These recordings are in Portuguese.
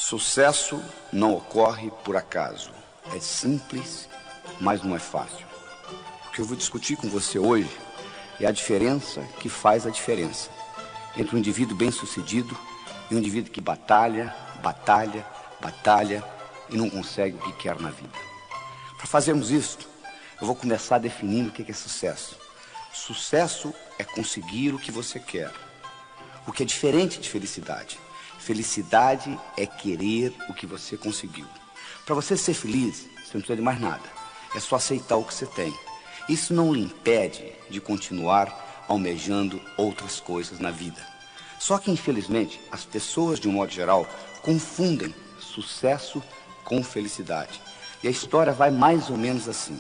Sucesso não ocorre por acaso. É simples, mas não é fácil. O que eu vou discutir com você hoje é a diferença que faz a diferença entre um indivíduo bem-sucedido e um indivíduo que batalha e não consegue o que quer na vida. Para fazermos isso, eu vou começar definindo o que é sucesso. Sucesso é conseguir o que você quer, o que é diferente de felicidade. Felicidade é querer o que você conseguiu. Para você ser feliz, você não precisa de mais nada. É só aceitar o que você tem. Isso não lhe impede de continuar almejando outras coisas na vida. Só que, infelizmente, as pessoas, de um modo geral, confundem sucesso com felicidade. E a história vai mais ou menos assim.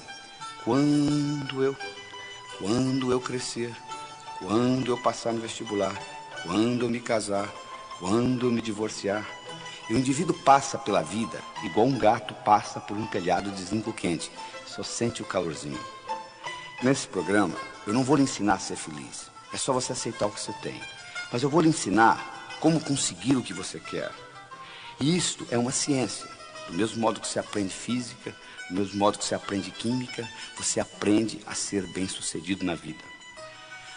Quando eu crescer, quando eu passar no vestibular, quando eu me casar, quando eu me divorciar. E o indivíduo passa pela vida igual um gato passa por um telhado de zinco quente. Só sente o calorzinho. Nesse programa, eu não vou lhe ensinar a ser feliz. É só você aceitar o que você tem. Mas eu vou lhe ensinar como conseguir o que você quer. E isto é uma ciência. Do mesmo modo que você aprende física, do mesmo modo que você aprende química, você aprende a ser bem-sucedido na vida.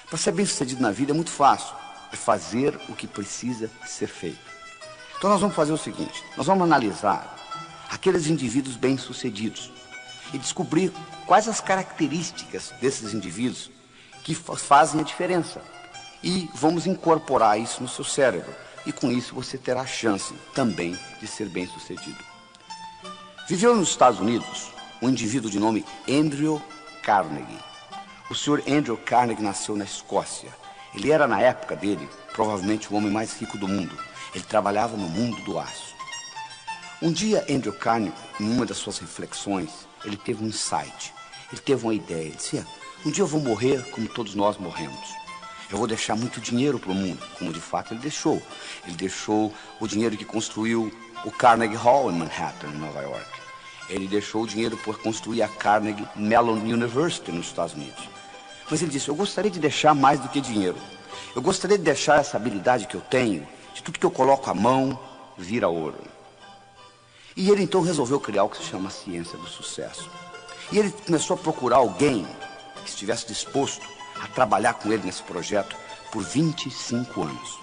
Para ser bem-sucedido na vida é muito fácil. É fazer o que precisa ser feito. Então nós vamos fazer o seguinte, nós vamos analisar aqueles indivíduos bem-sucedidos e descobrir quais as características desses indivíduos que fazem a diferença. E vamos incorporar isso no seu cérebro. E com isso você terá a chance também de ser bem-sucedido. Viveu nos Estados Unidos um indivíduo de nome Andrew Carnegie. O senhor Andrew Carnegie nasceu na Escócia. Ele era, na época dele, provavelmente o homem mais rico do mundo. Ele trabalhava no mundo do aço. Um dia, Andrew Carnegie, em uma das suas reflexões, ele teve um insight. Ele teve uma ideia. Ele disse, um dia eu vou morrer como todos nós morremos. Eu vou deixar muito dinheiro para o mundo, como de fato ele deixou. Ele deixou o dinheiro que construiu o Carnegie Hall em Manhattan, em Nova York. Ele deixou o dinheiro por construir a Carnegie Mellon University nos Estados Unidos. Mas ele disse, eu gostaria de deixar mais do que dinheiro. Eu gostaria de deixar essa habilidade que eu tenho, de tudo que eu coloco a mão, vira ouro. E ele então resolveu criar o que se chama a ciência do sucesso. E ele começou a procurar alguém que estivesse disposto a trabalhar com ele nesse projeto por 25 anos.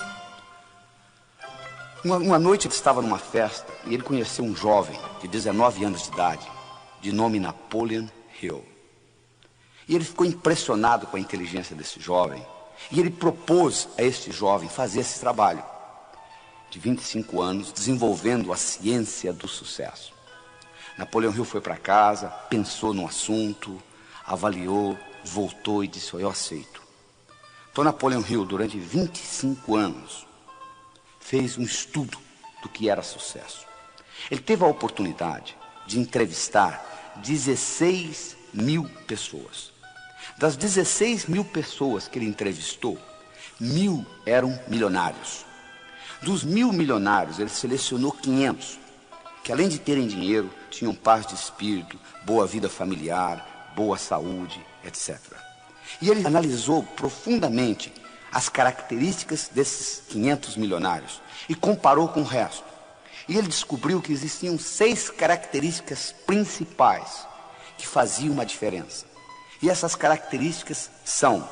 Uma noite ele estava numa festa e ele conheceu um jovem de 19 anos de idade, de nome Napoleon Hill. E ele ficou impressionado com a inteligência desse jovem. E ele propôs a este jovem fazer esse trabalho de 25 anos, desenvolvendo a ciência do sucesso. Napoleon Hill foi para casa, pensou no assunto, avaliou, voltou e disse, eu aceito. Então Napoleon Hill, durante 25 anos, fez um estudo do que era sucesso. Ele teve a oportunidade de entrevistar 16 mil pessoas. Das 16 mil pessoas que ele entrevistou, 1.000 eram milionários. Dos 1.000 milionários, ele selecionou 500, que além de terem dinheiro, tinham paz de espírito, boa vida familiar, boa saúde, etc. E ele analisou profundamente as características desses 500 milionários e comparou com o resto. E ele descobriu que existiam 6 características principais que faziam uma diferença. E essas características são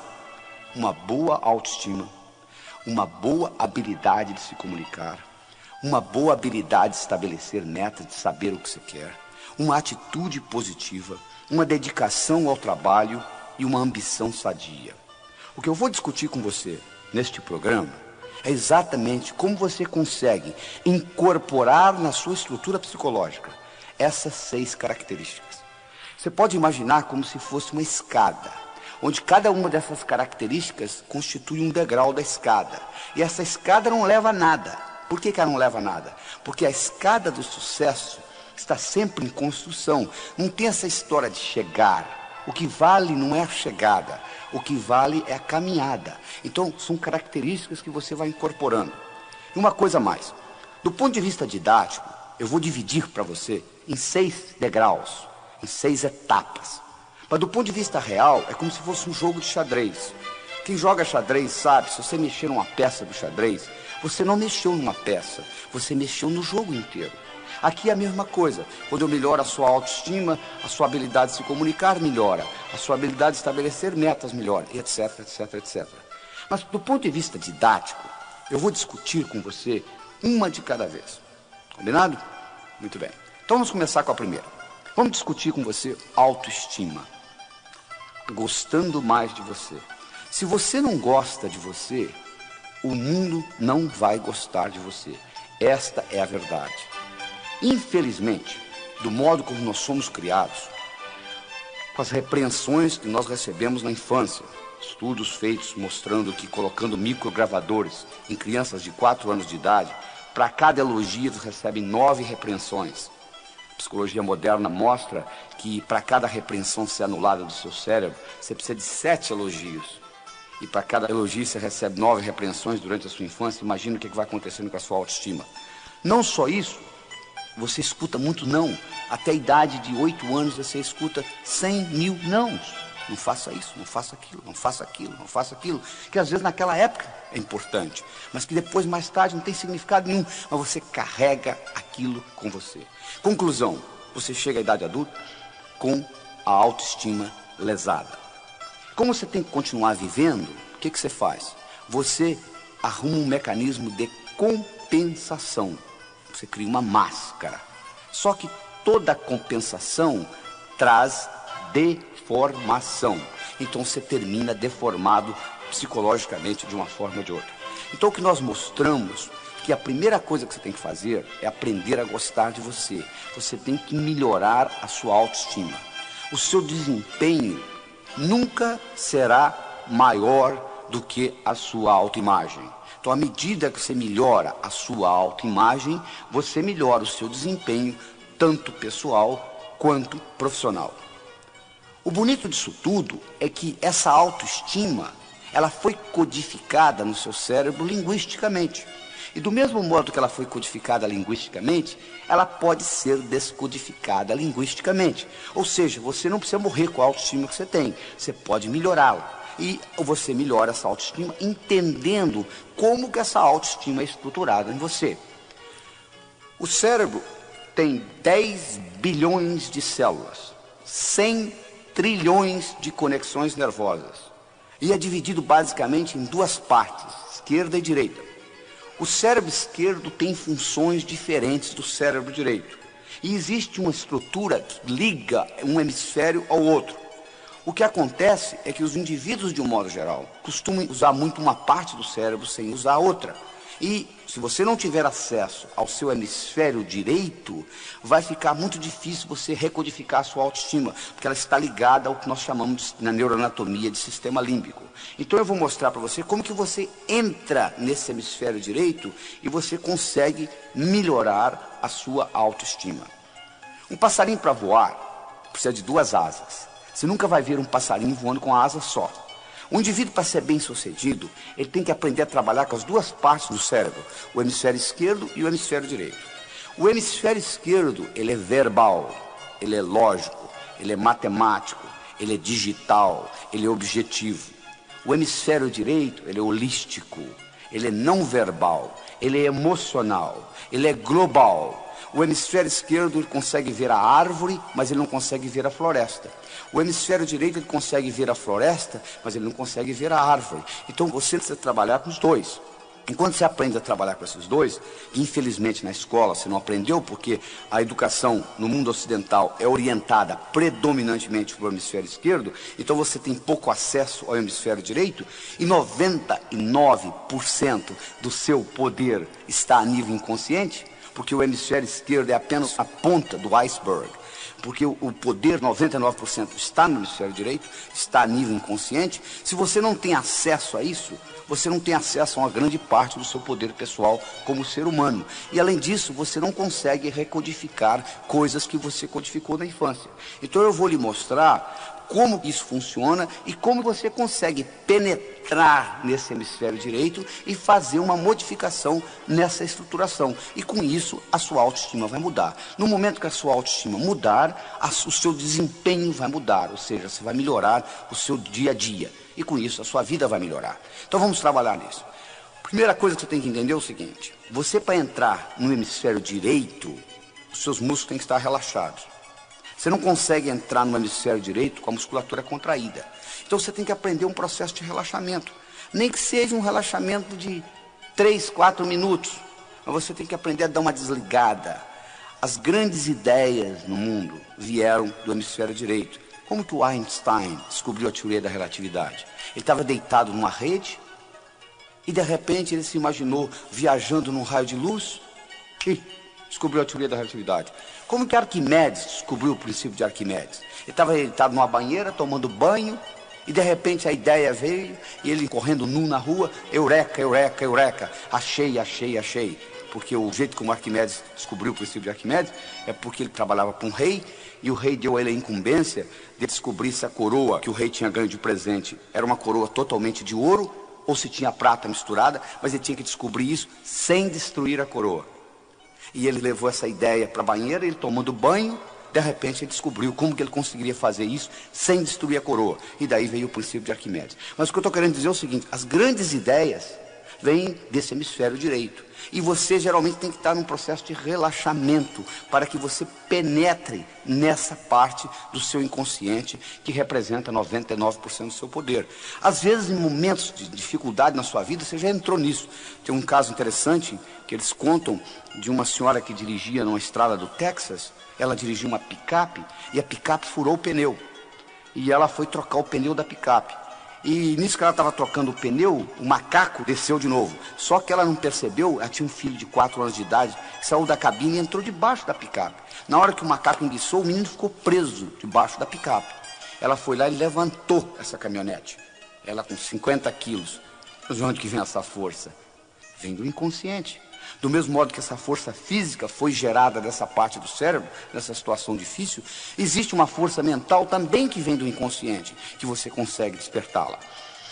uma boa autoestima, uma boa habilidade de se comunicar, uma boa habilidade de estabelecer metas, de saber o que você quer, uma atitude positiva, uma dedicação ao trabalho e uma ambição sadia. O que eu vou discutir com você neste programa é exatamente como você consegue incorporar na sua estrutura psicológica essas 6 características. Você pode imaginar como se fosse uma escada, onde cada uma dessas características constitui um degrau da escada. E essa escada não leva a nada. Por que ela não leva a nada? Porque a escada do sucesso está sempre em construção. Não tem essa história de chegar. O que vale não é a chegada, o que vale é a caminhada. Então, são características que você vai incorporando. E uma coisa mais, do ponto de vista didático, eu vou dividir para você em 6 degraus, em 6 etapas. Mas do ponto de vista real, é como se fosse um jogo de xadrez. Quem joga xadrez sabe, se você mexer numa peça do xadrez, Você não mexeu numa peça, você mexeu no jogo inteiro. Aqui é a mesma coisa. Quando eu melhoro a sua autoestima, a sua habilidade de se comunicar melhora, a sua habilidade de estabelecer metas melhora, etc, etc, etc. Mas do ponto de vista didático, eu vou discutir com você uma de cada vez. Combinado? Muito bem. Então vamos começar com a primeira. Vamos discutir com você autoestima. Gostando mais de você. Se você não gosta de você, o mundo não vai gostar de você. Esta é a verdade. Infelizmente, do modo como nós somos criados, com as repreensões que nós recebemos na infância, estudos feitos mostrando que colocando microgravadores em crianças de 4 anos de idade, para cada elogio eles recebem 9 repreensões. A psicologia moderna mostra que para cada repreensão ser anulada do seu cérebro, você precisa de 7 elogios. E para cada elogio você recebe 9 repreensões durante a sua infância. Imagina o que vai acontecendo com a sua autoestima. Não só isso, você escuta muito não. Até a idade de 8 anos você escuta 100 mil nãos. Não faça isso, não faça aquilo, não faça aquilo, não faça aquilo. Que às vezes naquela época é importante, mas que depois, mais tarde, não tem significado nenhum. Mas você carrega aquilo com você. Conclusão, você chega à idade adulta com a autoestima lesada. Como você tem que continuar vivendo, o que você faz? Você arruma um mecanismo de compensação. Você cria uma máscara. Só que toda compensação traz deformação. Então você termina deformado psicologicamente de uma forma ou de outra. Então o que nós mostramos que a primeira coisa que você tem que fazer é aprender a gostar de você. Você tem que melhorar a sua autoestima. O seu desempenho nunca será maior do que a sua autoimagem. Então, à medida que você melhora a sua autoimagem, você melhora o seu desempenho, tanto pessoal quanto profissional. O bonito disso tudo é que essa autoestima, ela foi codificada no seu cérebro linguisticamente. E do mesmo modo que ela foi codificada linguisticamente, ela pode ser descodificada linguisticamente. Ou seja, você não precisa morrer com a autoestima que você tem, você pode melhorá-la. E você melhora essa autoestima entendendo como que essa autoestima é estruturada em você. O cérebro tem 10 bilhões de células, 100 trilhões de conexões nervosas. E é dividido basicamente em 2 partes, esquerda e direita. O cérebro esquerdo tem funções diferentes do cérebro direito. E existe uma estrutura que liga um hemisfério ao outro. O que acontece é que os indivíduos, de um modo geral, costumam usar muito uma parte do cérebro sem usar a outra. E se você não tiver acesso ao seu hemisfério direito, vai ficar muito difícil você recodificar a sua autoestima, porque ela está ligada ao que nós chamamos na neuroanatomia de sistema límbico. Então eu vou mostrar para você como que você entra nesse hemisfério direito e você consegue melhorar a sua autoestima. Um passarinho para voar precisa de 2 asas. Você nunca vai ver um passarinho voando com a asa só. Um indivíduo, para ser bem sucedido, ele tem que aprender a trabalhar com as 2 partes do cérebro, o hemisfério esquerdo e o hemisfério direito. O hemisfério esquerdo, ele é verbal, ele é lógico, ele é matemático, ele é digital, ele é objetivo. O hemisfério direito, ele é holístico, ele é não verbal, ele é emocional, ele é global. O hemisfério esquerdo ele consegue ver a árvore, mas ele não consegue ver a floresta. O hemisfério direito ele consegue ver a floresta, mas ele não consegue ver a árvore. Então você precisa trabalhar com os 2. Enquanto você aprende a trabalhar com esses 2, que infelizmente na escola você não aprendeu, porque a educação no mundo ocidental é orientada predominantemente para o hemisfério esquerdo, então você tem pouco acesso ao hemisfério direito, e 99% do seu poder está a nível inconsciente, porque o hemisfério esquerdo é apenas a ponta do iceberg. Porque o poder, 99%, está no hemisfério direito, está a nível inconsciente. Se você não tem acesso a isso, você não tem acesso a uma grande parte do seu poder pessoal como ser humano. E além disso, você não consegue recodificar coisas que você codificou na infância. Então eu vou lhe mostrar como isso funciona e como você consegue penetrar nesse hemisfério direito e fazer uma modificação nessa estruturação. E com isso, a sua autoestima vai mudar. No momento que a sua autoestima mudar, o seu desempenho vai mudar, ou seja, você vai melhorar o seu dia a dia. E com isso, a sua vida vai melhorar. Então vamos trabalhar nisso. Primeira coisa que você tem que entender é o seguinte: você, para entrar no hemisfério direito, os seus músculos têm que estar relaxados. Você não consegue entrar no hemisfério direito com a musculatura contraída. Então você tem que aprender um processo de relaxamento. Nem que seja um relaxamento de 3, 4 minutos. Mas você tem que aprender a dar uma desligada. As grandes ideias no mundo vieram do hemisfério direito. Como que o Einstein descobriu a teoria da relatividade? Ele estava deitado numa rede e de repente ele se imaginou viajando num raio de luz e descobriu a teoria da relatividade. Como que Arquimedes descobriu o princípio de Arquimedes? Ele estava deitado numa banheira, tomando banho, e de repente a ideia veio, e ele correndo nu na rua, eureka, eureka, eureka, achei, achei, achei. Porque o jeito como Arquimedes descobriu o princípio de Arquimedes é porque ele trabalhava para um rei, e o rei deu a ele a incumbência de descobrir se a coroa que o rei tinha ganho de presente era uma coroa totalmente de ouro, ou se tinha prata misturada, mas ele tinha que descobrir isso sem destruir a coroa. E ele levou essa ideia para a banheira, ele tomando banho, de repente ele descobriu como que ele conseguiria fazer isso sem destruir a coroa. E daí veio o princípio de Arquimedes. Mas o que eu estou querendo dizer é o seguinte: as grandes ideias vêm desse hemisfério direito. E você geralmente tem que estar num processo de relaxamento para que você penetre nessa parte do seu inconsciente que representa 99% do seu poder. Às vezes, em momentos de dificuldade na sua vida, você já entrou nisso. Tem um caso interessante que eles contam de uma senhora que dirigia numa estrada do Texas. Ela dirigia uma picape e a picape furou o pneu. E ela foi trocar o pneu da picape. E nisso que ela estava trocando o pneu, o macaco desceu de novo. Só que ela não percebeu, ela tinha um filho de 4 anos de idade, que saiu da cabine e entrou debaixo da picape. Na hora que o macaco enguiçou, o menino ficou preso debaixo da picape. Ela foi lá e levantou essa caminhonete. Ela com 50 quilos. Mas de onde que vem essa força? Vem do inconsciente. Do mesmo modo que essa força física foi gerada dessa parte do cérebro, nessa situação difícil, existe uma força mental também que vem do inconsciente, que você consegue despertá-la.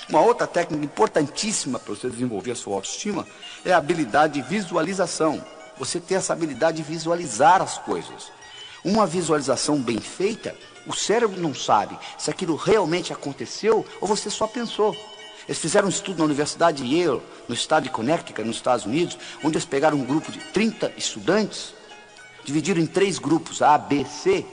Uma outra técnica importantíssima para você desenvolver a sua autoestima é a habilidade de visualização. Você ter essa habilidade de visualizar as coisas. Uma visualização bem feita, o cérebro não sabe se aquilo realmente aconteceu ou você só pensou. Eles fizeram um estudo na Universidade de Yale, no estado de Connecticut, nos Estados Unidos, onde eles pegaram um grupo de 30 estudantes, dividiram em 3 grupos, A, B, C,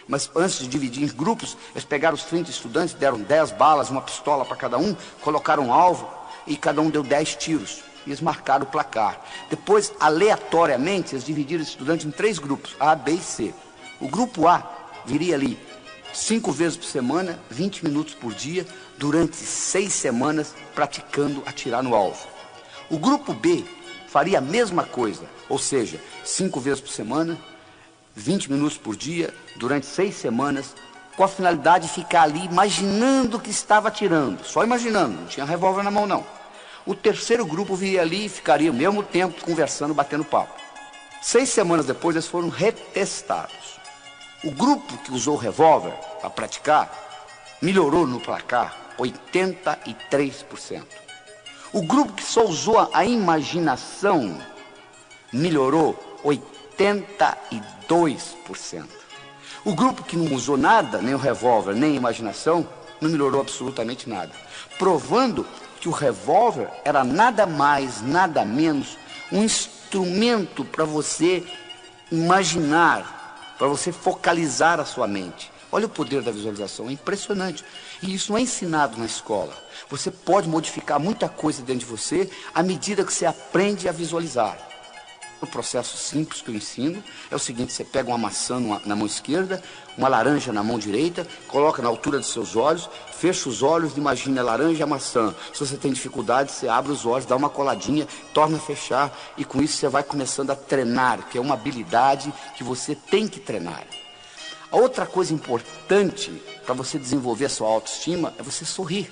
mas antes de dividir em grupos, eles pegaram os 30 estudantes, deram 10 balas, uma pistola para cada um, colocaram um alvo e cada um deu 10 tiros. E eles marcaram o placar. Depois, aleatoriamente, eles dividiram os estudantes em 3 grupos, A, B e C. O grupo A viria ali 5 vezes por semana, 20 minutos por dia, durante 6 semanas, praticando atirar no alvo. O grupo B faria a mesma coisa, ou seja, 5 vezes por semana, 20 minutos por dia, durante 6 semanas, com a finalidade de ficar ali imaginando que estava atirando, só imaginando, não tinha revólver na mão não. O terceiro grupo viria ali e ficaria ao mesmo tempo conversando, batendo papo. 6 semanas depois eles foram retestados. O grupo que usou o revólver para praticar melhorou no placar 83%. O grupo que só usou a imaginação melhorou 82%. O grupo que não usou nada, nem o revólver, nem a imaginação, não melhorou absolutamente nada. Provando que o revólver era nada mais, nada menos um instrumento para você imaginar, para você focalizar a sua mente. Olha o poder da visualização, é impressionante. E isso não é ensinado na escola. Você pode modificar muita coisa dentro de você à medida que você aprende a visualizar. O processo simples que eu ensino é o seguinte: você pega uma maçã na mão esquerda, uma laranja na mão direita, coloca na altura dos seus olhos, fecha os olhos, imagina a laranja e a maçã. Se você tem dificuldade, você abre os olhos, dá uma coladinha, torna a fechar, e com isso você vai começando a treinar, que é uma habilidade que você tem que treinar. A outra coisa importante para você desenvolver a sua autoestima é você sorrir.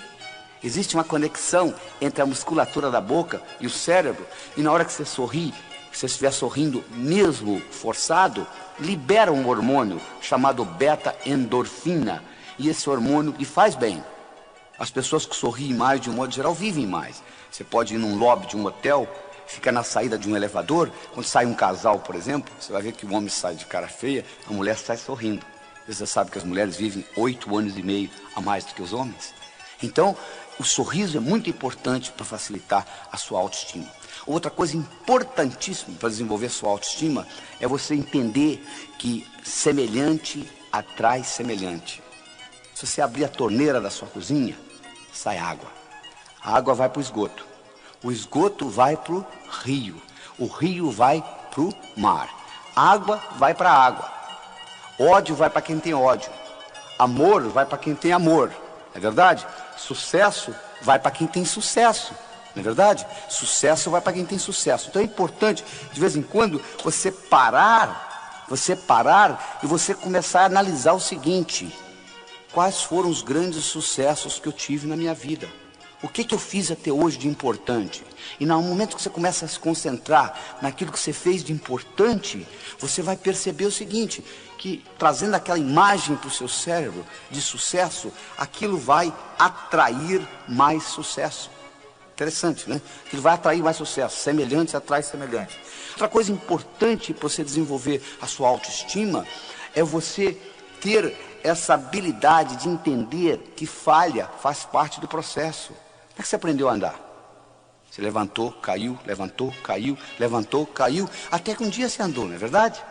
Existe uma conexão entre a musculatura da boca e o cérebro, e na hora que você sorri, se você estiver sorrindo mesmo forçado, libera um hormônio chamado beta-endorfina, e esse hormônio lhe faz bem. As pessoas que sorriem mais, de um modo geral, vivem mais. Você pode ir num lobby de um hotel, fica na saída de um elevador, quando sai um casal, por exemplo, você vai ver que o homem sai de cara feia, a mulher sai sorrindo. Você sabe que as mulheres vivem 8 anos e meio a mais do que os homens. Então, o sorriso é muito importante para facilitar a sua autoestima. Outra coisa importantíssima para desenvolver a sua autoestima é você entender que semelhante atrai semelhante. Se você abrir a torneira da sua cozinha, sai água. A água vai para o esgoto. O esgoto vai para o rio. O rio vai para o mar. Água vai para a água. Ódio vai para quem tem ódio. Amor vai para quem tem amor. Não é verdade? Sucesso vai para quem tem sucesso. Não é verdade? Sucesso vai para quem tem sucesso. Então é importante, de vez em quando, você parar e você começar a analisar o seguinte: quais foram os grandes sucessos que eu tive na minha vida? O que eu fiz até hoje de importante? E no momento que você começa a se concentrar naquilo que você fez de importante, você vai perceber o seguinte, que trazendo aquela imagem para o seu cérebro de sucesso, aquilo vai atrair mais sucesso. Interessante, né? Aquilo vai atrair mais sucesso. Semelhantes atrai semelhantes. Outra coisa importante para você desenvolver a sua autoestima é você ter essa habilidade de entender que falha faz parte do processo. Como é que você aprendeu a andar? Você levantou, caiu, levantou, caiu, levantou, caiu, até que um dia você andou, não é verdade?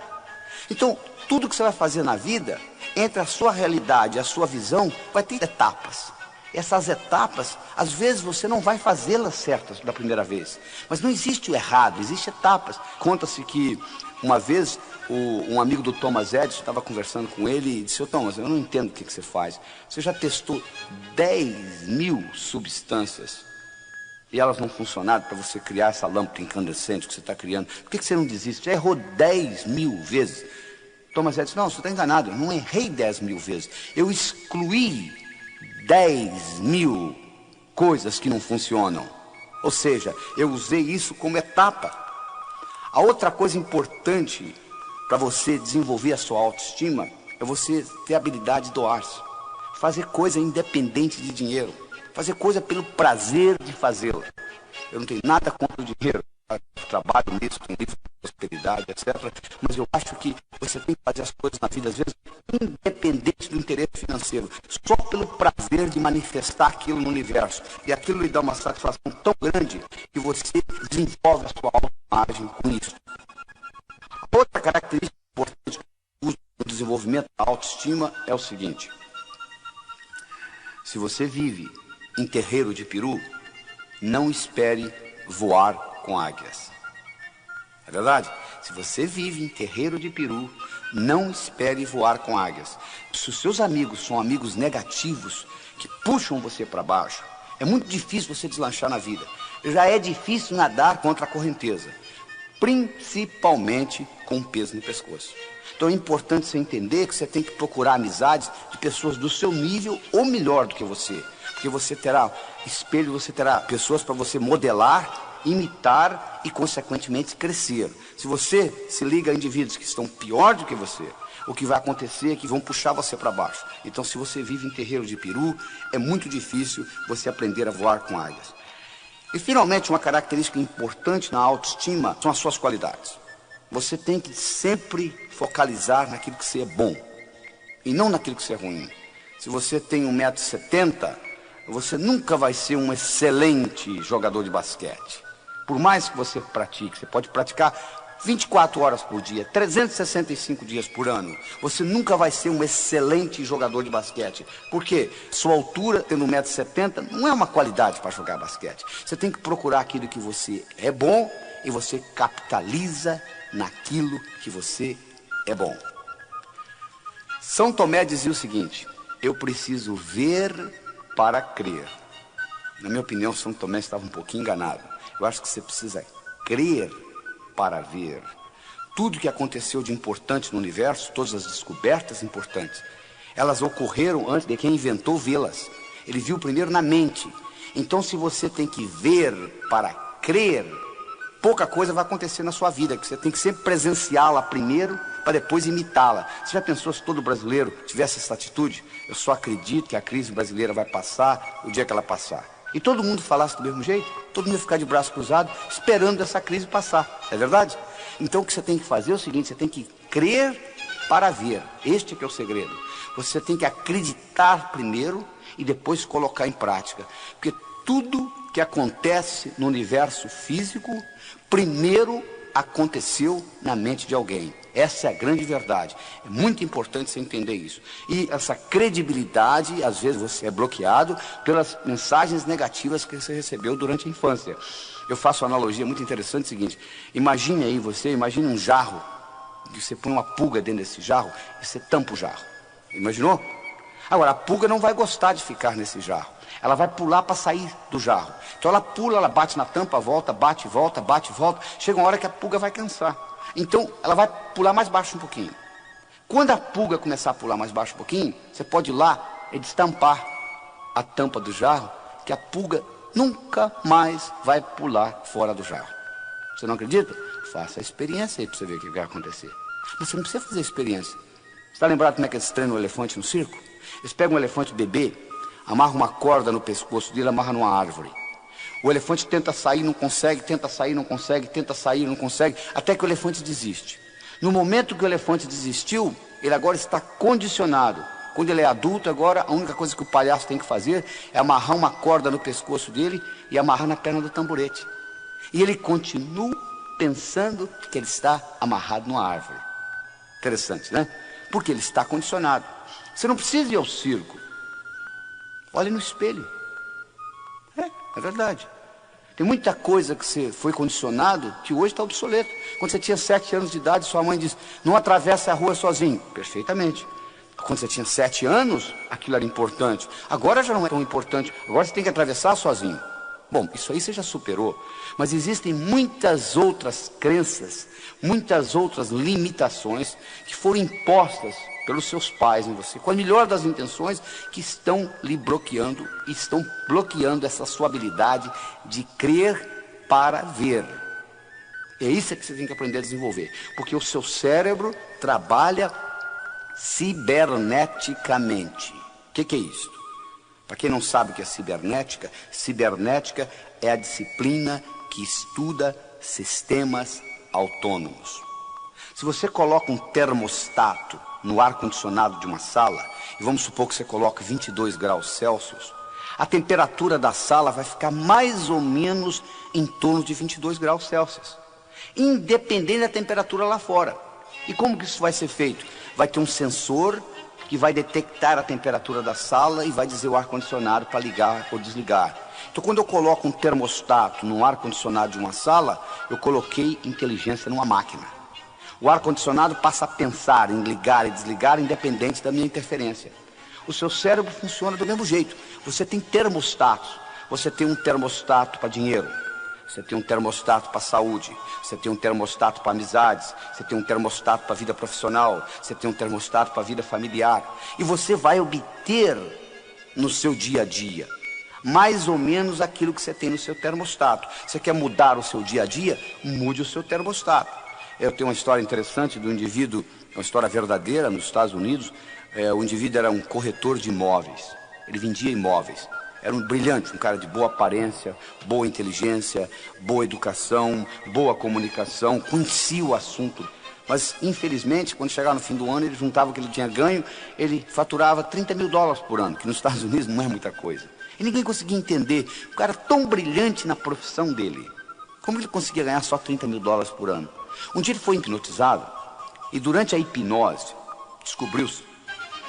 Então, tudo que você vai fazer na vida, entre a sua realidade e a sua visão, vai ter etapas. Essas etapas, às vezes você não vai fazê-las certas da primeira vez. Mas não existe o errado, existem etapas. Conta-se que uma vez um amigo do Thomas Edison estava conversando com ele e disse: "Ô Thomas, eu não entendo o que você faz. Você já testou 10.000 substâncias e elas não funcionaram para você criar essa lâmpada incandescente que você está criando. Por que você não desiste? Já errou 10.000 vezes." Thomas Edison: "Não, você está enganado. Eu não errei 10.000 vezes. Eu excluí 10.000 coisas que não funcionam. Ou seja, eu usei isso como etapa." A outra coisa importante para você desenvolver a sua autoestima é você ter a habilidade de doar-se. Fazer coisa independente de dinheiro. Fazer coisa pelo prazer de fazê-la. Eu não tenho nada contra o dinheiro. Eu trabalho nisso, com livro de prosperidade, etc. Mas eu acho que você tem que fazer as coisas na vida, às vezes, independente do interesse financeiro. Só pelo prazer de manifestar aquilo no universo. E aquilo lhe dá uma satisfação tão grande que você desenvolve a sua autoimagem com isso. Outra característica importante do desenvolvimento da autoestima é o seguinte: se você vive em terreiro de peru, não espere voar com águias. É verdade? Se você vive em terreiro de peru, não espere voar com águias. Se os seus amigos são amigos negativos, que puxam você para baixo, é muito difícil você deslanchar na vida. Já é difícil nadar contra a correnteza, principalmente com peso no pescoço. Então é importante você entender que você tem que procurar amizades de pessoas do seu nível ou melhor do que você. Porque você terá espelho, você terá pessoas para você modelar, imitar e, consequentemente, crescer. Se você se liga a indivíduos que estão pior do que você, o que vai acontecer é que vão puxar você para baixo. Então, se você vive em terreiro de peru, é muito difícil você aprender a voar com águias. E, finalmente, uma característica importante na autoestima são as suas qualidades. Você tem que sempre focalizar naquilo que você é bom e não naquilo que você é ruim. Se você tem 1,70 m, você nunca vai ser um excelente jogador de basquete. Por mais que você pratique, você pode praticar 24 horas por dia, 365 dias por ano. Você nunca vai ser um excelente jogador de basquete. Por quê? Sua altura, tendo 1,70 m, não é uma qualidade para jogar basquete. Você tem que procurar aquilo que você é bom e você capitaliza naquilo que você é bom. São Tomé dizia o seguinte: eu preciso ver para crer. Na minha opinião, São Tomé estava um pouquinho enganado. Eu acho que você precisa crer para ver. Tudo que aconteceu de importante no universo, todas as descobertas importantes, elas ocorreram antes de quem inventou vê-las. Ele viu primeiro na mente. Então, se você tem que ver para crer, pouca coisa vai acontecer na sua vida, que você tem que sempre presenciá-la primeiro para depois imitá-la. Você já pensou se todo brasileiro tivesse essa atitude? Eu só acredito que a crise brasileira vai passar o dia que ela passar. E todo mundo falasse do mesmo jeito, todo mundo ia ficar de braço cruzado, esperando essa crise passar. É verdade? Então o que você tem que fazer é o seguinte: você tem que crer para ver. Este é que é o segredo. Você tem que acreditar primeiro e depois colocar em prática. Porque tudo que acontece no universo físico, primeiro aconteceu na mente de alguém. Essa é a grande verdade. É muito importante você entender isso. E essa credibilidade, às vezes você é bloqueado pelas mensagens negativas que você recebeu durante a infância. Eu faço uma analogia muito interessante, é o seguinte: imagine aí imagine um jarro, e você põe uma pulga dentro desse jarro e você tampa o jarro. Imaginou? Agora, a pulga não vai gostar de ficar nesse jarro. Ela vai pular para sair do jarro. Então ela pula, ela bate na tampa, volta, bate, volta, bate, volta. Chega uma hora que a pulga vai cansar. Então ela vai pular mais baixo um pouquinho. Quando a pulga começar a pular mais baixo um pouquinho, você pode ir lá e destampar a tampa do jarro, que a pulga nunca mais vai pular fora do jarro. Você não acredita? Faça a experiência aí para você ver o que vai acontecer. Mas você não precisa fazer a experiência. Você está lembrado como é que eles treinam o elefante no circo? Eles pegam um elefante bebê, amarram uma corda no pescoço dele, amarram numa árvore. O elefante tenta sair, não consegue, tenta sair, não consegue, tenta sair, não consegue, até que o elefante desiste. No momento que o elefante desistiu, ele agora está condicionado. Quando ele é adulto, agora a única coisa que o palhaço tem que fazer é amarrar uma corda no pescoço dele e amarrar na perna do tamborete. E ele continua pensando que ele está amarrado numa árvore. Interessante, né? Porque ele está condicionado. Você não precisa ir ao circo. Olhe no espelho. É verdade. Tem muita coisa que você foi condicionado que hoje está obsoleto. Quando você tinha 7 anos de idade, sua mãe disse: não atravesse a rua sozinho. Perfeitamente. Quando você tinha 7 anos, aquilo era importante. Agora já não é tão importante. Agora você tem que atravessar sozinho. Bom, isso aí você já superou. Mas existem muitas outras crenças, muitas outras limitações que foram impostas pelos seus pais em você, com a melhor das intenções, que estão lhe bloqueando, e estão bloqueando essa sua habilidade de crer para ver. É isso que você tem que aprender a desenvolver, porque o seu cérebro trabalha ciberneticamente. O que é isso? Para quem não sabe o que é cibernética, cibernética é a disciplina que estuda sistemas autônomos. Se você coloca um termostato no ar-condicionado de uma sala, e vamos supor que você coloque 22 graus Celsius, a temperatura da sala vai ficar mais ou menos em torno de 22 graus Celsius, independente da temperatura lá fora. E como que isso vai ser feito? Vai ter um sensor que vai detectar a temperatura da sala e vai dizer o ar-condicionado para ligar ou desligar. Então, quando eu coloco um termostato no ar-condicionado de uma sala, eu coloquei inteligência numa máquina. O ar-condicionado passa a pensar em ligar e desligar independente da minha interferência. O seu cérebro funciona do mesmo jeito. Você tem termostatos. Você tem um termostato para dinheiro. Você tem um termostato para saúde. Você tem um termostato para amizades. Você tem um termostato para vida profissional. Você tem um termostato para vida familiar. E você vai obter no seu dia a dia mais ou menos aquilo que você tem no seu termostato. Você quer mudar o seu dia a dia? Mude o seu termostato. Eu tenho uma história interessante do indivíduo, uma história verdadeira nos Estados Unidos. O indivíduo era um corretor de imóveis. Ele vendia imóveis. Era um brilhante, um cara de boa aparência, boa inteligência, boa educação, boa comunicação, conhecia o assunto. Mas, infelizmente, quando chegava no fim do ano, ele juntava o que ele tinha ganho, ele faturava $30 mil por ano, que nos Estados Unidos não é muita coisa. E ninguém conseguia entender, o cara tão brilhante na profissão dele, como ele conseguia ganhar só $30 mil por ano? Um dia ele foi hipnotizado, e durante a hipnose, descobriu-se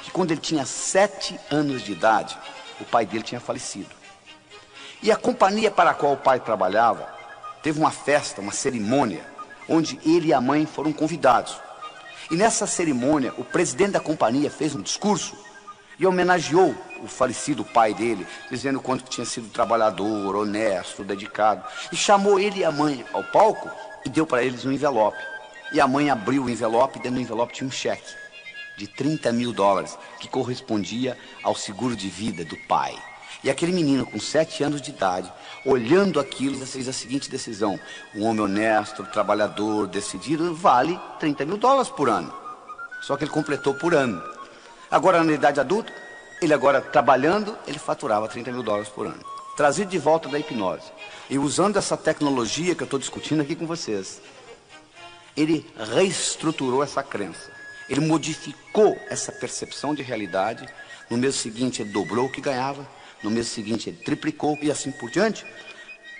que quando ele tinha 7 anos de idade, o pai dele tinha falecido. E a companhia para a qual o pai trabalhava teve uma festa, uma cerimônia, onde ele e a mãe foram convidados. E nessa cerimônia, o presidente da companhia fez um discurso e homenageou o falecido pai dele, dizendo o quanto tinha sido trabalhador, honesto, dedicado. E chamou ele e a mãe ao palco e deu para eles um envelope. E a mãe abriu o envelope e dentro do envelope tinha um cheque de $30 mil, que correspondia ao seguro de vida do pai. E aquele menino com 7 anos de idade, olhando aquilo, fez a seguinte decisão: um homem honesto, trabalhador, decidido, vale $30 mil por ano. Só que ele completou por ano. Agora, na idade adulta, ele agora trabalhando, ele faturava $30 mil por ano. Trazido de volta da hipnose. E usando essa tecnologia que eu estou discutindo aqui com vocês, ele reestruturou essa crença. Ele modificou essa percepção de realidade. No mês seguinte, ele dobrou o que ganhava. No mês seguinte ele triplicou e assim por diante.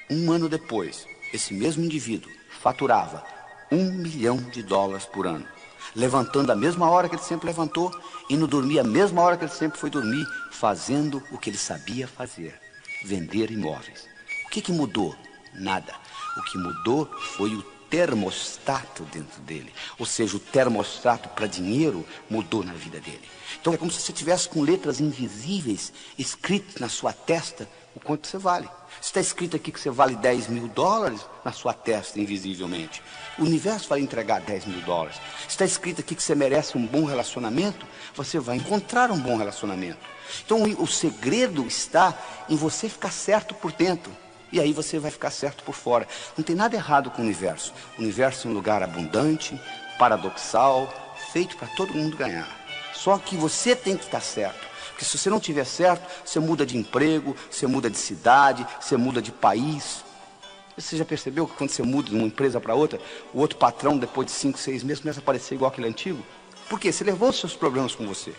Um ano depois, esse mesmo indivíduo faturava $1 milhão por ano, levantando a mesma hora que ele sempre levantou, indo dormir a mesma hora que ele sempre foi dormir, fazendo o que ele sabia fazer, vender imóveis. O que mudou? Nada. O que mudou foi o termostato dentro dele. Ou seja, o termostato para dinheiro mudou na vida dele. Então é como se você tivesse com letras invisíveis escritas na sua testa o quanto você vale. Está escrito aqui que você vale $10 mil na sua testa, invisivelmente. O universo vai entregar $10 mil. Está escrito aqui que você merece um bom relacionamento, você vai encontrar um bom relacionamento. Então o segredo está em você ficar certo por dentro. E aí você vai ficar certo por fora. Não tem nada errado com o universo. O universo é um lugar abundante, paradoxal, feito para todo mundo ganhar. Só que você tem que estar certo. Porque se você não estiver certo, você muda de emprego, você muda de cidade, você muda de país. Você já percebeu que quando você muda de uma empresa para outra, o outro patrão, depois de 5, 6 meses, começa a parecer igual aquele antigo? Por quê? Você levou os seus problemas com você.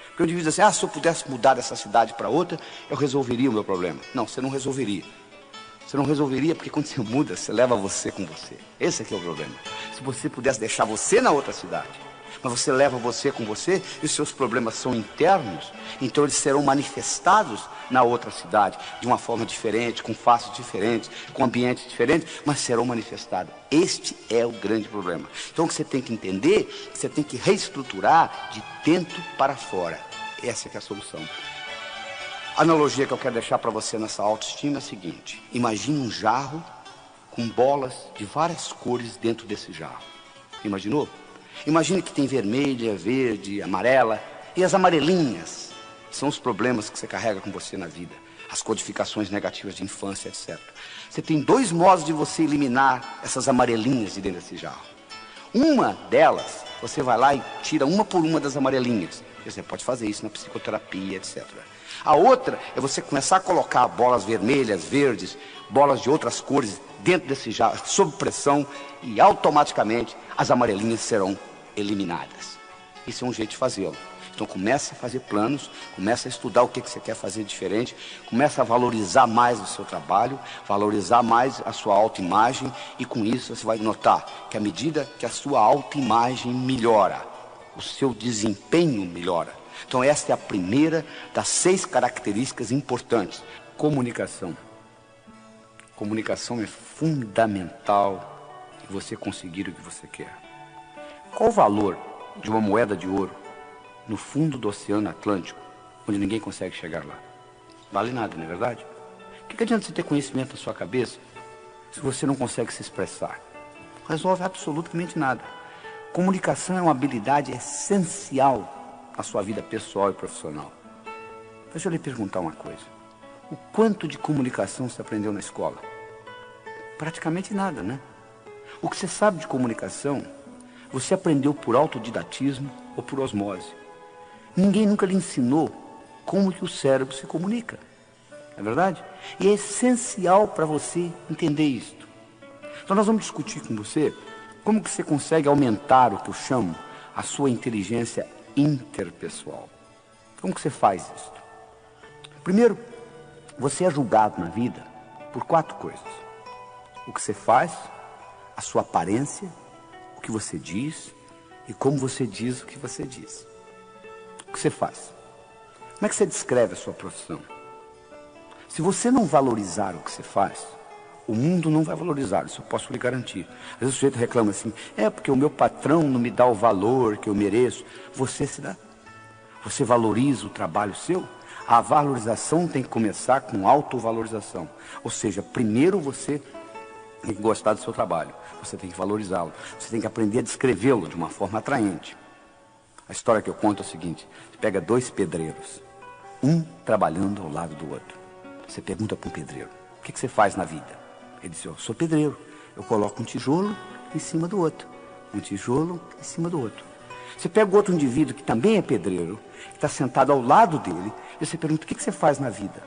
Porque o indivíduo diz assim, se eu pudesse mudar dessa cidade para outra, eu resolveria o meu problema. Não, você não resolveria. Você não resolveria porque quando você muda, você leva você com você. Esse aqui é o problema. Se você pudesse deixar você na outra cidade, mas você leva você com você, e os seus problemas são internos, então eles serão manifestados na outra cidade, de uma forma diferente, com faces diferentes, com ambientes diferentes, mas serão manifestados. Este é o grande problema. Então o que você tem que entender, você tem que reestruturar de dentro para fora. Essa é que é a solução. A analogia que eu quero deixar para você nessa autoestima é a seguinte: imagine um jarro com bolas de várias cores dentro desse jarro. Imaginou? Imagine que tem vermelha, verde, amarela, e as amarelinhas são os problemas que você carrega com você na vida, as codificações negativas de infância, etc. Você tem 2 modos de você eliminar essas amarelinhas de dentro desse jarro. Uma delas, você vai lá e tira uma por uma das amarelinhas. Você pode fazer isso na psicoterapia, etc. A outra é você começar a colocar bolas vermelhas, verdes, bolas de outras cores dentro desse jarro, sob pressão, e automaticamente as amarelinhas serão eliminadas. Isso é um jeito de fazê-lo. Então começa a fazer planos, começa a estudar o que você quer fazer diferente, começa a valorizar mais o seu trabalho, valorizar mais a sua autoimagem, e com isso você vai notar que à medida que a sua autoimagem melhora, o seu desempenho melhora. Então esta é a primeira das 6 características importantes. Comunicação. Comunicação é fundamental em você conseguir o que você quer. Qual o valor de uma moeda de ouro no fundo do Oceano Atlântico, onde ninguém consegue chegar lá? Vale nada, não é verdade? O que adianta você ter conhecimento na sua cabeça se você não consegue se expressar? Não resolve absolutamente nada. Comunicação é uma habilidade essencial na sua vida pessoal e profissional. Deixa eu lhe perguntar uma coisa. O quanto de comunicação você aprendeu na escola? Praticamente nada, né? O que você sabe de comunicação, você aprendeu por autodidatismo ou por osmose. Ninguém nunca lhe ensinou como que o cérebro se comunica. Não é verdade? E é essencial para você entender isto. Então nós vamos discutir com você como que você consegue aumentar o que eu chamo a sua inteligência interpessoal. Como que você faz isso? Primeiro, você é julgado na vida por 4 coisas: o que você faz, a sua aparência, o que você diz e como você diz o que você diz. O que você faz? Como é que você descreve a sua profissão? Se você não valorizar o que você faz, o mundo não vai valorizar, isso eu posso lhe garantir. Às vezes o sujeito reclama assim, porque o meu patrão não me dá o valor que eu mereço. Você se dá. Você valoriza o trabalho seu? A valorização tem que começar com autovalorização. Ou seja, primeiro você tem que gostar do seu trabalho, você tem que valorizá-lo, você tem que aprender a descrevê-lo de uma forma atraente. A história que eu conto é o seguinte: você pega 2 pedreiros, um trabalhando ao lado do outro. Você pergunta para um pedreiro, o que você faz na vida? Ele diz, eu sou pedreiro, eu coloco um tijolo em cima do outro, um tijolo em cima do outro. Você pega outro indivíduo que também é pedreiro, que está sentado ao lado dele, e você pergunta, o que você faz na vida?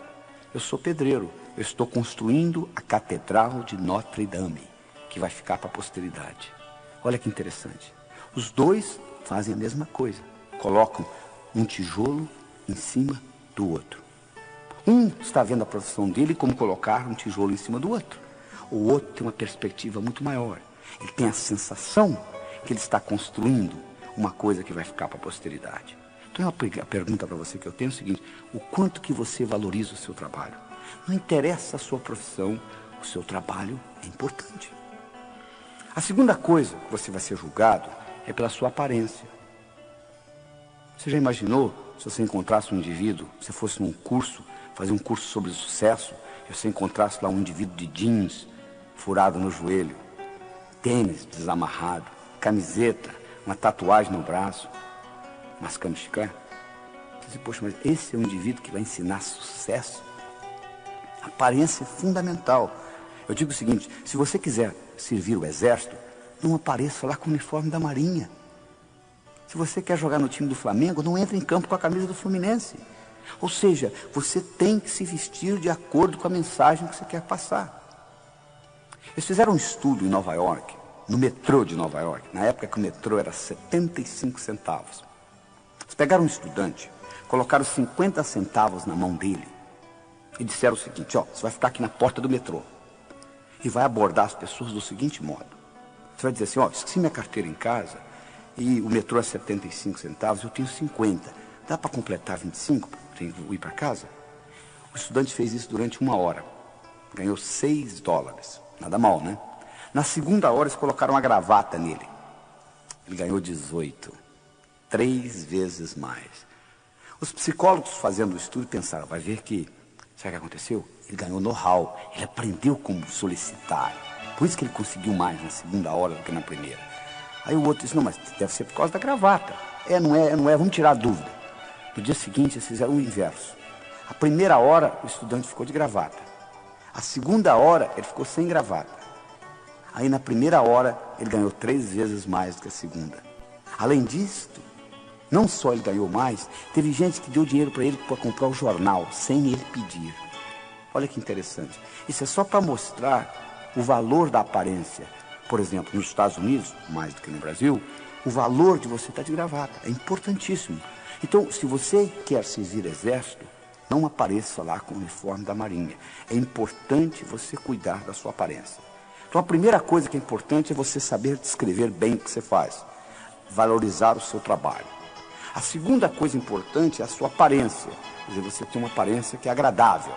Eu sou pedreiro, eu estou construindo a Catedral de Notre Dame, que vai ficar para a posteridade. Olha que interessante. Os 2 fazem a mesma coisa, colocam um tijolo em cima do outro. Um está vendo a profissão dele como colocar um tijolo em cima do outro. O outro tem uma perspectiva muito maior. Ele tem a sensação que ele está construindo uma coisa que vai ficar para a posteridade. Então, a pergunta para você que eu tenho é o seguinte: o quanto que você valoriza o seu trabalho? Não interessa a sua profissão, o seu trabalho é importante. A segunda coisa que você vai ser julgado é pela sua aparência. Você já imaginou se você encontrasse um indivíduo, se fosse num curso, fazer um curso sobre sucesso, e você encontrasse lá um indivíduo de jeans, furado no joelho, tênis desamarrado, camiseta, uma tatuagem no braço, mascando chiclete? Você diz, poxa, mas esse é um indivíduo que vai ensinar sucesso? A aparência é fundamental. Eu digo o seguinte: se você quiser servir o exército, não apareça lá com o uniforme da Marinha. Se você quer jogar no time do Flamengo, não entre em campo com a camisa do Fluminense. Ou seja, você tem que se vestir de acordo com a mensagem que você quer passar. Eles fizeram um estudo em Nova York, no metrô de Nova York, na época que o metrô era 75 centavos. Eles pegaram um estudante, colocaram 50 centavos na mão dele e disseram o seguinte: ó, você vai ficar aqui na porta do metrô e vai abordar as pessoas do seguinte modo. Você vai dizer assim: ó, esqueci minha carteira em casa e o metrô é 75 centavos, eu tenho 50. Dá para completar 25 para ir para casa? O estudante fez isso durante 1 hora. Ganhou $6. Nada mal, né? Na segunda hora, eles colocaram uma gravata nele. Ele ganhou 18. 3 vezes mais. Os psicólogos fazendo o estudo pensaram: vai ver que, sabe o que aconteceu? Ele ganhou know-how. Ele aprendeu como solicitar. Por isso que ele conseguiu mais na segunda hora do que na primeira. Aí o outro disse: não, mas deve ser por causa da gravata. Não é, vamos tirar a dúvida. No dia seguinte, eles fizeram o inverso. A primeira hora, o estudante ficou de gravata. A segunda hora, ele ficou sem gravata. Aí, na primeira hora, ele ganhou 3 vezes mais do que a segunda. Além disto, não só ele ganhou mais, teve gente que deu dinheiro para ele para comprar o jornal, sem ele pedir. Olha que interessante. Isso é só para mostrar o valor da aparência. Por exemplo, nos Estados Unidos, mais do que no Brasil, o valor de você estar de gravata é importantíssimo. Então, se você quer servir exército, não apareça lá com o uniforme da Marinha. É importante você cuidar da sua aparência. Então, a primeira coisa que é importante é você saber descrever bem o que você faz. Valorizar o seu trabalho. A segunda coisa importante é a sua aparência. Quer dizer, você tem uma aparência que é agradável.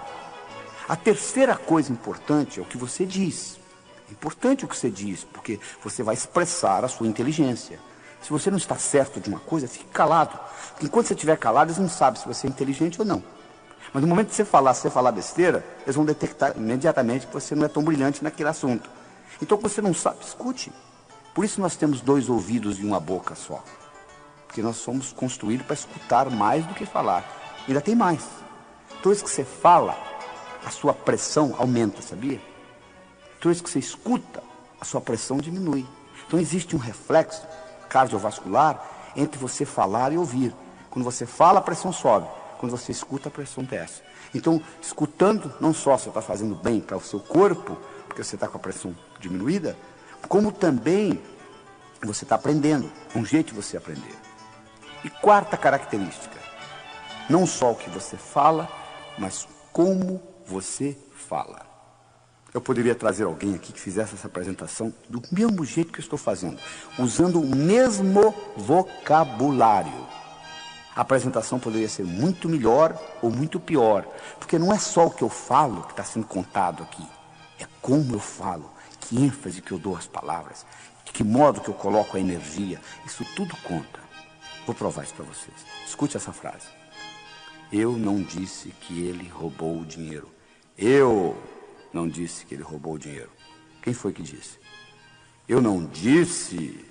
A terceira coisa importante é o que você diz. É importante o que você diz, porque você vai expressar a sua inteligência. Se você não está certo de uma coisa, fique calado. Porque enquanto você estiver calado, eles não sabem se você é inteligente ou não. Mas no momento que você falar besteira, eles vão detectar imediatamente que você não é tão brilhante naquele assunto. Então, você não sabe, escute. Por isso nós temos 2 ouvidos e uma boca só. Porque nós somos construídos para escutar mais do que falar. E ainda tem mais. Toda vez que você fala, a sua pressão aumenta, sabia? Toda vez que você escuta, a sua pressão diminui. Então existe um reflexo cardiovascular entre você falar e ouvir. Quando você fala, a pressão sobe. Quando você escuta, a pressão desce. Então, escutando, não só você está fazendo bem para o seu corpo, porque você está com a pressão diminuída, como também você está aprendendo, um jeito de você aprender. E quarta característica, não só o que você fala, mas como você fala. Eu poderia trazer alguém aqui que fizesse essa apresentação do mesmo jeito que eu estou fazendo, usando o mesmo vocabulário. A apresentação poderia ser muito melhor ou muito pior, porque não é só o que eu falo que está sendo contado aqui, é como eu falo, que ênfase que eu dou às palavras, de que modo que eu coloco a energia, isso tudo conta. Vou provar isso para vocês. Escute essa frase. Eu não disse que ele roubou o dinheiro. Eu não disse que ele roubou o dinheiro. Quem foi que disse? Eu não disse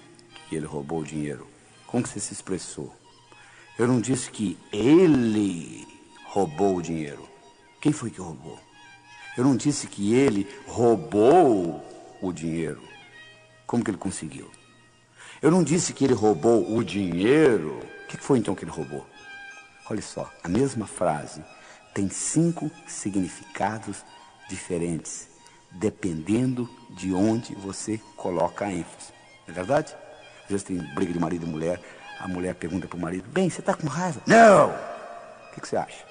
que ele roubou o dinheiro. Como que você se expressou? Eu não disse que ele roubou o dinheiro. Quem foi que roubou? Eu não disse que ele roubou o dinheiro. Como que ele conseguiu? Eu não disse que ele roubou o dinheiro. O que foi então que ele roubou? Olha só, a mesma frase tem 5 significados diferentes, dependendo de onde você coloca a ênfase. Não é verdade? Às vezes tem briga de marido e mulher, a mulher pergunta para o marido: bem, você está com raiva? Não! O que você acha?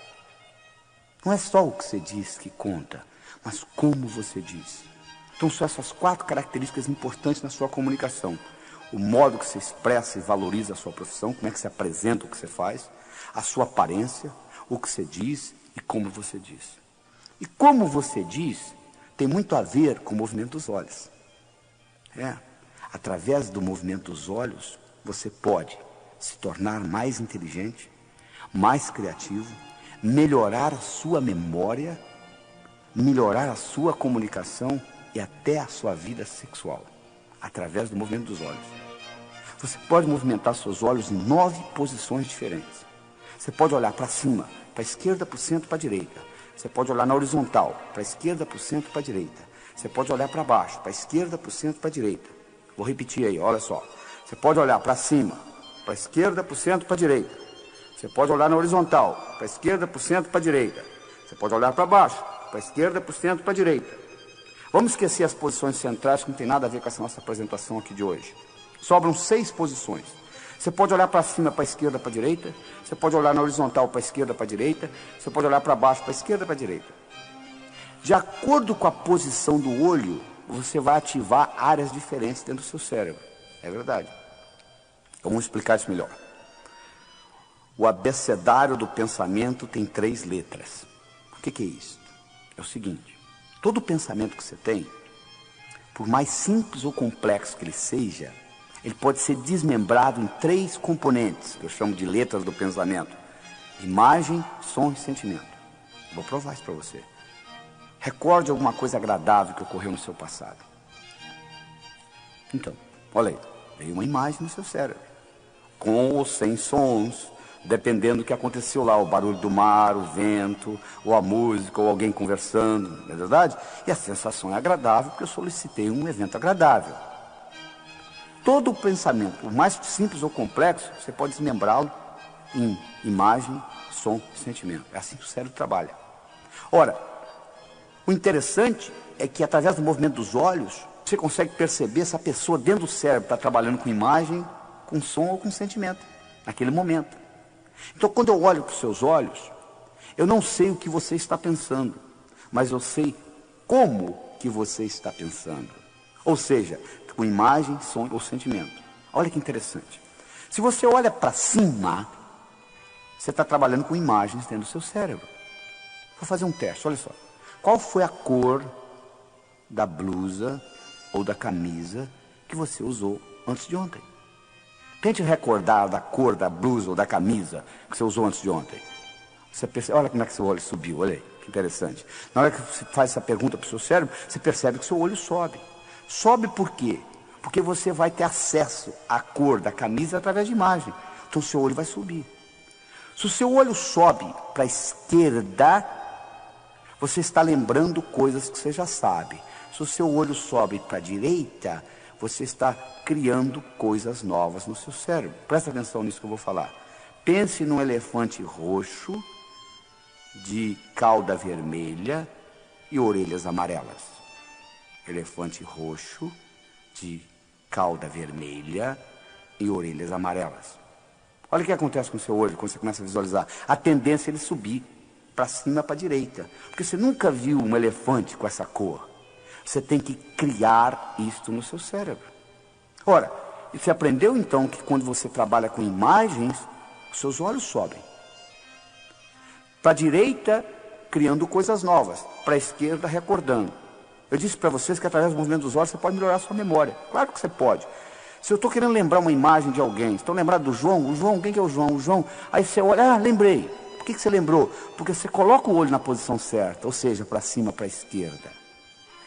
Não é só o que você diz que conta, mas como você diz. Então são essas 4 características importantes na sua comunicação. O modo que você expressa e valoriza a sua profissão, como é que você apresenta o que você faz, a sua aparência, o que você diz e como você diz. E como você diz tem muito a ver com o movimento dos olhos. Através do movimento dos olhos, você pode se tornar mais inteligente, mais criativo, melhorar a sua memória, melhorar a sua comunicação e até a sua vida sexual, através do movimento dos olhos. Você pode movimentar seus olhos em 9 posições diferentes. Você pode olhar para cima, para a esquerda, para o centro, para a direita. Você pode olhar na horizontal, para a esquerda, para o centro, para a direita. Você pode olhar para baixo, para a esquerda, para o centro, para a direita. Vou repetir aí, olha só. Você pode olhar para cima, para a esquerda, para o centro, para a direita. Você pode olhar na horizontal, para a esquerda, para o centro, para a direita. Você pode olhar para baixo, para a esquerda, para o centro, para a direita. Vamos esquecer as posições centrais que não tem nada a ver com essa nossa apresentação aqui de hoje. Sobram 6 posições. Você pode olhar para cima, para a esquerda, para a direita. Você pode olhar na horizontal, para a esquerda, para a direita. Você pode olhar para baixo, para a esquerda, para a direita. De acordo com a posição do olho, você vai ativar áreas diferentes dentro do seu cérebro. É verdade. Então, vamos explicar isso melhor. O abecedário do pensamento tem 3 letras. O que é isso? É o seguinte: todo pensamento que você tem, por mais simples ou complexo que ele seja, ele pode ser desmembrado em 3 componentes, que eu chamo de letras do pensamento: imagem, som e sentimento. Vou provar isso para você. Recorde alguma coisa agradável que ocorreu no seu passado. Então, olha aí, veio uma imagem no seu cérebro, com ou sem sons, dependendo do que aconteceu lá, o barulho do mar, o vento, ou a música, ou alguém conversando, não é verdade? E a sensação é agradável, porque eu solicitei um evento agradável. Todo o pensamento, por mais simples ou complexo, você pode desmembrá-lo em imagem, som e sentimento. É assim que o cérebro trabalha. Ora, o interessante é que através do movimento dos olhos, você consegue perceber se a pessoa dentro do cérebro está trabalhando com imagem, com som ou com sentimento, naquele momento. Então, quando eu olho para os seus olhos, eu não sei o que você está pensando, mas eu sei como que você está pensando. Ou seja, com imagem, som ou sentimento. Olha que interessante. Se você olha para cima, você está trabalhando com imagens dentro do seu cérebro. Vou fazer um teste, olha só. Qual foi a cor da blusa ou da camisa que você usou antes de ontem? Tente recordar da cor da blusa ou da camisa que você usou antes de ontem. Você percebe, olha como é que seu olho subiu, olha aí, que interessante. Na hora que você faz essa pergunta para o seu cérebro, você percebe que seu olho sobe. Sobe por quê? Porque você vai ter acesso à cor da camisa através de imagem. Então seu olho vai subir. Se o seu olho sobe para a esquerda, você está lembrando coisas que você já sabe. Se o seu olho sobe para a direita, você está criando coisas novas no seu cérebro. Presta atenção nisso que eu vou falar. Pense num elefante roxo, de cauda vermelha e orelhas amarelas. Elefante roxo, de cauda vermelha e orelhas amarelas. Olha o que acontece com o seu olho quando você começa a visualizar. A tendência é ele subir para cima, para a direita. Porque você nunca viu um elefante com essa cor. Você tem que criar isto no seu cérebro. Ora, você aprendeu então que quando você trabalha com imagens, os seus olhos sobem. Para a direita, criando coisas novas. Para a esquerda, recordando. Eu disse para vocês que através do movimento dos olhos você pode melhorar a sua memória. Claro que você pode. Se eu estou querendo lembrar uma imagem de alguém, estão lembrados do João? O João, quem que é o João? O João. Aí você olha, lembrei. Por que você lembrou? Porque você coloca o olho na posição certa, ou seja, para cima, para a esquerda.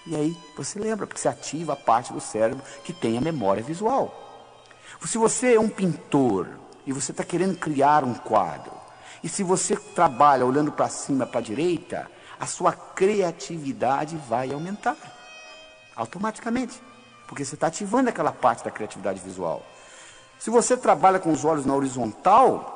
E aí você lembra, porque você ativa a parte do cérebro que tem a memória visual. Se você é um pintor e você está querendo criar um quadro, e se você trabalha olhando para cima, para a direita, a sua criatividade vai aumentar, automaticamente, porque você está ativando aquela parte da criatividade visual. Se você trabalha com os olhos na horizontal,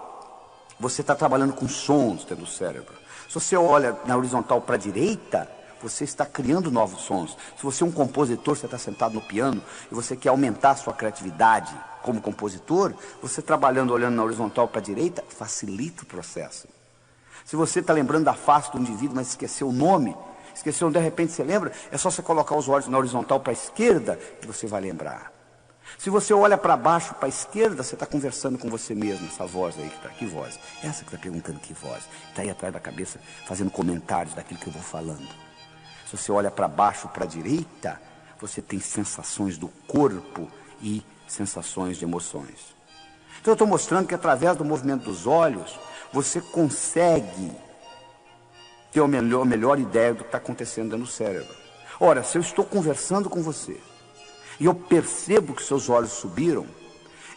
você está trabalhando com sons dentro do cérebro. Se você olha na horizontal para a direita, você está criando novos sons. Se você é um compositor, você está sentado no piano e você quer aumentar a sua criatividade como compositor, você trabalhando, olhando na horizontal para a direita, facilita o processo. Se você está lembrando da face do indivíduo, mas esqueceu o nome, esqueceu, de repente você lembra, é só você colocar os olhos na horizontal para a esquerda que você vai lembrar. Se você olha para baixo, para a esquerda, você está conversando com você mesmo, essa voz aí que está, que voz? Essa que está perguntando que voz? Está aí atrás da cabeça, fazendo comentários daquilo que eu vou falando. Se você olha para baixo, para a direita, você tem sensações do corpo e sensações de emoções. Então eu estou mostrando que através do movimento dos olhos, você consegue ter a melhor ideia do que está acontecendo dentro do cérebro. Ora, se eu estou conversando com você, e eu percebo que seus olhos subiram,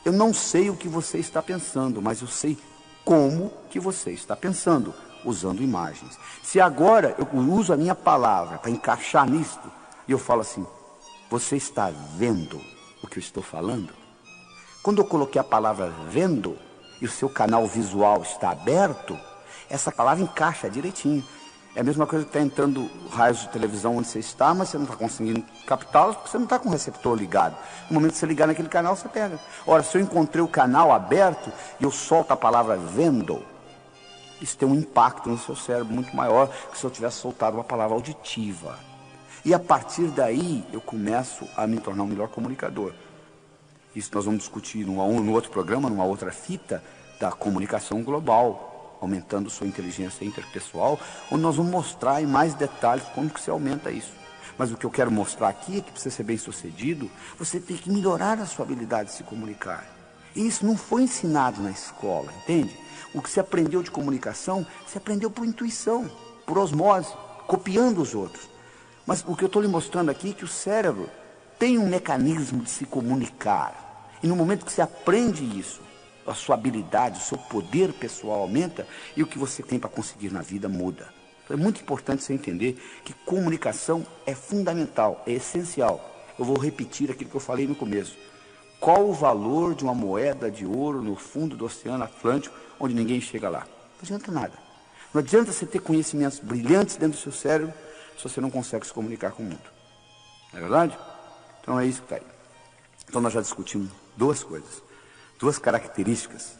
eu não sei o que você está pensando, mas eu sei como que você está pensando, usando imagens. Se agora eu uso a minha palavra para encaixar nisto, e eu falo assim, você está vendo o que eu estou falando? Quando eu coloquei a palavra vendo, e o seu canal visual está aberto, essa palavra encaixa direitinho. É a mesma coisa que está entrando raios de televisão onde você está, mas você não está conseguindo captá-los porque você não está com o receptor ligado. No momento que você ligar naquele canal, você pega. Ora, se eu encontrei o canal aberto e eu solto a palavra vendo, isso tem um impacto no seu cérebro muito maior que se eu tivesse soltado uma palavra auditiva. E a partir daí, eu começo a me tornar um melhor comunicador. Isso nós vamos discutir no outro programa, numa outra fita da comunicação global, aumentando sua inteligência interpessoal, onde nós vamos mostrar em mais detalhes como que você aumenta isso. Mas o que eu quero mostrar aqui é que para você ser bem sucedido, você tem que melhorar a sua habilidade de se comunicar. E isso não foi ensinado na escola, entende? O que você aprendeu de comunicação, você aprendeu por intuição, por osmose, copiando os outros. Mas o que eu estou lhe mostrando aqui é que o cérebro tem um mecanismo de se comunicar. E no momento que você aprende isso, a sua habilidade, o seu poder pessoal aumenta e o que você tem para conseguir na vida muda. Então é muito importante você entender que comunicação é fundamental, é essencial. Eu vou repetir aquilo que eu falei no começo. Qual o valor de uma moeda de ouro no fundo do Oceano Atlântico, onde ninguém chega lá? Não adianta nada. Não adianta você ter conhecimentos brilhantes dentro do seu cérebro se você não consegue se comunicar com o mundo. Não é verdade? Então é isso que está aí. Então nós já discutimos duas coisas. Duas características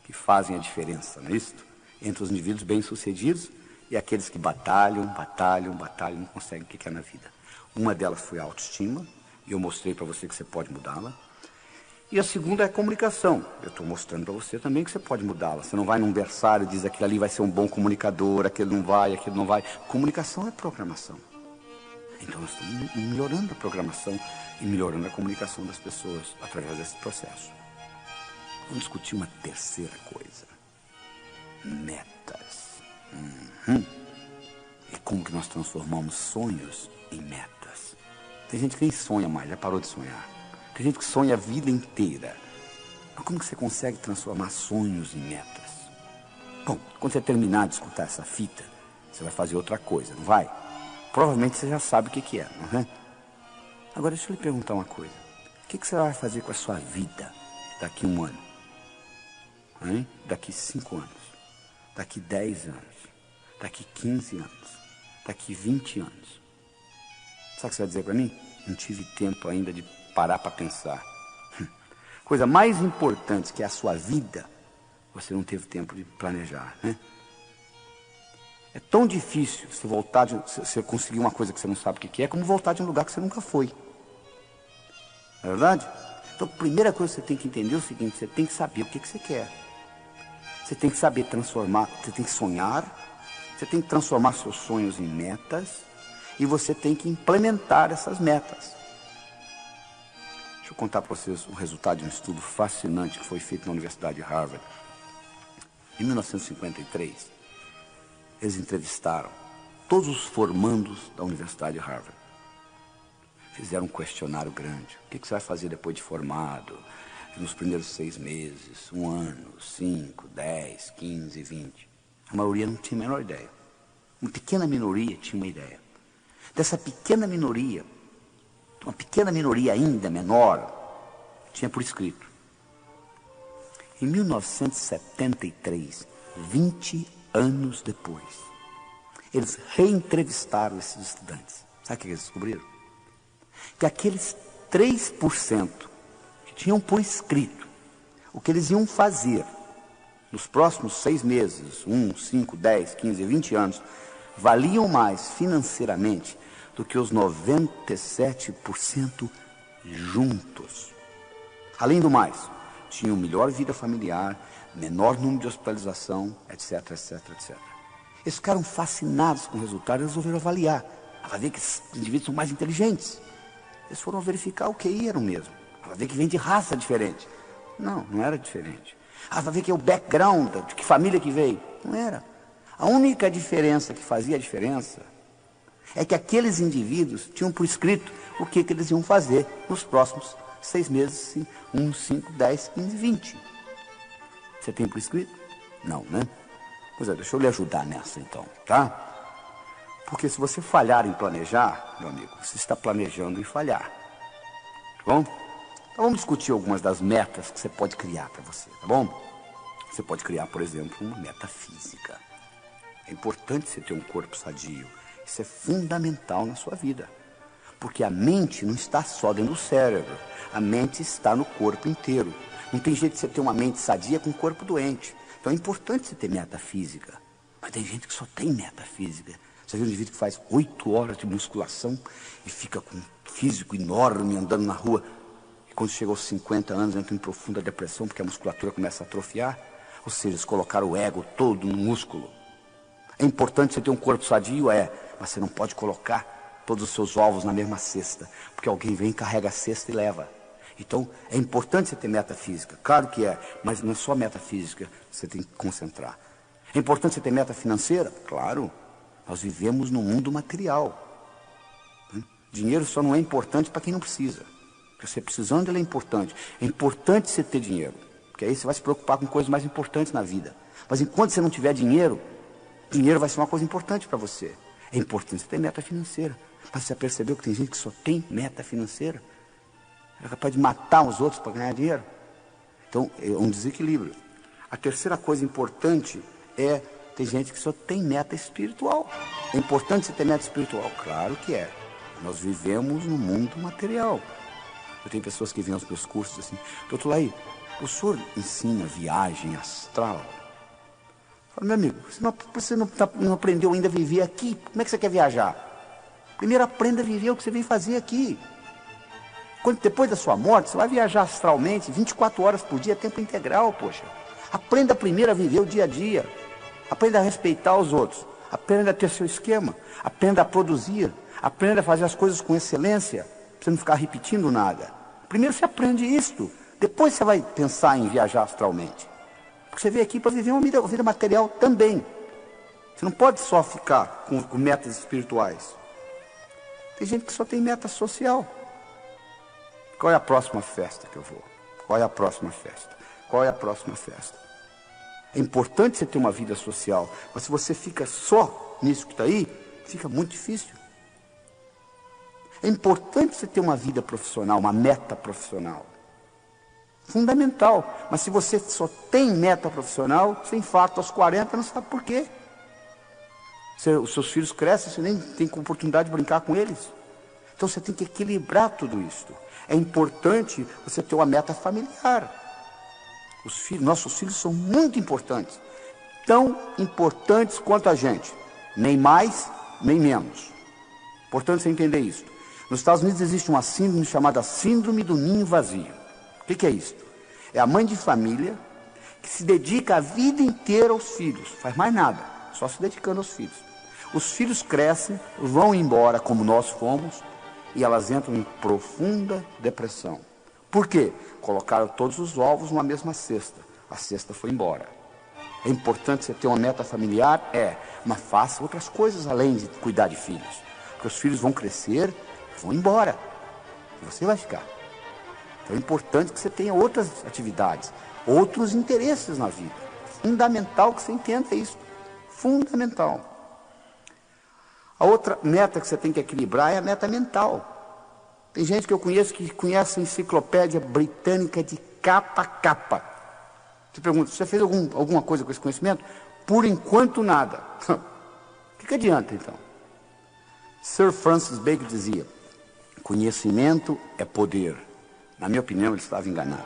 que fazem a diferença, não é isso? Entre os indivíduos bem-sucedidos e aqueles que batalham, não conseguem o que é na vida. Uma delas foi a autoestima, e eu mostrei para você que você pode mudá-la. E a segunda é a comunicação. Eu estou mostrando para você também que você pode mudá-la. Você não vai num berçário e diz aquele ali vai ser um bom comunicador, aquele não vai, aquele não vai. Comunicação é programação. Então nós estamos melhorando a programação e melhorando a comunicação das pessoas através desse processo. Vamos discutir uma terceira coisa. Metas. E como que nós transformamos sonhos em metas. Tem gente que nem sonha mais, já parou de sonhar. Tem gente que sonha a vida inteira. Mas como que você consegue transformar sonhos em metas? Bom, quando você terminar de escutar essa fita, você vai fazer outra coisa, não vai? Provavelmente você já sabe o que é, não é? Agora deixa eu lhe perguntar uma coisa. O que você vai fazer com a sua vida daqui a um ano? Hein? Daqui 5 anos, daqui 10 anos, daqui 15 anos, daqui 20 anos. Sabe o que você vai dizer para mim? Não tive tempo ainda de parar para pensar. Coisa mais importante que é a sua vida, você não teve tempo de planejar, né? É tão difícil você voltar você conseguir uma coisa que você não sabe o que é, como voltar de um lugar que você nunca foi. Não é verdade? Então a primeira coisa que você tem que entender é o seguinte, você tem que saber o que você quer. Você tem que saber transformar, você tem que sonhar, você tem que transformar seus sonhos em metas e você tem que implementar essas metas. Deixa eu contar para vocês o resultado de um estudo fascinante que foi feito na Universidade de Harvard. Em 1953, eles entrevistaram todos os formandos da Universidade de Harvard. Fizeram um questionário grande. O que você vai fazer depois de formado? Nos primeiros 6 meses, 1 ano, 5, 10, 15, 20. A maioria não tinha a menor ideia. Uma pequena minoria tinha uma ideia. Dessa pequena minoria, uma pequena minoria ainda menor, tinha por escrito. Em 1973, 20 anos depois, eles reentrevistaram esses estudantes. Sabe o que eles descobriram? Que aqueles 3% que tinham por escrito o que eles iam fazer nos próximos 6 meses, 1, 5, 10, 15, 20 anos, valiam mais financeiramente do que os 97% juntos. Além do mais, tinham melhor vida familiar, menor número de hospitalização, etc, etc, etc. Eles ficaram fascinados com o resultado e resolveram avaliar. Vai ver que esses indivíduos são mais inteligentes. Eles foram verificar o QI era o mesmo. Vai ver que vem de raça diferente. Não, não era diferente. Vai ver que é o background, de que família que veio. Não era. A única diferença que fazia a diferença é que aqueles indivíduos tinham por escrito o que eles iam fazer nos próximos 6 meses, 1, 5, 10, 15, 20. Você tem por escrito? Não, né? Pois é, deixa eu lhe ajudar nessa então, tá? Porque se você falhar em planejar, meu amigo, você está planejando em falhar. Tá bom? Então vamos discutir algumas das metas que você pode criar para você, tá bom? Você pode criar, por exemplo, uma meta física. É importante você ter um corpo sadio. Isso é fundamental na sua vida. Porque a mente não está só dentro do cérebro. A mente está no corpo inteiro. Não tem jeito de você ter uma mente sadia com um corpo doente. Então é importante você ter meta física. Mas tem gente que só tem meta física. Você vê um indivíduo que faz 8 horas de musculação e fica com um físico enorme andando na rua. E quando chega aos 50 anos entra em profunda depressão porque a musculatura começa a atrofiar. Ou seja, eles colocaram o ego todo no músculo. É importante você ter um corpo sadio, mas você não pode colocar todos os seus ovos na mesma cesta, porque alguém vem, carrega a cesta e leva. Então, é importante você ter meta física, claro que é, mas não é só meta física que você tem que concentrar. É importante você ter meta financeira? Claro, nós vivemos num mundo material. Dinheiro só não é importante para quem não precisa. Porque você precisando, ele é importante. É importante você ter dinheiro, porque aí você vai se preocupar com coisas mais importantes na vida. Mas enquanto você não tiver dinheiro, dinheiro vai ser uma coisa importante para você. É importante você ter meta financeira. Mas você já percebeu que tem gente que só tem meta financeira? É capaz de matar os outros para ganhar dinheiro? Então, é um desequilíbrio. A terceira coisa importante é, tem gente que só tem meta espiritual. É importante você ter meta espiritual? Claro que é. Nós vivemos num mundo material. Eu tenho pessoas que vêm aos meus cursos assim, doutor Laí, o senhor ensina viagem astral? Meu amigo, você não aprendeu ainda a viver aqui, como é que você quer viajar? Primeiro aprenda a viver o que você vem fazer aqui. Depois da sua morte, você vai viajar astralmente, 24 horas por dia, tempo integral, poxa. Aprenda primeiro a viver o dia a dia. Aprenda a respeitar os outros. Aprenda a ter seu esquema. Aprenda a produzir. Aprenda a fazer as coisas com excelência, para você não ficar repetindo nada. Primeiro você aprende isto, depois você vai pensar em viajar astralmente. Você veio aqui para viver uma vida material também. Você não pode só ficar com metas espirituais. Tem gente que só tem meta social. Qual é a próxima festa que eu vou? Qual é a próxima festa? Qual é a próxima festa? É importante você ter uma vida social, mas se você fica só nisso que está aí, fica muito difícil. É importante você ter uma vida profissional, uma meta profissional. Fundamental. Mas se você só tem meta profissional, você infarta aos 40, não sabe por quê. Os seus filhos crescem, você nem tem oportunidade de brincar com eles. Então você tem que equilibrar tudo isso. É importante você ter uma meta familiar. Nossos filhos são muito importantes. Tão importantes quanto a gente. Nem mais, nem menos. Importante você entender isso. Nos Estados Unidos existe uma síndrome chamada síndrome do ninho vazio. O que é isso? É a mãe de família que se dedica a vida inteira aos filhos. Faz mais nada, só se dedicando aos filhos. Os filhos crescem, vão embora como nós fomos, e elas entram em profunda depressão. Por quê? Colocaram todos os ovos numa mesma cesta. A cesta foi embora. É importante você ter uma meta familiar? Mas faça outras coisas além de cuidar de filhos. Porque os filhos vão crescer, vão embora. E você vai ficar. Então é importante que você tenha outras atividades, outros interesses na vida. Fundamental que você entenda isso. Fundamental. A outra meta que você tem que equilibrar é a meta mental. Tem gente que eu conheço que conhece a enciclopédia britânica de capa a capa. Você pergunta, você fez alguma coisa com esse conhecimento? Por enquanto nada. O que adianta então? Sir Francis Bacon dizia, conhecimento é poder. Na minha opinião, ele estava enganado.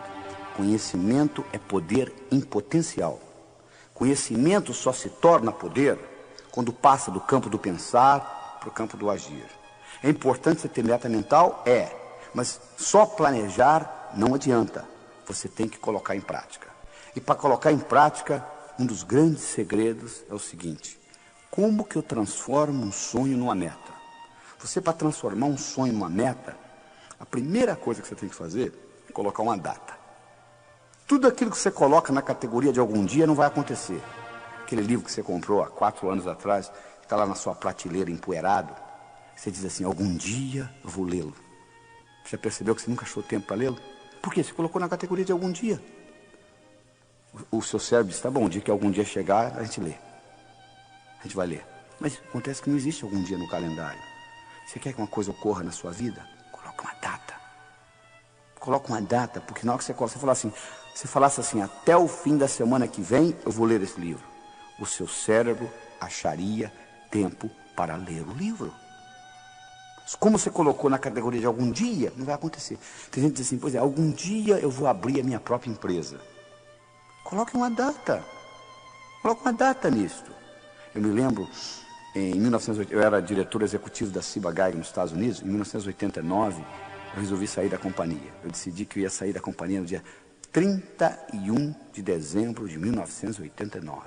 Conhecimento é poder em potencial. Conhecimento só se torna poder quando passa do campo do pensar para o campo do agir. É importante você ter meta mental? É. Mas só planejar não adianta. Você tem que colocar em prática. E para colocar em prática, um dos grandes segredos é o seguinte: como que eu transformo um sonho numa meta? Você, para transformar um sonho numa meta, a primeira coisa que você tem que fazer é colocar uma data. Tudo aquilo que você coloca na categoria de algum dia não vai acontecer. Aquele livro que você comprou há 4 anos atrás, que está lá na sua prateleira empoeirado, você diz assim: algum dia eu vou lê-lo. Você percebeu que você nunca achou tempo para lê-lo? Por quê? Você colocou na categoria de algum dia. O seu cérebro diz: tá bom, o dia que algum dia chegar, a gente lê. A gente vai ler. Mas acontece que não existe algum dia no calendário. Você quer que uma coisa ocorra na sua vida? Coloca uma data. Coloca uma data, porque na hora que você falar assim, se falasse assim: até o fim da semana que vem eu vou ler esse livro, o seu cérebro acharia tempo para ler o livro. Como você colocou na categoria de algum dia, não vai acontecer. Tem gente que diz assim: pois é, algum dia eu vou abrir a minha própria empresa. Coloque uma data. Coloque uma data nisto. Eu me lembro, em 1980, eu era diretor executivo da Ciba Geiger nos Estados Unidos. Em 1989, eu resolvi sair da companhia. Eu decidi que eu ia sair da companhia no dia 31 de dezembro de 1989.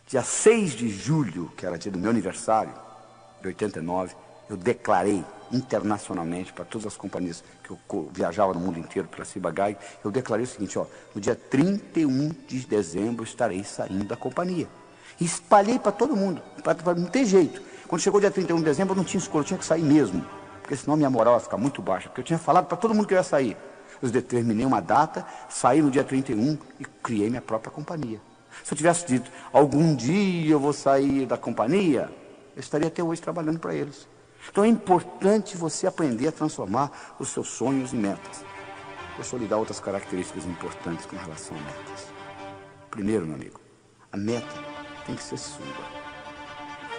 Dia 6 de julho, que era dia do meu aniversário, de 89, eu declarei internacionalmente para todas as companhias que eu viajava no mundo inteiro pela Ciba Geiger, eu declarei o seguinte: no dia 31 de dezembro eu estarei saindo da companhia. E espalhei para todo mundo, para não ter jeito. Quando chegou o dia 31 de dezembro, eu não tinha escolha, eu tinha que sair mesmo, porque senão minha moral ia ficar muito baixa, porque eu tinha falado para todo mundo que eu ia sair. Eu determinei uma data, saí no dia 31 e criei minha própria companhia. Se eu tivesse dito: algum dia eu vou sair da companhia, eu estaria até hoje trabalhando para eles. Então é importante você aprender a transformar os seus sonhos em metas. Deixa eu lhe dar outras características importantes com relação a metas. Primeiro, meu amigo, a meta tem que ser sua.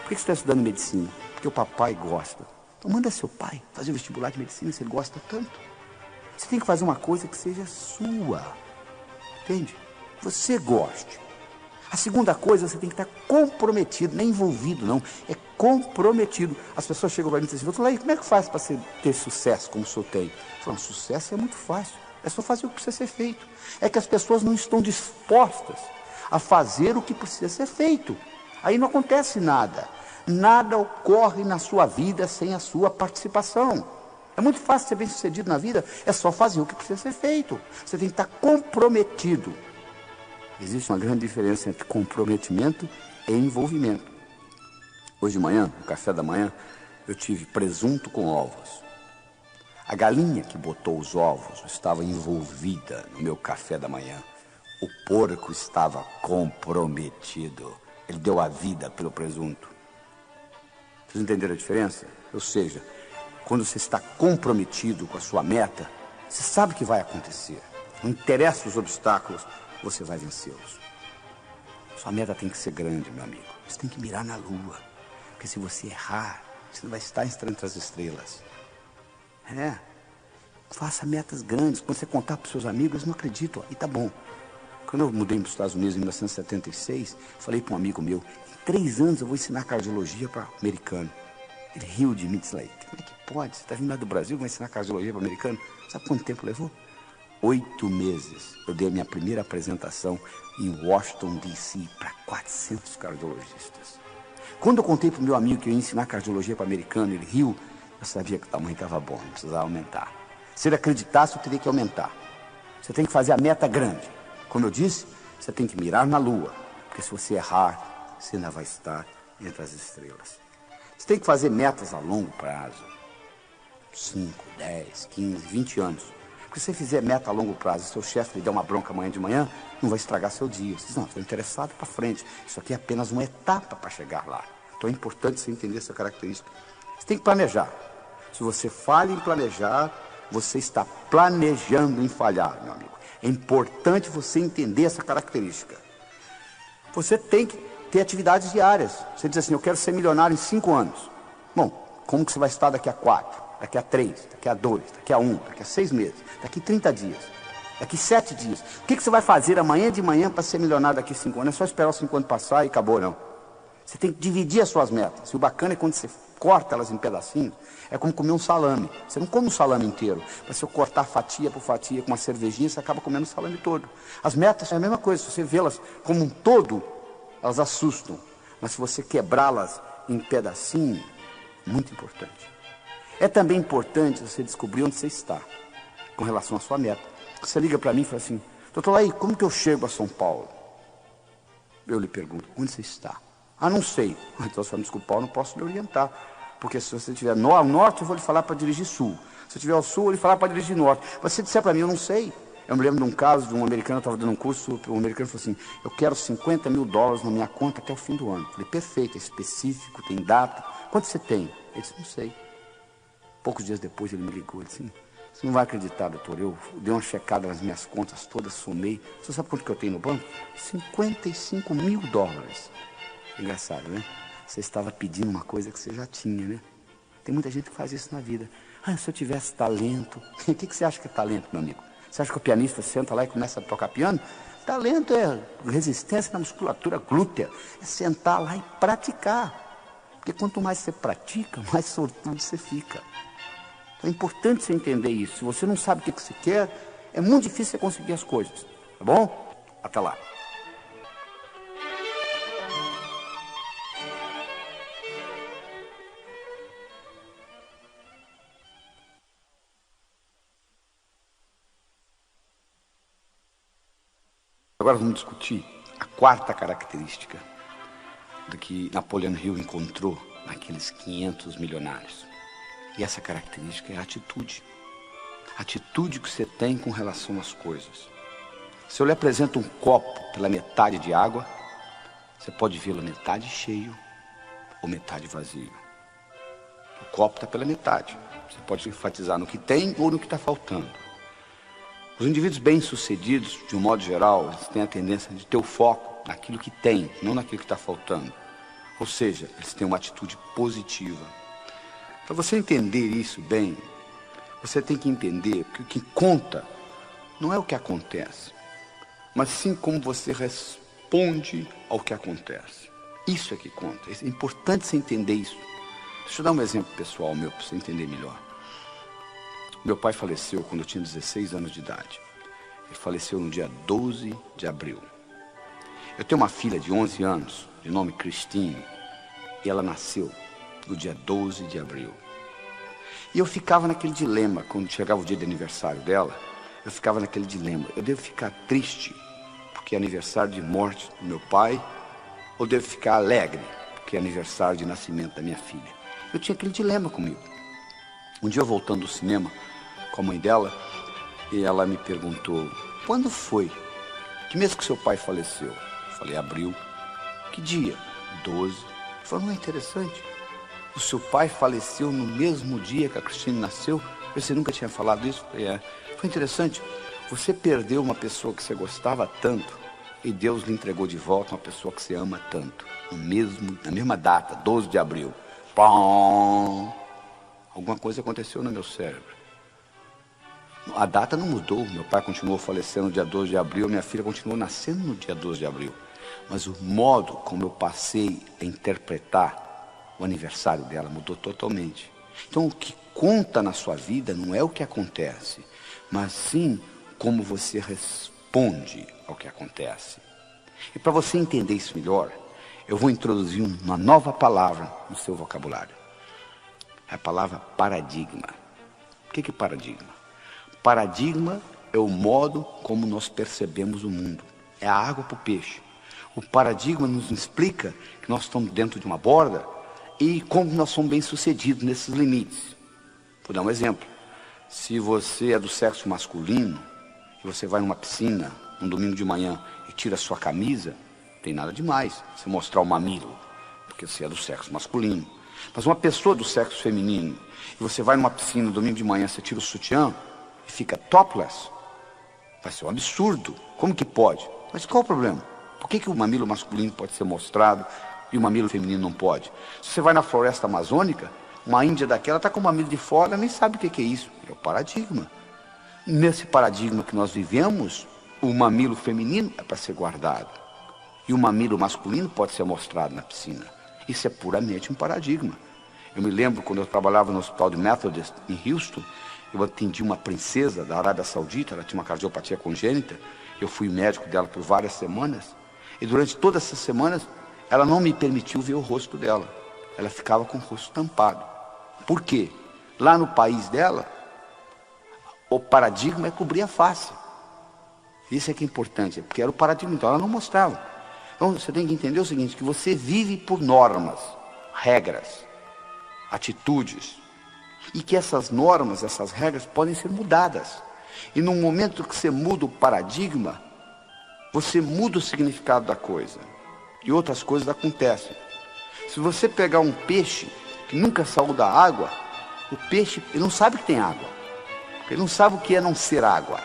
Por que você está estudando medicina? Porque o papai gosta. Então manda seu pai fazer o vestibular de medicina se ele gosta tanto. Você tem que fazer uma coisa que seja sua. Entende? Você goste. A segunda coisa, você tem que estar comprometido, não é envolvido não, é comprometido. As pessoas chegam para mim e dizem assim: como é que faz para ter sucesso como o senhor tem? Eu falo: sucesso é muito fácil, é só fazer o que precisa ser feito. É que as pessoas não estão dispostas a fazer o que precisa ser feito. Aí não acontece nada. Nada ocorre na sua vida sem a sua participação. É muito fácil ser bem sucedido na vida, é só fazer o que precisa ser feito. Você tem que estar comprometido. Existe uma grande diferença entre comprometimento e envolvimento. Hoje de manhã, no café da manhã, eu tive presunto com ovos. A galinha que botou os ovos estava envolvida no meu café da manhã. O porco estava comprometido. Ele deu a vida pelo presunto. Vocês entenderam a diferença? Ou seja, quando você está comprometido com a sua meta, você sabe o que vai acontecer. Não interessa os obstáculos, você vai vencê-los. Sua meta tem que ser grande, meu amigo. Você tem que mirar na lua. Porque se você errar, você não vai estar entre as estrelas. Faça metas grandes. Quando você contar para os seus amigos, eles não acreditam. E tá bom. Quando eu mudei para os Estados Unidos em 1976, falei para um amigo meu: em 3 anos eu vou ensinar cardiologia para americano. Ele riu de mim e disse: como é que pode? Você está vindo lá do Brasil, vai ensinar cardiologia para americano? Sabe quanto tempo levou? 8 meses. Eu dei a minha primeira apresentação em Washington, D.C. para 400 cardiologistas. Quando eu contei para o meu amigo que eu ia ensinar cardiologia para americano, ele riu. Eu sabia que o tamanho estava bom, não precisava aumentar. Se ele acreditasse, eu teria que aumentar. Você tem que fazer a meta grande. Como eu disse, você tem que mirar na lua. Porque se você errar, você ainda vai estar entre as estrelas. Você tem que fazer metas a longo prazo. 5, 10, 15, 20 anos. Porque se você fizer meta a longo prazo e seu chefe lhe der uma bronca amanhã de manhã, não vai estragar seu dia. Você diz: não, estou interessado para frente. Isso aqui é apenas uma etapa para chegar lá. Então é importante você entender essa característica. Você tem que planejar. Se você falha em planejar, você está planejando em falhar, meu amigo. É importante você entender essa característica. Você tem que ter atividades diárias. Você diz assim: eu quero ser milionário em 5 anos. Bom, como que você vai estar daqui a 4? Daqui a 3, daqui a 2, daqui a 1, daqui a 6 meses, daqui a 30 dias. Daqui 7 dias. O que você vai fazer amanhã de manhã para ser milionário daqui 5 anos? É só esperar os 5 anos passar e acabou, não. Você tem que dividir as suas metas. E o bacana é quando você corta elas em pedacinhos, é como comer um salame. Você não come um salame inteiro. Mas se eu cortar fatia por fatia com uma cervejinha, você acaba comendo o salame todo. As metas é a mesma coisa. Se você vê-las como um todo, elas assustam. Mas se você quebrá-las em pedacinhos, muito importante. É também importante você descobrir onde você está com relação à sua meta. Você liga para mim e fala assim: doutor Laí, como que eu chego a São Paulo? Eu lhe pergunto: onde você está? Ah, não sei. Então, se eu me desculpar, eu não posso lhe orientar. Porque se você estiver ao norte, eu vou lhe falar para dirigir sul. Se eu estiver ao sul, eu vou lhe falar para dirigir norte. Mas se você disser para mim: eu não sei. Eu me lembro de um caso de um americano, eu estava dando um curso, um americano falou assim: eu quero $50 mil na minha conta até o fim do ano. Eu falei: perfeito, é específico, tem data. Quanto você tem? Ele disse: não sei. Poucos dias depois ele me ligou, ele disse: você não vai acreditar, doutor, eu dei uma checada nas minhas contas todas, somei. Você sabe quanto que eu tenho no banco? $55 mil. Engraçado, né? Você estava pedindo uma coisa que você já tinha, né? Tem muita gente que faz isso na vida. Ah, se eu tivesse talento. O que você acha que é talento, meu amigo? Você acha que o pianista senta lá e começa a tocar piano? Talento é resistência na musculatura glútea. É sentar lá e praticar. Porque quanto mais você pratica, mais sortudo você fica. Então é importante você entender isso. Se você não sabe o que você quer, é muito difícil você conseguir as coisas. Tá bom? Até lá. Agora vamos discutir a quarta característica do que Napoleão Hill encontrou naqueles 500 milionários. E essa característica é a atitude. A atitude que você tem com relação às coisas. Se eu lhe apresento um copo pela metade de água, você pode vê-lo metade cheio ou metade vazio. O copo está pela metade. Você pode enfatizar no que tem ou no que está faltando. Os indivíduos bem-sucedidos, de um modo geral, eles têm a tendência de ter o foco naquilo que tem, não naquilo que está faltando. Ou seja, eles têm uma atitude positiva. Para você entender isso bem, você tem que entender que o que conta não é o que acontece, mas sim como você responde ao que acontece. Isso é que conta. É importante você entender isso. Deixa eu dar um exemplo pessoal meu para você entender melhor. Meu pai faleceu quando eu tinha 16 anos de idade. Ele faleceu no dia 12 de abril. Eu tenho uma filha de 11 anos, de nome Christine, e ela nasceu no dia 12 de abril. E eu ficava naquele dilema, quando chegava o dia de aniversário dela, eu ficava naquele dilema. Eu devo ficar triste, porque é aniversário de morte do meu pai, ou devo ficar alegre, porque é aniversário de nascimento da minha filha? Eu tinha aquele dilema comigo. Um dia eu voltando do cinema com a mãe dela, e ela me perguntou: quando foi? Que mês que seu pai faleceu? Eu falei: abril. Que dia? 12. Ela falou: não é interessante? O seu pai faleceu no mesmo dia que a Cristina nasceu? Você nunca tinha falado isso? Eu falei: é. Foi interessante. Você perdeu uma pessoa que você gostava tanto, e Deus lhe entregou de volta uma pessoa que você ama tanto. Na mesma data, 12 de abril. Pão! Alguma coisa aconteceu no meu cérebro. A data não mudou. Meu pai continuou falecendo no dia 12 de abril, minha filha continuou nascendo no dia 12 de abril. Mas o modo como eu passei a interpretar o aniversário dela mudou totalmente. Então o que conta na sua vida não é o que acontece, mas sim como você responde ao que acontece. E para você entender isso melhor, eu vou introduzir uma nova palavra no seu vocabulário. É a palavra paradigma. O que é paradigma? Paradigma é o modo como nós percebemos o mundo. É a água para o peixe. O paradigma nos explica que nós estamos dentro de uma borda e como nós somos bem-sucedidos nesses limites. Vou dar um exemplo. Se você é do sexo masculino e você vai numa piscina um domingo de manhã e tira a sua camisa, não tem nada demais você mostrar o mamilo, porque você é do sexo masculino. Mas uma pessoa do sexo feminino, e você vai numa piscina no domingo de manhã, você tira o sutiã e fica topless, vai ser um absurdo. Como que pode? Mas qual o problema? Por que o mamilo masculino pode ser mostrado e o mamilo feminino não pode? Se você vai na floresta amazônica, uma índia daquela está com o mamilo de fora, nem sabe o que é isso. É o paradigma. Nesse paradigma que nós vivemos, o mamilo feminino é para ser guardado. E o mamilo masculino pode ser mostrado na piscina. Isso é puramente um paradigma. Eu me lembro quando eu trabalhava no hospital de Methodist em Houston, eu atendi uma princesa da Arábia Saudita, ela tinha uma cardiopatia congênita, eu fui médico dela por várias semanas, e durante todas essas semanas, ela não me permitiu ver o rosto dela. Ela ficava com o rosto tampado. Por quê? Lá no país dela, o paradigma é cobrir a face. Isso é que é importante, porque era o paradigma, então ela não mostrava. Então você tem que entender o seguinte, que você vive por normas, regras, atitudes, e que essas normas, essas regras podem ser mudadas. E no momento que você muda o paradigma, você muda o significado da coisa. E outras coisas acontecem. Se você pegar um peixe que nunca saiu da água, o peixe ele não sabe que tem água. Ele não sabe o que é não ser água.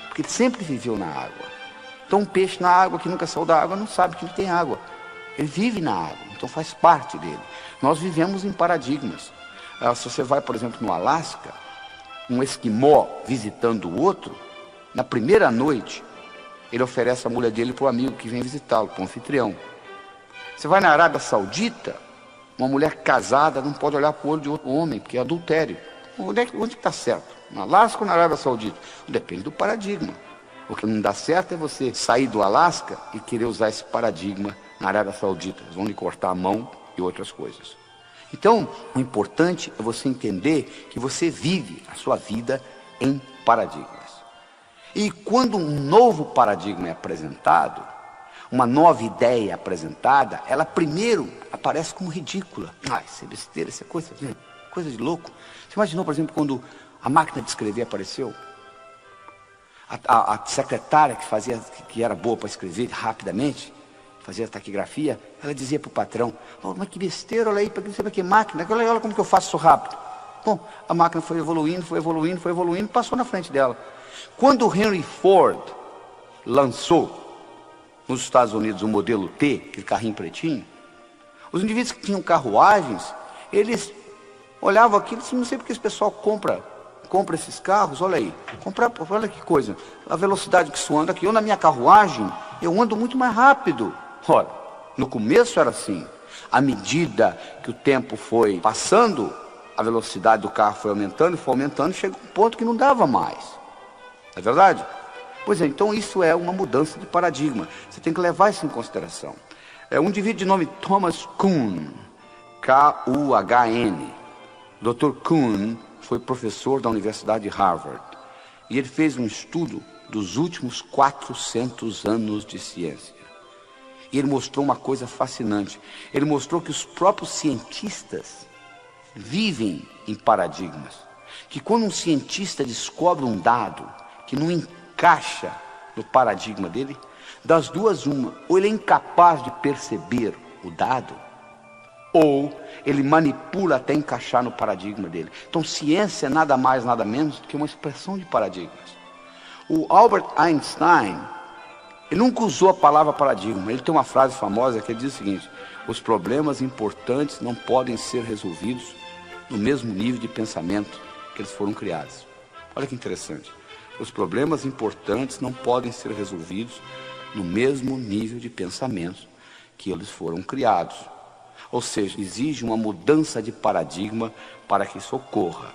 Porque ele sempre viveu na água. Então um peixe na água que nunca saiu da água não sabe que ele tem água. Ele vive na água, então faz parte dele. Nós vivemos em paradigmas. Se você vai, por exemplo, no Alasca, um esquimó visitando o outro, na primeira noite, ele oferece a mulher dele para o amigo que vem visitá-lo, para o anfitrião. Você vai na Arábia Saudita, uma mulher casada não pode olhar para o olho de outro homem, porque é adultério. Onde está certo? No Alasca ou na Arábia Saudita? Depende do paradigma. O que não dá certo é você sair do Alasca e querer usar esse paradigma na Arábia Saudita. Eles vão lhe cortar a mão e outras coisas. Então, o importante é você entender que você vive a sua vida em paradigmas. E quando um novo paradigma é apresentado, uma nova ideia é apresentada, ela primeiro aparece como ridícula. Isso é besteira, isso é coisa de louco. Você imaginou, por exemplo, quando a máquina de escrever apareceu? A secretária que era boa para escrever rapidamente, fazia taquigrafia, ela dizia para o patrão, mas que besteira, olha aí, para que máquina, olha como que eu faço isso rápido. Bom, a máquina foi evoluindo, passou na frente dela. Quando o Henry Ford lançou nos Estados Unidos o modelo T, aquele carrinho pretinho, os indivíduos que tinham carruagens, eles olhavam aquilo e diziam, não sei porque esse pessoal compra esses carros, olha aí, olha que coisa, a velocidade que isso anda aqui, eu na minha carruagem, eu ando muito mais rápido. Ora, no começo era assim, à medida que o tempo foi passando, a velocidade do carro foi aumentando, chegou a um ponto que não dava mais. É verdade? Pois é, então isso é uma mudança de paradigma. Você tem que levar isso em consideração. Um indivíduo de nome Thomas Kuhn, K-U-H-N. Dr. Kuhn foi professor da Universidade de Harvard. E ele fez um estudo dos últimos 400 anos de ciência. E ele mostrou uma coisa fascinante. Ele mostrou que os próprios cientistas vivem em paradigmas. Que quando um cientista descobre um dado que não encaixa no paradigma dele, das duas uma, ou ele é incapaz de perceber o dado, ou ele manipula até encaixar no paradigma dele. Então ciência é nada mais, nada menos do que uma expressão de paradigmas. O Albert Einstein, ele nunca usou a palavra paradigma. Ele tem uma frase famosa que diz o seguinte: os problemas importantes não podem ser resolvidos no mesmo nível de pensamento que eles foram criados. Olha que interessante. Os problemas importantes não podem ser resolvidos no mesmo nível de pensamento que eles foram criados. Ou seja, exige uma mudança de paradigma para que isso ocorra.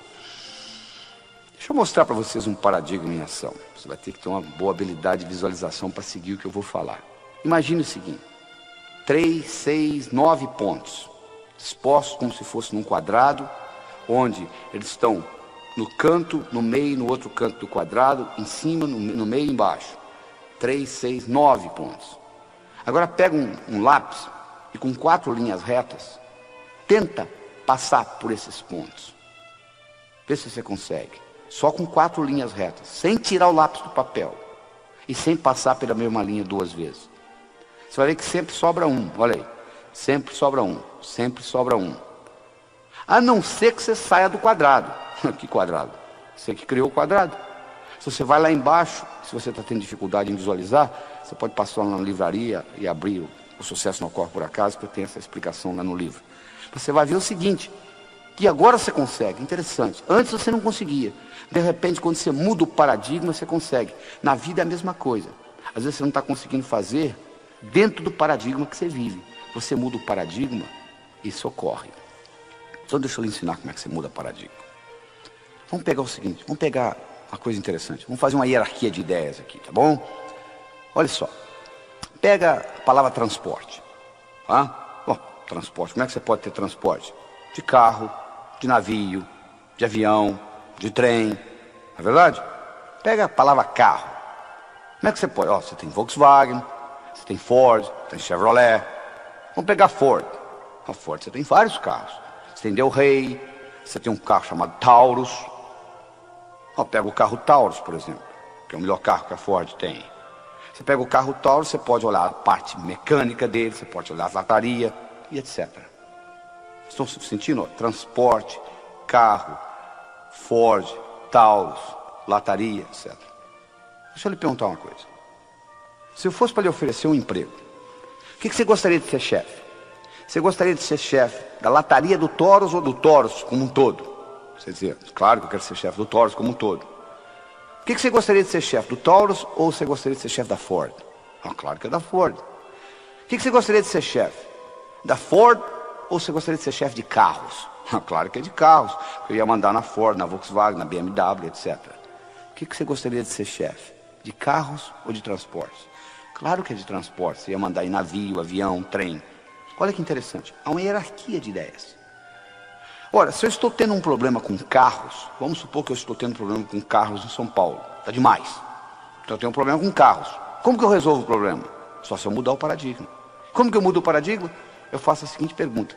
Deixa eu mostrar para vocês um paradigma em ação. Você vai ter que ter uma boa habilidade de visualização para seguir o que eu vou falar. Imagine o seguinte: 3, 6, 9 pontos, dispostos como se fosse num quadrado, onde eles estão no canto, no meio, no outro canto do quadrado, em cima, no meio e embaixo. 3, 6, 9 pontos. Agora pega um lápis e com 4 linhas retas, tenta passar por esses pontos. Vê se você consegue. Só com 4 linhas retas, sem tirar o lápis do papel e sem passar pela mesma linha 2 vezes. Você vai ver que sempre sobra um, olha aí. Sempre sobra um, sempre sobra um. A não ser que você saia do quadrado. Que quadrado? Você que criou o quadrado. Se você vai lá embaixo, se você está tendo dificuldade em visualizar, você pode passar lá na livraria e abrir o Sucesso Não Ocorre Por Acaso, que eu tenho essa explicação lá no livro. Você vai ver o seguinte: que agora você consegue. Interessante. Antes você não conseguia. De repente, quando você muda o paradigma, você consegue. Na vida é a mesma coisa. Às vezes você não está conseguindo fazer dentro do paradigma que você vive. Você muda o paradigma, isso ocorre. Então deixa eu lhe ensinar como é que você muda o paradigma. Vamos pegar o seguinte, vamos pegar uma coisa interessante. Vamos fazer uma hierarquia de ideias aqui, tá bom? Olha só. Pega a palavra transporte. Tá? Bom, transporte. Como é que você pode ter transporte? De carro, de navio, de avião, de trem. Não é verdade? Pega a palavra carro. Como é que você pode? Ó, você tem Volkswagen, você tem Ford, tem Chevrolet. Vamos pegar Ford. A Ford, você tem vários carros. Você tem Del Rey, você tem um carro chamado Taurus. Ó, pega o carro Taurus, por exemplo, que é o melhor carro que a Ford tem. Você pega o carro Taurus, você pode olhar a parte mecânica dele, você pode olhar a lataria e etc. Estão sentindo? Ó, transporte, carro, Ford, Taurus, lataria, etc. Deixa eu lhe perguntar uma coisa. Se eu fosse para lhe oferecer um emprego, o que você gostaria de ser chefe? Você gostaria de ser chefe da lataria do Taurus ou do Taurus como um todo? Você dizia, claro que eu quero ser chefe do Taurus como um todo. O que você gostaria de ser chefe do Taurus ou você gostaria de ser chefe da Ford? Ah, claro que é da Ford. O que você gostaria de ser chefe? Da Ford ou você gostaria de ser chefe de carros? Ah, claro que é de carros. Eu ia mandar na Ford, na Volkswagen, na BMW, etc. O que você gostaria de ser chefe? De carros ou de transportes? Claro que é de transporte. Você ia mandar em navio, avião, trem. Olha que interessante. Há uma hierarquia de ideias. Ora, se eu estou tendo um problema com carros, vamos supor que eu estou tendo um problema com carros em São Paulo. Está demais. Então eu tenho um problema com carros. Como que eu resolvo o problema? Só se eu mudar o paradigma. Como que eu mudo o paradigma? Eu faço a seguinte pergunta.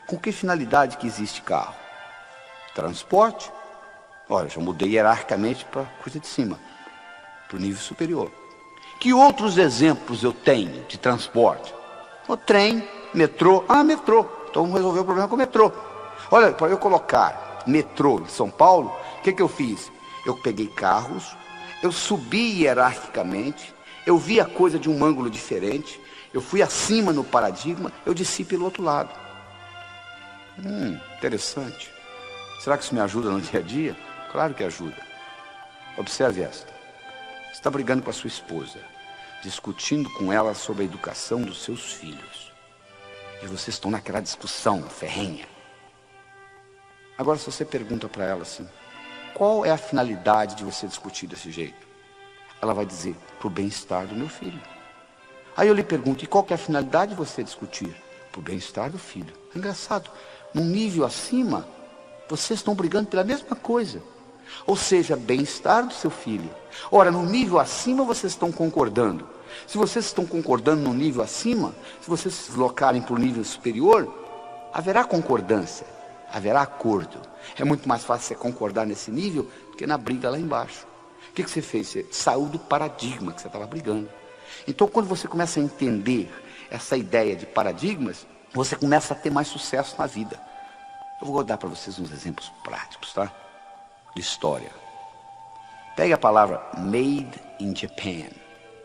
Com que finalidade que existe carro? Transporte? Olha, já mudei hierarquicamente para a coisa de cima. Para o nível superior. Que outros exemplos eu tenho de transporte? O trem, metrô. Ah, metrô. Então vamos resolver o problema com o metrô. Olha, para eu colocar metrô em São Paulo, o que eu fiz? Eu peguei carros, eu subi hierarquicamente, eu vi a coisa de um ângulo diferente, eu fui acima no paradigma, eu desci pelo outro lado. Interessante. Será que isso me ajuda no dia a dia? Claro que ajuda. Observe esta. Você está brigando com a sua esposa, discutindo com ela sobre a educação dos seus filhos. E vocês estão naquela discussão ferrenha. Agora, se você pergunta para ela assim, qual é a finalidade de você discutir desse jeito? Ela vai dizer, para o bem-estar do meu filho. Aí eu lhe pergunto, e qual que é a finalidade de você discutir? Para o bem-estar do filho. É engraçado, num nível acima, vocês estão brigando pela mesma coisa. Ou seja, bem-estar do seu filho. Ora, no nível acima vocês estão concordando. Se vocês estão concordando no nível acima, se vocês se deslocarem para o nível superior, haverá concordância, haverá acordo. É muito mais fácil você concordar nesse nível do que na briga lá embaixo. O que você fez? Você saiu do paradigma que você estava brigando. Então, quando você começa a entender essa ideia de paradigmas, você começa a ter mais sucesso na vida. Eu vou dar para vocês uns exemplos práticos, tá? De história. Pegue a palavra Made in Japan,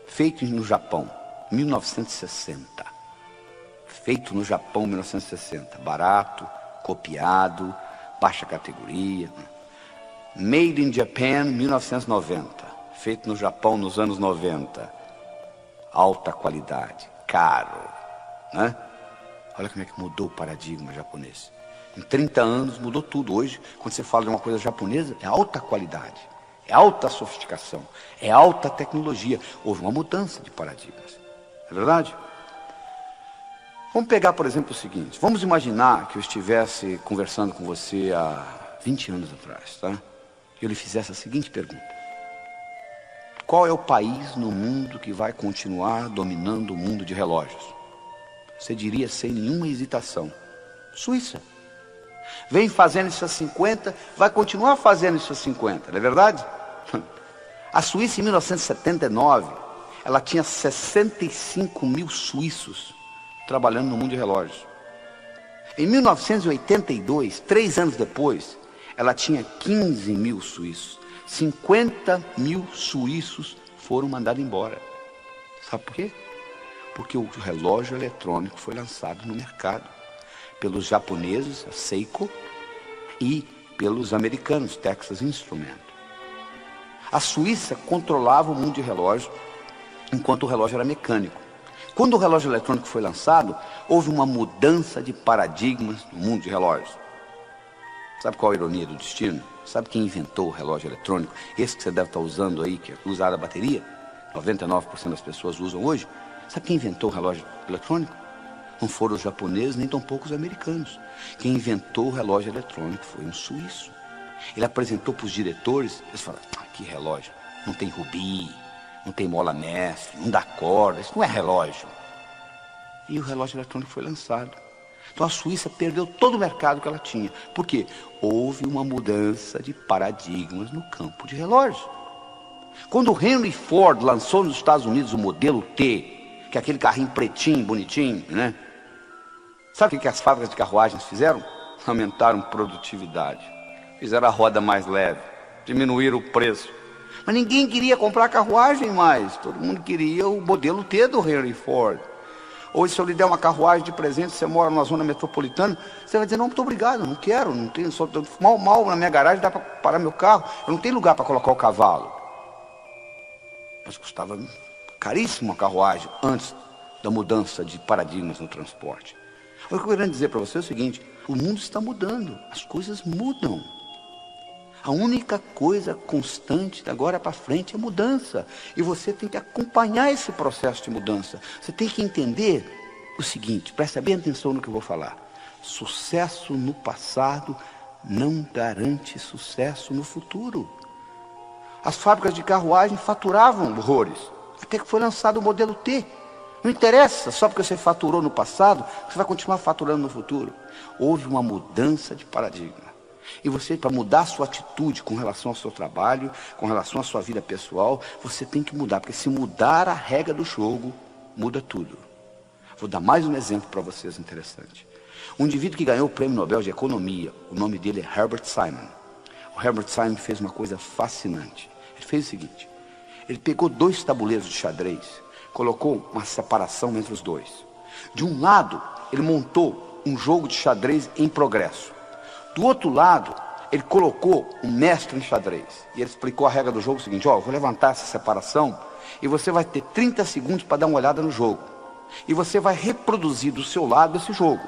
feito no Japão, 1960. Feito no Japão, 1960. Barato, copiado, baixa categoria. Made in Japan, 1990. Feito no Japão nos anos 90. Alta qualidade, caro, né? Olha como é que mudou o paradigma japonês. Em 30 anos mudou tudo. Hoje, quando você fala de uma coisa japonesa, é alta qualidade, é alta sofisticação, é alta tecnologia. Houve uma mudança de paradigmas. É verdade? Vamos pegar, por exemplo, o seguinte. Vamos imaginar que eu estivesse conversando com você há 20 anos atrás, tá? E eu lhe fizesse a seguinte pergunta. Qual é o país no mundo que vai continuar dominando o mundo de relógios? Você diria sem nenhuma hesitação, Suíça. Vem fazendo isso há 50, vai continuar fazendo isso há 50, não é verdade? A Suíça, em 1979, ela tinha 65 mil suíços trabalhando no mundo de relógios. Em 1982, 3 anos depois, ela tinha 15 mil suíços. 50 mil suíços foram mandados embora. Sabe por quê? Porque o relógio eletrônico foi lançado no mercado pelos japoneses, a Seiko, e pelos americanos, Texas Instrument. A Suíça controlava o mundo de relógio, enquanto o relógio era mecânico. Quando o relógio eletrônico foi lançado, houve uma mudança de paradigmas no mundo de relógios. Sabe qual a ironia do destino? Sabe quem inventou o relógio eletrônico? Esse que você deve estar usando aí, que é usar a bateria, 99% das pessoas usam hoje. Sabe quem inventou o relógio eletrônico? Não foram os japoneses, nem tampouco os americanos. Quem inventou o relógio eletrônico foi um suíço. Ele apresentou para os diretores, eles falaram, que relógio, não tem rubi, não tem mola mestre, não dá corda, isso não é relógio. E o relógio eletrônico foi lançado. Então a Suíça perdeu todo o mercado que ela tinha. Por quê? Houve uma mudança de paradigmas no campo de relógios. Quando o Henry Ford lançou nos Estados Unidos o modelo T, que é aquele carrinho pretinho, bonitinho, né? Sabe o que as fábricas de carruagens fizeram? Aumentaram produtividade. Fizeram a roda mais leve, diminuíram o preço. Mas ninguém queria comprar carruagem mais. Todo mundo queria o modelo T do Henry Ford. Hoje, se eu lhe der uma carruagem de presente, você mora numa zona metropolitana, você vai dizer, não, muito obrigado, não quero, não tenho, só mal na minha garagem dá para parar meu carro, eu não tenho lugar para colocar o cavalo. Mas custava caríssimo a carruagem antes da mudança de paradigmas no transporte. O que eu quero dizer para você é o seguinte, o mundo está mudando, as coisas mudam. A única coisa constante de agora para frente é mudança. E você tem que acompanhar esse processo de mudança. Você tem que entender o seguinte, presta bem atenção no que eu vou falar. Sucesso no passado não garante sucesso no futuro. As fábricas de carruagem faturavam horrores, até que foi lançado o modelo T. Não interessa, só porque você faturou no passado, você vai continuar faturando no futuro. Houve uma mudança de paradigma. E você, para mudar a sua atitude com relação ao seu trabalho, com relação à sua vida pessoal, você tem que mudar, porque se mudar a regra do jogo, muda tudo. Vou dar mais um exemplo para vocês interessante. Um indivíduo que ganhou o Prêmio Nobel de Economia, o nome dele é Herbert Simon. O Herbert Simon fez uma coisa fascinante. Ele fez o seguinte, ele pegou 2 tabuleiros de xadrez, colocou uma separação entre os dois. De um lado, ele montou um jogo de xadrez em progresso. Do outro lado, ele colocou um mestre em xadrez. E ele explicou a regra do jogo, o seguinte, eu vou levantar essa separação e você vai ter 30 segundos para dar uma olhada no jogo. E você vai reproduzir do seu lado esse jogo.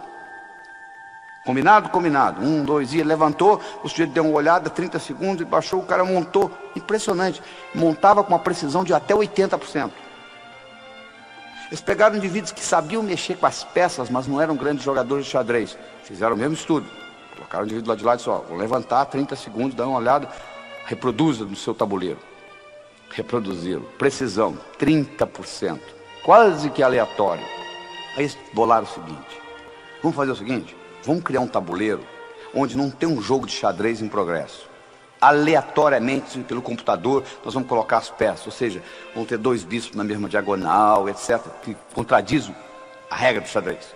Combinado? Combinado. 1, 2, e ele levantou, o sujeito deu uma olhada, 30 segundos, e baixou, o cara montou. Impressionante. Montava com uma precisão de até 80%. Eles pegaram indivíduos que sabiam mexer com as peças, mas não eram grandes jogadores de xadrez. Fizeram o mesmo estudo. Colocaram o indivíduo lá de lado e disse, vou levantar 30 segundos, dá uma olhada, reproduza no seu tabuleiro. Reproduziram. Precisão, 30%. Quase que aleatório. Aí eles bolaram o seguinte, vamos fazer o seguinte, vamos criar um tabuleiro onde não tem um jogo de xadrez em progresso. Aleatoriamente, pelo computador, nós vamos colocar as peças, ou seja, vão ter 2 bispos na mesma diagonal, etc., que contradiz a regra do xadrez.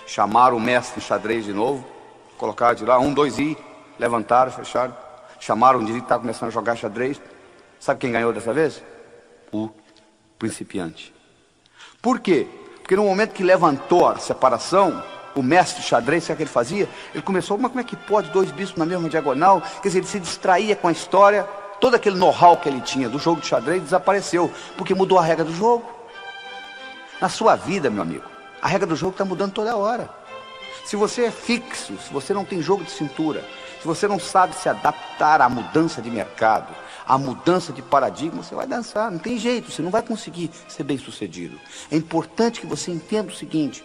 Chamaram o mestre em xadrez de novo, colocaram de lá, 1, 2, e levantaram, fecharam. Chamaram o indivíduo que estava começando a jogar xadrez. Sabe quem ganhou dessa vez? O principiante. Por quê? Porque no momento que levantou a separação, o mestre de xadrez, sabe o que ele fazia? Ele começou, mas como é que pode 2 bispos na mesma diagonal? Quer dizer, ele se distraía com a história, todo aquele know-how que ele tinha do jogo de xadrez desapareceu, porque mudou a regra do jogo. Na sua vida, meu amigo, a regra do jogo está mudando toda hora. Se você é fixo, se você não tem jogo de cintura, se você não sabe se adaptar à mudança de mercado, à mudança de paradigma, você vai dançar, não tem jeito, você não vai conseguir ser bem sucedido. É importante que você entenda o seguinte,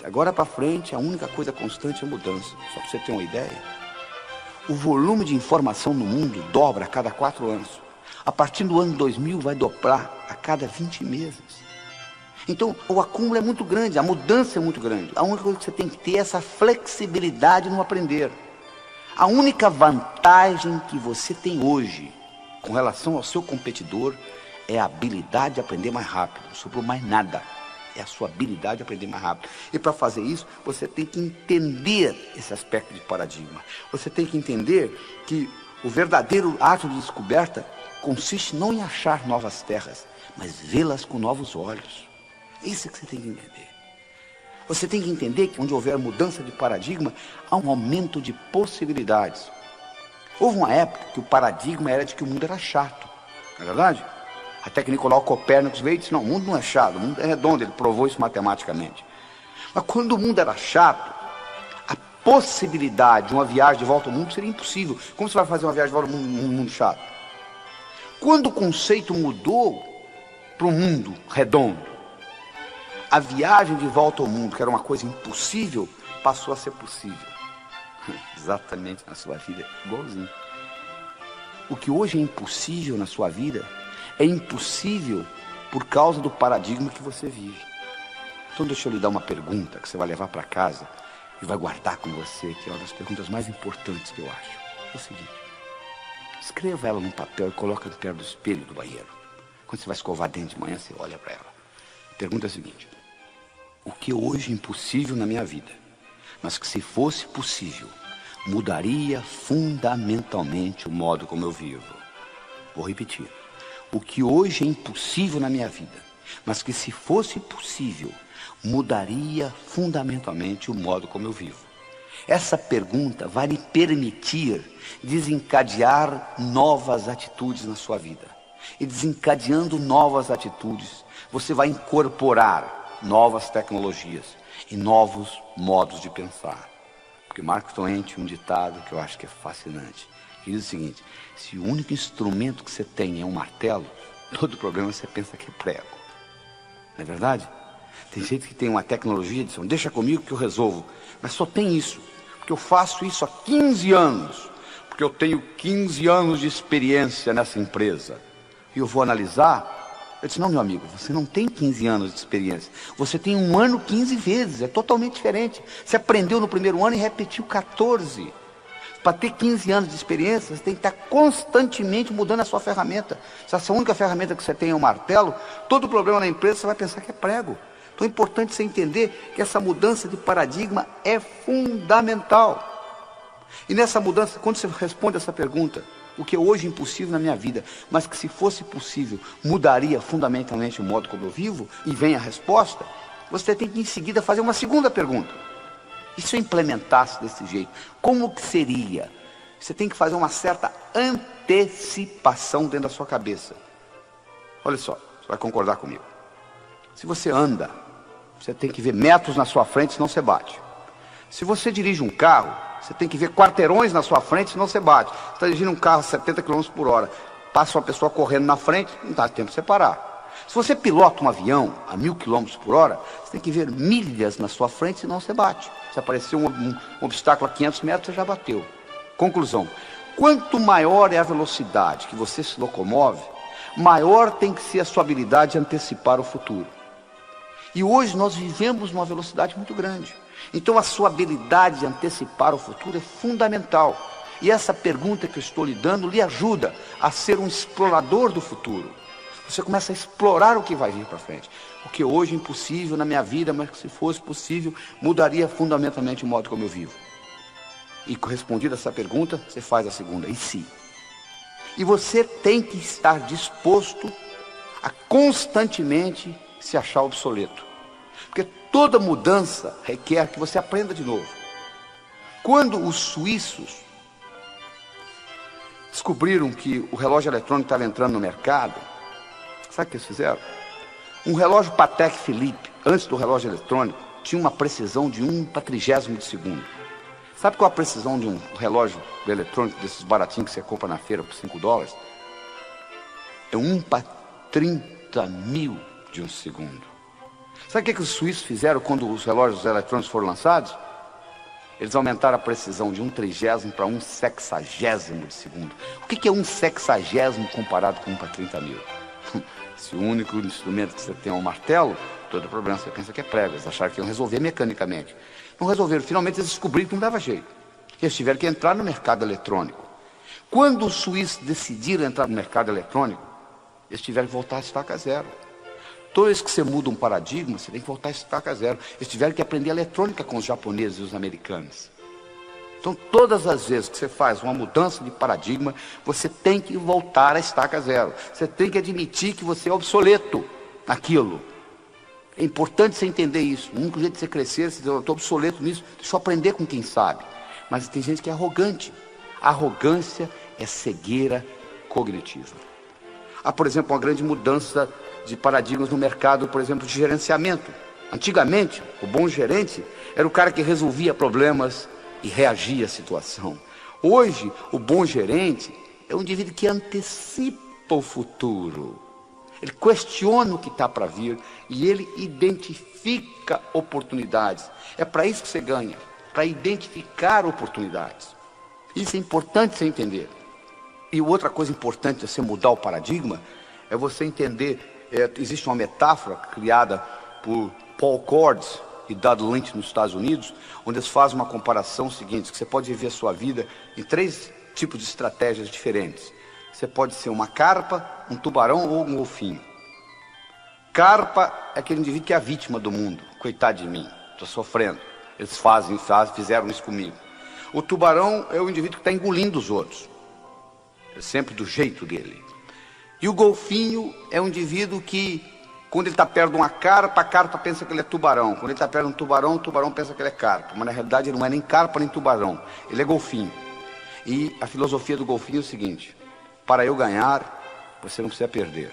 agora para frente a única coisa constante é a mudança. Só para você ter uma ideia, o volume de informação no mundo dobra a cada 4 anos. A partir do ano 2000 vai dobrar a cada 20 meses. Então o acúmulo é muito grande, a mudança é muito grande. A única coisa que você tem que ter é essa flexibilidade no aprender. A única vantagem que você tem hoje com relação ao seu competidor é a habilidade de aprender mais rápido. Não sobrou mais nada. É a sua habilidade de aprender mais rápido. E para fazer isso, você tem que entender esse aspecto de paradigma. Você tem que entender que o verdadeiro ato de descoberta consiste não em achar novas terras, mas vê-las com novos olhos. Isso é que você tem que entender. Você tem que entender que onde houver mudança de paradigma, há um aumento de possibilidades. Houve uma época que o paradigma era de que o mundo era chato, não é verdade? Até que Nicolau Copérnico veio e disse, não, o mundo não é chato, o mundo é redondo, ele provou isso matematicamente. Mas quando o mundo era chato, a possibilidade de uma viagem de volta ao mundo seria impossível. Como você vai fazer uma viagem de volta ao mundo, mundo chato? Quando o conceito mudou para o mundo redondo, a viagem de volta ao mundo, que era uma coisa impossível, passou a ser possível. Exatamente na sua vida, igualzinho. O que hoje é impossível na sua vida, é impossível por causa do paradigma que você vive. Então deixa eu lhe dar uma pergunta que você vai levar para casa e vai guardar com você, que é uma das perguntas mais importantes que eu acho. É o seguinte, escreva ela num papel e coloca perto do espelho do banheiro. Quando você vai escovar dente de manhã, você olha para ela. A pergunta é a seguinte, o que hoje é impossível na minha vida, mas que se fosse possível, mudaria fundamentalmente o modo como eu vivo. Vou repetir. O que hoje é impossível na minha vida, mas que se fosse possível, mudaria fundamentalmente o modo como eu vivo. Essa pergunta vai lhe permitir desencadear novas atitudes na sua vida. E desencadeando novas atitudes, você vai incorporar novas tecnologias e novos modos de pensar. Porque Mark Twain tinha um ditado que eu acho que é fascinante. Ele diz o seguinte, se o único instrumento que você tem é um martelo, todo problema você pensa que é prego. Não é verdade? Tem gente que tem uma tecnologia e diz, deixa comigo que eu resolvo. Mas só tem isso, porque eu faço isso há 15 anos. Porque eu tenho 15 anos de experiência nessa empresa. E eu vou analisar. Eu disse, não, meu amigo, você não tem 15 anos de experiência. Você tem 1 ano 15 vezes, é totalmente diferente. Você aprendeu no primeiro ano e repetiu 14. Para ter 15 anos de experiência, você tem que estar constantemente mudando a sua ferramenta. Se essa única ferramenta que você tem é um martelo, todo problema na empresa você vai pensar que é prego. Então é importante você entender que essa mudança de paradigma é fundamental. E nessa mudança, quando você responde essa pergunta, o que é hoje impossível na minha vida, mas que se fosse possível, mudaria fundamentalmente o modo como eu vivo, e vem a resposta, você tem que em seguida fazer uma segunda pergunta. E se eu implementasse desse jeito, como que seria? Você tem que fazer uma certa antecipação dentro da sua cabeça. Olha só, você vai concordar comigo. Se você anda, você tem que ver metros na sua frente, senão você bate. Se você dirige um carro, você tem que ver quarteirões na sua frente, senão você bate. Você está dirigindo um carro a 70 km por hora, passa uma pessoa correndo na frente, não dá tempo de você parar. Se você pilota um avião a 1000 km por hora, você tem que ver milhas na sua frente, senão você bate. Se aparecer um obstáculo a 500 metros, você já bateu. Conclusão, quanto maior é a velocidade que você se locomove, maior tem que ser a sua habilidade de antecipar o futuro. E hoje nós vivemos numa velocidade muito grande. Então a sua habilidade de antecipar o futuro é fundamental. E essa pergunta que eu estou lhe dando lhe ajuda a ser um explorador do futuro. Você começa a explorar o que vai vir para frente. O que hoje é impossível na minha vida, mas que se fosse possível, mudaria fundamentalmente o modo como eu vivo. E respondida essa pergunta, você faz a segunda, e se? E você tem que estar disposto a constantemente se achar obsoleto. Porque toda mudança requer que você aprenda de novo. Quando os suíços descobriram que o relógio eletrônico estava entrando no mercado, sabe o que eles fizeram? Um relógio Patek Philippe, antes do relógio eletrônico, tinha uma precisão de 1/30 de segundo. Sabe qual a precisão de um relógio eletrônico, desses baratinhos que você compra na feira por $5? É 1/30.000 de um segundo. Sabe o que os suíços fizeram quando os relógios eletrônicos foram lançados? Eles aumentaram a precisão de 1/30 para 1/60 de segundo. O que é 1/60 comparado com 1/30.000? Se o único instrumento que você tem é um martelo, todo problema você pensa que é prego. Eles acharam que iam resolver mecanicamente. Não resolveram. Finalmente eles descobriram que não dava jeito. Eles tiveram que entrar no mercado eletrônico. Quando os suíços decidiram entrar no mercado eletrônico, eles tiveram que voltar a estaca zero. Toda vez que você muda um paradigma, você tem que voltar a estaca zero. Eles tiveram que aprender eletrônica com os japoneses e os americanos. Então, todas as vezes que você faz uma mudança de paradigma, você tem que voltar à estaca zero. Você tem que admitir que você é obsoleto naquilo. É importante você entender isso. O único jeito de você crescer, você diz, eu estou obsoleto nisso, deixa eu aprender com quem sabe. Mas tem gente que é arrogante. Arrogância é cegueira cognitiva. Há, por exemplo, uma grande mudança de paradigmas no mercado, por exemplo, de gerenciamento. Antigamente, o bom gerente era o cara que resolvia problemas e reagia à situação. Hoje, o bom gerente é um indivíduo que antecipa o futuro. Ele questiona o que está para vir e ele identifica oportunidades. É para isso que você ganha, para identificar oportunidades. Isso é importante você entender. E outra coisa importante de você mudar o paradigma é você entender, existe uma metáfora criada por Paul Cordes e Dodd Lynch nos Estados Unidos, onde eles fazem uma comparação seguinte, que você pode viver a sua vida em 3 tipos de estratégias diferentes. Você pode ser uma carpa, um tubarão ou um golfinho. Carpa é aquele indivíduo que é a vítima do mundo. Coitado de mim, estou sofrendo. Eles fizeram isso comigo. O tubarão é o indivíduo que está engolindo os outros. É sempre do jeito dele. E o golfinho é um indivíduo que, quando ele está perto de uma carpa, a carpa pensa que ele é tubarão. Quando ele está perto de um tubarão, o tubarão pensa que ele é carpa. Mas na realidade ele não é nem carpa nem tubarão. Ele é golfinho. E a filosofia do golfinho é o seguinte: para eu ganhar, você não precisa perder,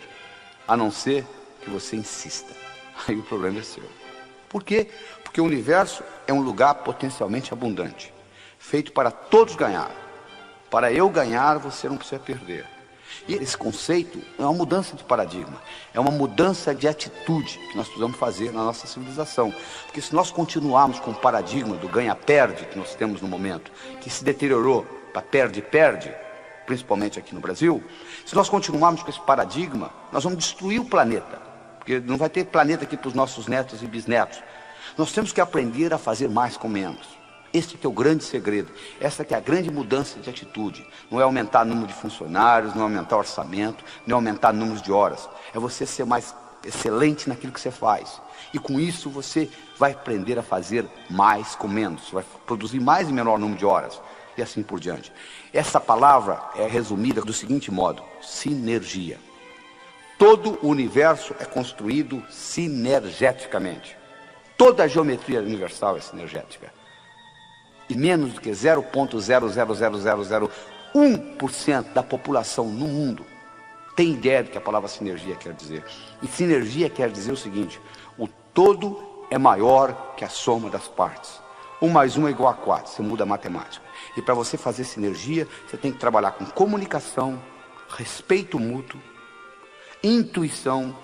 a não ser que você insista. Aí o problema é seu. Por quê? Porque o universo é um lugar potencialmente abundante, feito para todos ganhar. Para eu ganhar, você não precisa perder. E esse conceito é uma mudança de paradigma, é uma mudança de atitude que nós precisamos fazer na nossa civilização. Porque se nós continuarmos com o paradigma do ganha-perde que nós temos no momento, que se deteriorou para perde-perde, principalmente aqui no Brasil, se nós continuarmos com esse paradigma, nós vamos destruir o planeta, porque não vai ter planeta aqui para os nossos netos e bisnetos. Nós temos que aprender a fazer mais com menos. Este que é o grande segredo, essa que é a grande mudança de atitude. Não é aumentar o número de funcionários, não é aumentar o orçamento, não é aumentar o número de horas. É você ser mais excelente naquilo que você faz. E com isso você vai aprender a fazer mais com menos. Você vai produzir mais e menor número de horas. E assim por diante. Essa palavra é resumida do seguinte modo: sinergia. Todo o universo é construído sinergeticamente. Toda a geometria universal é sinergética. E menos do que 0,00001% da população no mundo tem ideia do que a palavra sinergia quer dizer. E sinergia quer dizer o seguinte: o todo é maior que a soma das partes. 1 mais 1 é igual a 4, você muda a matemática. E para você fazer sinergia, você tem que trabalhar com comunicação, respeito mútuo, intuição.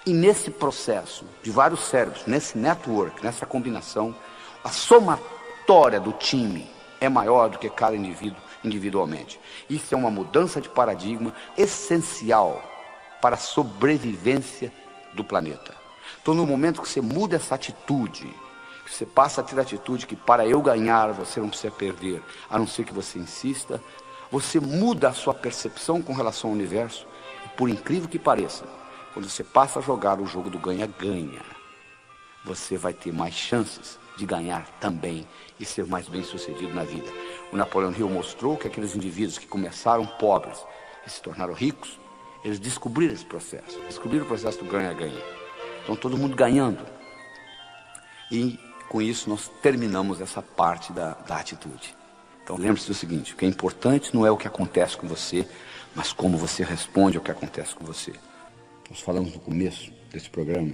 E nesse processo de vários cérebros, nesse network, nessa combinação, a somatória do time é maior do que cada indivíduo individualmente. Isso é uma mudança de paradigma essencial para a sobrevivência do planeta. Então, no momento que você muda essa atitude, que você passa a ter a atitude que para eu ganhar você não precisa perder, a não ser que você insista, você muda a sua percepção com relação ao universo. E por incrível que pareça, quando você passa a jogar o jogo do ganha-ganha, você vai ter mais chances de ganhar também e ser mais bem sucedido na vida. O Napoleão Hill mostrou que aqueles indivíduos que começaram pobres e se tornaram ricos, eles descobriram esse processo, descobriram o processo do ganha-ganha. Então todo mundo ganhando. E com isso nós terminamos essa parte da atitude. Então lembre-se do seguinte: o que é importante não é o que acontece com você, mas como você responde ao que acontece com você. Nós falamos no começo desse programa,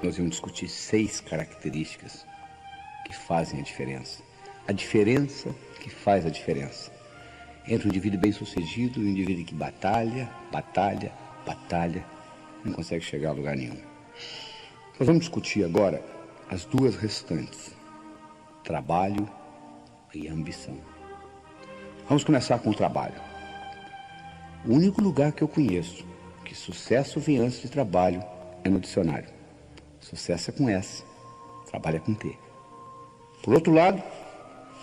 nós íamos discutir 6 características que fazem a diferença. A diferença que faz a diferença entre um indivíduo bem-sucedido e um indivíduo que batalha, não consegue chegar a lugar nenhum. Nós vamos discutir agora as 2 restantes: trabalho e ambição. Vamos começar com o trabalho. O único lugar que eu conheço que sucesso vem antes de trabalho é no dicionário. Sucesso é com S, trabalho é com T. Por outro lado,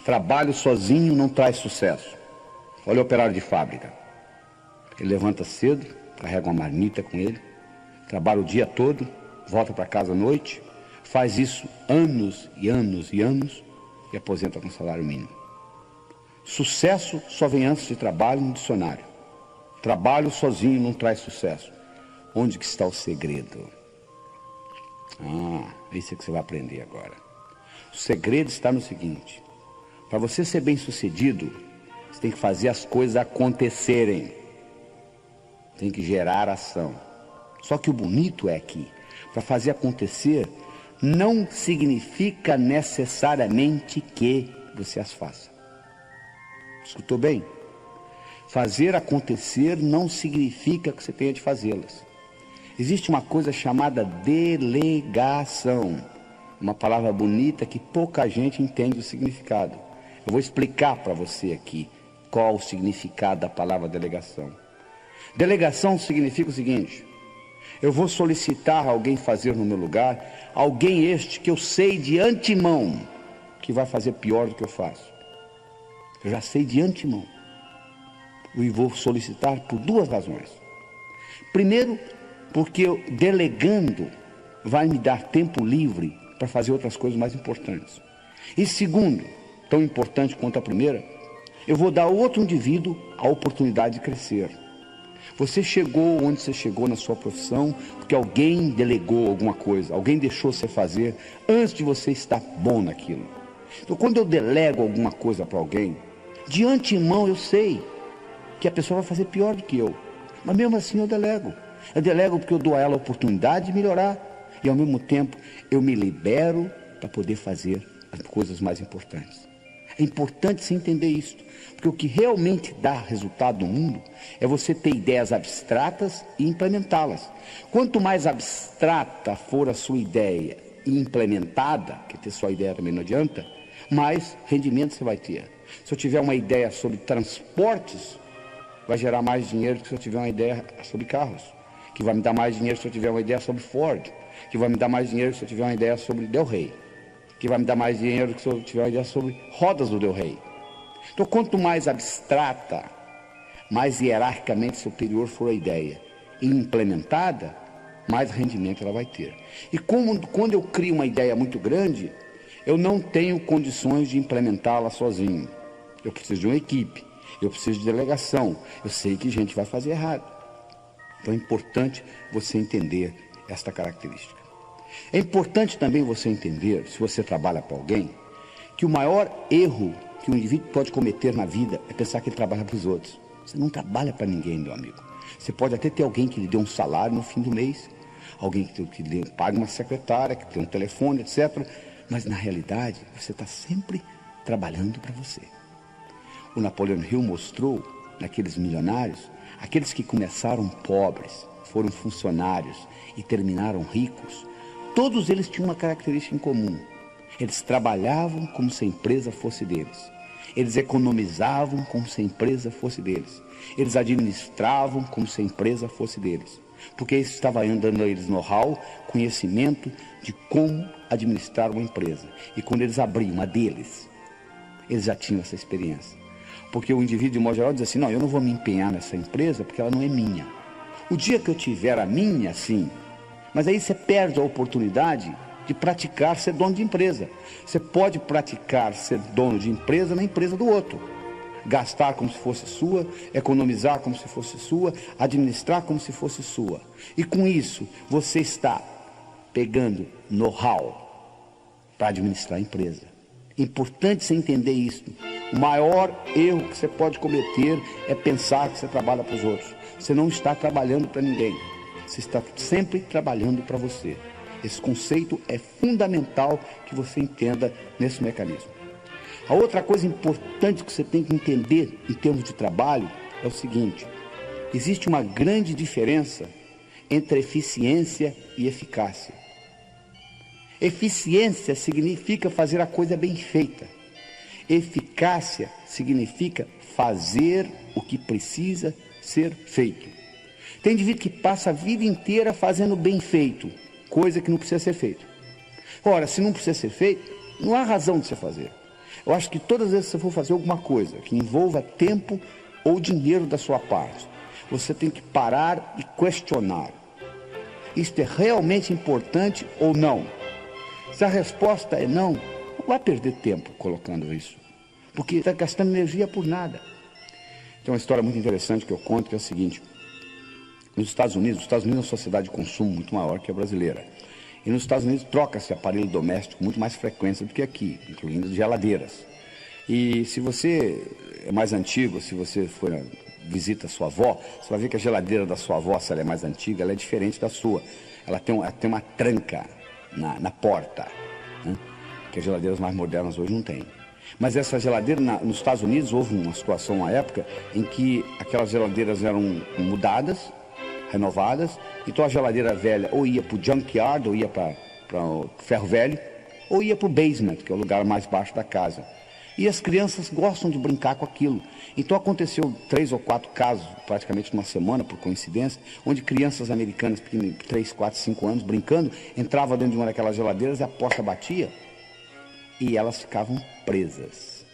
trabalho sozinho não traz sucesso. Olha o operário de fábrica. Ele levanta cedo, carrega uma marmita com ele, trabalha o dia todo, volta para casa à noite, faz isso anos e anos e anos e aposenta com salário mínimo. Sucesso só vem antes de trabalho no dicionário. Trabalho sozinho não traz sucesso. Onde que está o segredo? Isso é que você vai aprender agora. O segredo está no seguinte: para você ser bem-sucedido, você tem que fazer as coisas acontecerem. Tem que gerar ação. Só que o bonito é que, para fazer acontecer, não significa necessariamente que você as faça. Escutou bem? Fazer acontecer não significa que você tenha de fazê-las. Existe uma coisa chamada delegação. Uma palavra bonita que pouca gente entende o significado. Eu vou explicar para você aqui qual o significado da palavra delegação. Delegação significa o seguinte: eu vou solicitar a alguém fazer no meu lugar, alguém este que eu sei de antemão que vai fazer pior do que eu faço. Eu já sei de antemão. E vou solicitar por duas razões. Primeiro, porque eu, delegando, vai me dar tempo livre para fazer outras coisas mais importantes. E segundo, tão importante quanto a primeira, eu vou dar ao outro indivíduo a oportunidade de crescer. Você chegou onde você chegou na sua profissão porque alguém delegou alguma coisa, alguém deixou você fazer antes de você estar bom naquilo. Então, quando eu delego alguma coisa para alguém, de antemão eu sei que a pessoa vai fazer pior do que eu. Mas mesmo assim eu delego. Eu delego porque eu dou a ela a oportunidade de melhorar. E ao mesmo tempo eu me libero para poder fazer as coisas mais importantes. É importante você entender isso. Porque o que realmente dá resultado no mundo é você ter ideias abstratas e implementá-las. Quanto mais abstrata for a sua ideia e implementada, que ter só ideia também não adianta, mais rendimento você vai ter. Se eu tiver uma ideia sobre transportes, vai gerar mais dinheiro do que se eu tiver uma ideia sobre carros. Que vai me dar mais dinheiro se eu tiver uma ideia sobre Ford. Que vai me dar mais dinheiro se eu tiver uma ideia sobre Del Rey. Que vai me dar mais dinheiro do que se eu tiver uma ideia sobre rodas do Del Rey. Então, quanto mais abstrata, mais hierarquicamente superior for a ideia e implementada, mais rendimento ela vai ter. E quando eu crio uma ideia muito grande, eu não tenho condições de implementá-la sozinho. Eu preciso de uma equipe, eu preciso de delegação. Eu sei que gente vai fazer errado. Então é importante você entender esta característica. É importante também você entender, se você trabalha para alguém, que o maior erro que um indivíduo pode cometer na vida é pensar que ele trabalha para os outros. Você não trabalha para ninguém, meu amigo. Você pode até ter alguém que lhe dê um salário no fim do mês, alguém que lhe pague uma secretária, que tem um telefone, etc. Mas na realidade, você está sempre trabalhando para você. O Napoleon Hill mostrou, naqueles milionários, aqueles que começaram pobres, foram funcionários e terminaram ricos, todos eles tinham uma característica em comum. Eles trabalhavam como se a empresa fosse deles. Eles economizavam como se a empresa fosse deles. Eles administravam como se a empresa fosse deles. Porque isso estava dando a eles know-how, conhecimento de como administrar uma empresa. E quando eles abriam a deles, eles já tinham essa experiência. Porque o indivíduo, de modo geral, diz assim: não, eu não vou me empenhar nessa empresa porque ela não é minha. O dia que eu tiver a minha, sim. Mas aí você perde a oportunidade de praticar ser dono de empresa. Você pode praticar ser dono de empresa na empresa do outro. Gastar como se fosse sua, economizar como se fosse sua, administrar como se fosse sua. E com isso, você está pegando know-how para administrar a empresa. É importante você entender isso. O maior erro que você pode cometer é pensar que você trabalha para os outros. Você não está trabalhando para ninguém. Você está sempre trabalhando para você. Esse conceito é fundamental que você entenda nesse mecanismo. A outra coisa importante que você tem que entender em termos de trabalho é o seguinte: existe uma grande diferença entre eficiência e eficácia. Eficiência significa fazer a coisa bem feita. Eficácia significa fazer o que precisa ser feito. Tem indivíduo que passa a vida inteira fazendo bem feito, coisa que não precisa ser feita. Ora, se não precisa ser feito, não há razão de você fazer. Eu acho que todas as vezes que você for fazer alguma coisa que envolva tempo ou dinheiro da sua parte, você tem que parar e questionar: isto é realmente importante ou não? Se a resposta é não, não vai perder tempo colocando isso, porque está gastando energia por nada. Tem uma história muito interessante que eu conto, que é a seguinte: nos Estados Unidos é uma sociedade de consumo muito maior que a brasileira. E nos Estados Unidos troca-se aparelho doméstico com muito mais frequência do que aqui, incluindo geladeiras. E se você é mais antigo, se você for visita a sua avó, você vai ver que a geladeira da sua avó, se ela é mais antiga, ela é diferente da sua. Ela tem uma tranca na porta, né? Que as geladeiras mais modernas hoje não têm. Mas essa geladeira, nos Estados Unidos, houve uma situação, uma época, em que aquelas geladeiras eram mudadas, renovadas, então a geladeira velha ou ia para o junkyard, ou ia para o ferro velho, ou ia para o basement, que é o lugar mais baixo da casa. E as crianças gostam de brincar com aquilo. Então aconteceu 3 ou 4 casos, praticamente numa semana, por coincidência, onde crianças americanas, pequenas, 3, 4, 5 anos, brincando, entravam dentro de uma daquelas geladeiras e a porta batia e elas ficavam presas.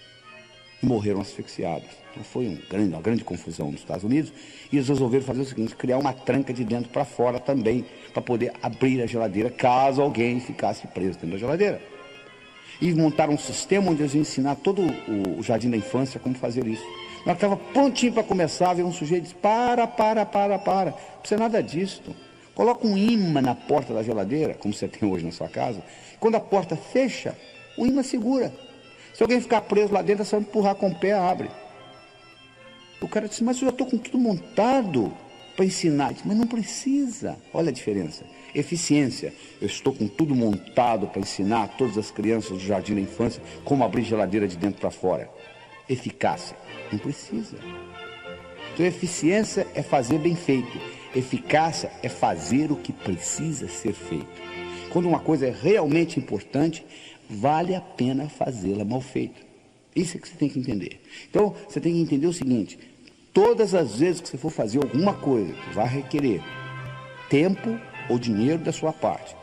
E morreram asfixiadas. Então foi uma grande confusão nos Estados Unidos. E eles resolveram fazer o seguinte, criar uma tranca de dentro para fora também, para poder abrir a geladeira, caso alguém ficasse preso dentro da geladeira. E montaram um sistema onde eles iam ensinar todo o jardim da infância como fazer isso. Nós estava prontinho para começar, veio um sujeito e disse, para, não precisa nada disso. Coloca um imã na porta da geladeira, como você tem hoje na sua casa. Quando a porta fecha, o imã segura. Se alguém ficar preso lá dentro, é só empurrar com o pé, abre. O cara disse, mas eu já estou com tudo montado para ensinar. Disse, mas não precisa. Olha a diferença. Eficiência. Eu estou com tudo montado para ensinar a todas as crianças do jardim da infância como abrir geladeira de dentro para fora. Eficácia. Não precisa. Então, eficiência é fazer bem feito. Eficácia é fazer o que precisa ser feito. Quando uma coisa é realmente importante, vale a pena fazê-la mal feita. Isso é que você tem que entender. Então, você tem que entender o seguinte, todas as vezes que você for fazer alguma coisa que vai requerer tempo ou dinheiro da sua parte,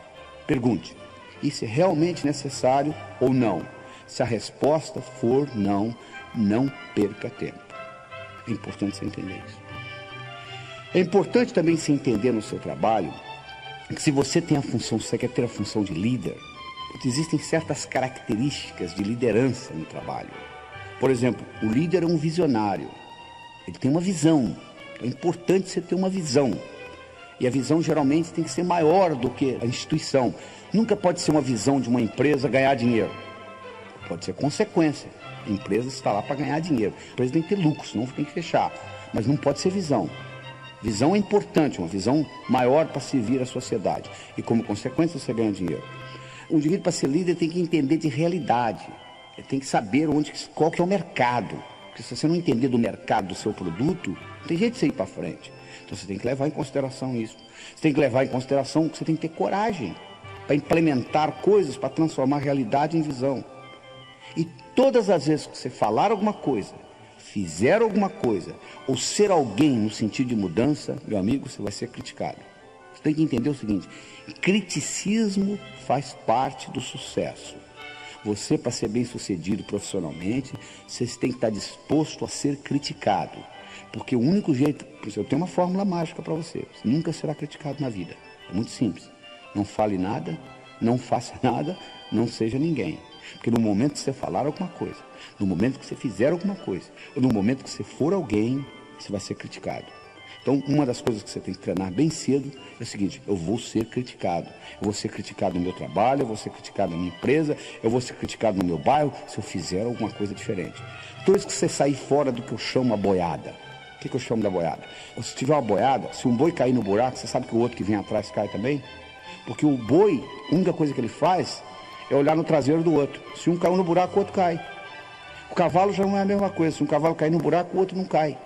pergunte, isso é realmente necessário ou não? Se a resposta for não, não perca tempo. É importante você entender isso. É importante também você entender no seu trabalho que se você tem a função, se você quer ter a função de líder, existem certas características de liderança no trabalho. Por exemplo, o líder é um visionário. Ele tem uma visão. É importante você ter uma visão. E a visão geralmente tem que ser maior do que a instituição. Nunca pode ser uma visão de uma empresa ganhar dinheiro. Pode ser consequência. A empresa está lá para ganhar dinheiro. A empresa tem que ter lucro, senão tem que fechar. Mas não pode ser visão. Visão é importante, uma visão maior para servir a sociedade. E como consequência você ganha dinheiro. O indivíduo, para ser líder, tem que entender de realidade. Ele tem que saber qual que é o mercado. Porque se você não entender do mercado do seu produto, não tem jeito de você ir para frente. Então você tem que levar em consideração isso. Você tem que levar em consideração que você tem que ter coragem para implementar coisas, para transformar a realidade em visão. E todas as vezes que você falar alguma coisa, fizer alguma coisa, ou ser alguém no sentido de mudança, meu amigo, você vai ser criticado. Você tem que entender o seguinte, criticismo faz parte do sucesso. Você, para ser bem sucedido profissionalmente, você tem que estar disposto a ser criticado. Porque o único jeito, eu tenho uma fórmula mágica para você, você nunca será criticado na vida. É muito simples. Não fale nada, não faça nada, não seja ninguém. Porque no momento que você falar alguma coisa, no momento que você fizer alguma coisa, ou no momento que você for alguém, você vai ser criticado. Então, uma das coisas que você tem que treinar bem cedo é o seguinte, eu vou ser criticado. Eu vou ser criticado no meu trabalho, eu vou ser criticado na minha empresa, eu vou ser criticado no meu bairro, se eu fizer alguma coisa diferente. Toda vez que você sair fora do que eu chamo a boiada. O que eu chamo da boiada? Se tiver uma boiada, se um boi cair no buraco, você sabe que o outro que vem atrás cai também? Porque o boi, a única coisa que ele faz é olhar no traseiro do outro. Se um caiu no buraco, o outro cai. O cavalo já não é a mesma coisa. Se um cavalo cair no buraco, o outro não cai.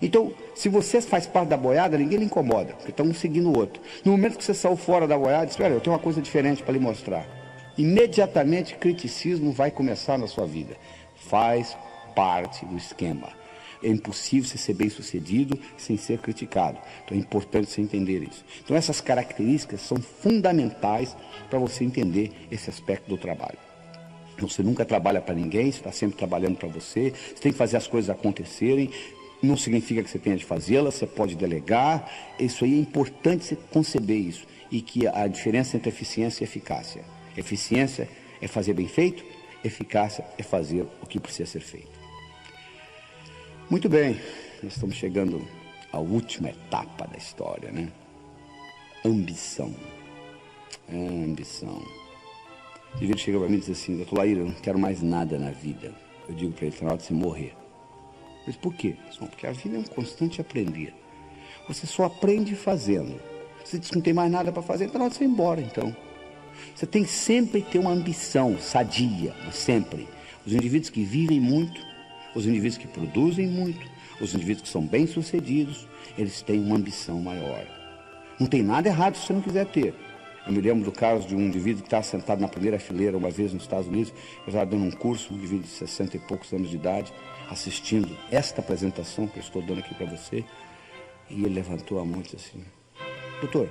Então, se você faz parte da boiada, ninguém lhe incomoda, porque estão um seguindo o outro. No momento que você saiu fora da boiada, diz, olha, eu tenho uma coisa diferente para lhe mostrar. Imediatamente, criticismo vai começar na sua vida. Faz parte do esquema. É impossível você ser bem sucedido sem ser criticado. Então é importante você entender isso. Então essas características são fundamentais para você entender esse aspecto do trabalho. Então, você nunca trabalha para ninguém, você está sempre trabalhando para você, você tem que fazer as coisas acontecerem. Não significa que você tenha de fazê-las, você pode delegar. Isso aí é importante você conceber isso. E que a diferença entre eficiência e eficácia. Eficiência é fazer bem feito, eficácia é fazer o que precisa ser feito. Muito bem, nós estamos chegando à última etapa da história, né? Ambição. Ambição. O indivíduo chega para mim e diz assim: doutor Laíra, eu não quero mais nada na vida. Eu digo para ele: está na hora de você morrer. Mas por quê? Porque a vida é um constante aprender. Você só aprende fazendo. Você diz que não tem mais nada para fazer, então não, você ir embora, então. Você tem que sempre ter uma ambição sadia, mas sempre. Os indivíduos que vivem muito, os indivíduos que produzem muito, os indivíduos que são bem-sucedidos, eles têm uma ambição maior. Não tem nada errado se você não quiser ter. Eu me lembro do caso de um indivíduo que estava sentado na primeira fileira uma vez nos Estados Unidos. Eu estava dando um curso, um indivíduo de 60 e poucos anos de idade, assistindo esta apresentação que eu estou dando aqui para você. E ele levantou a mão e disse assim: doutor,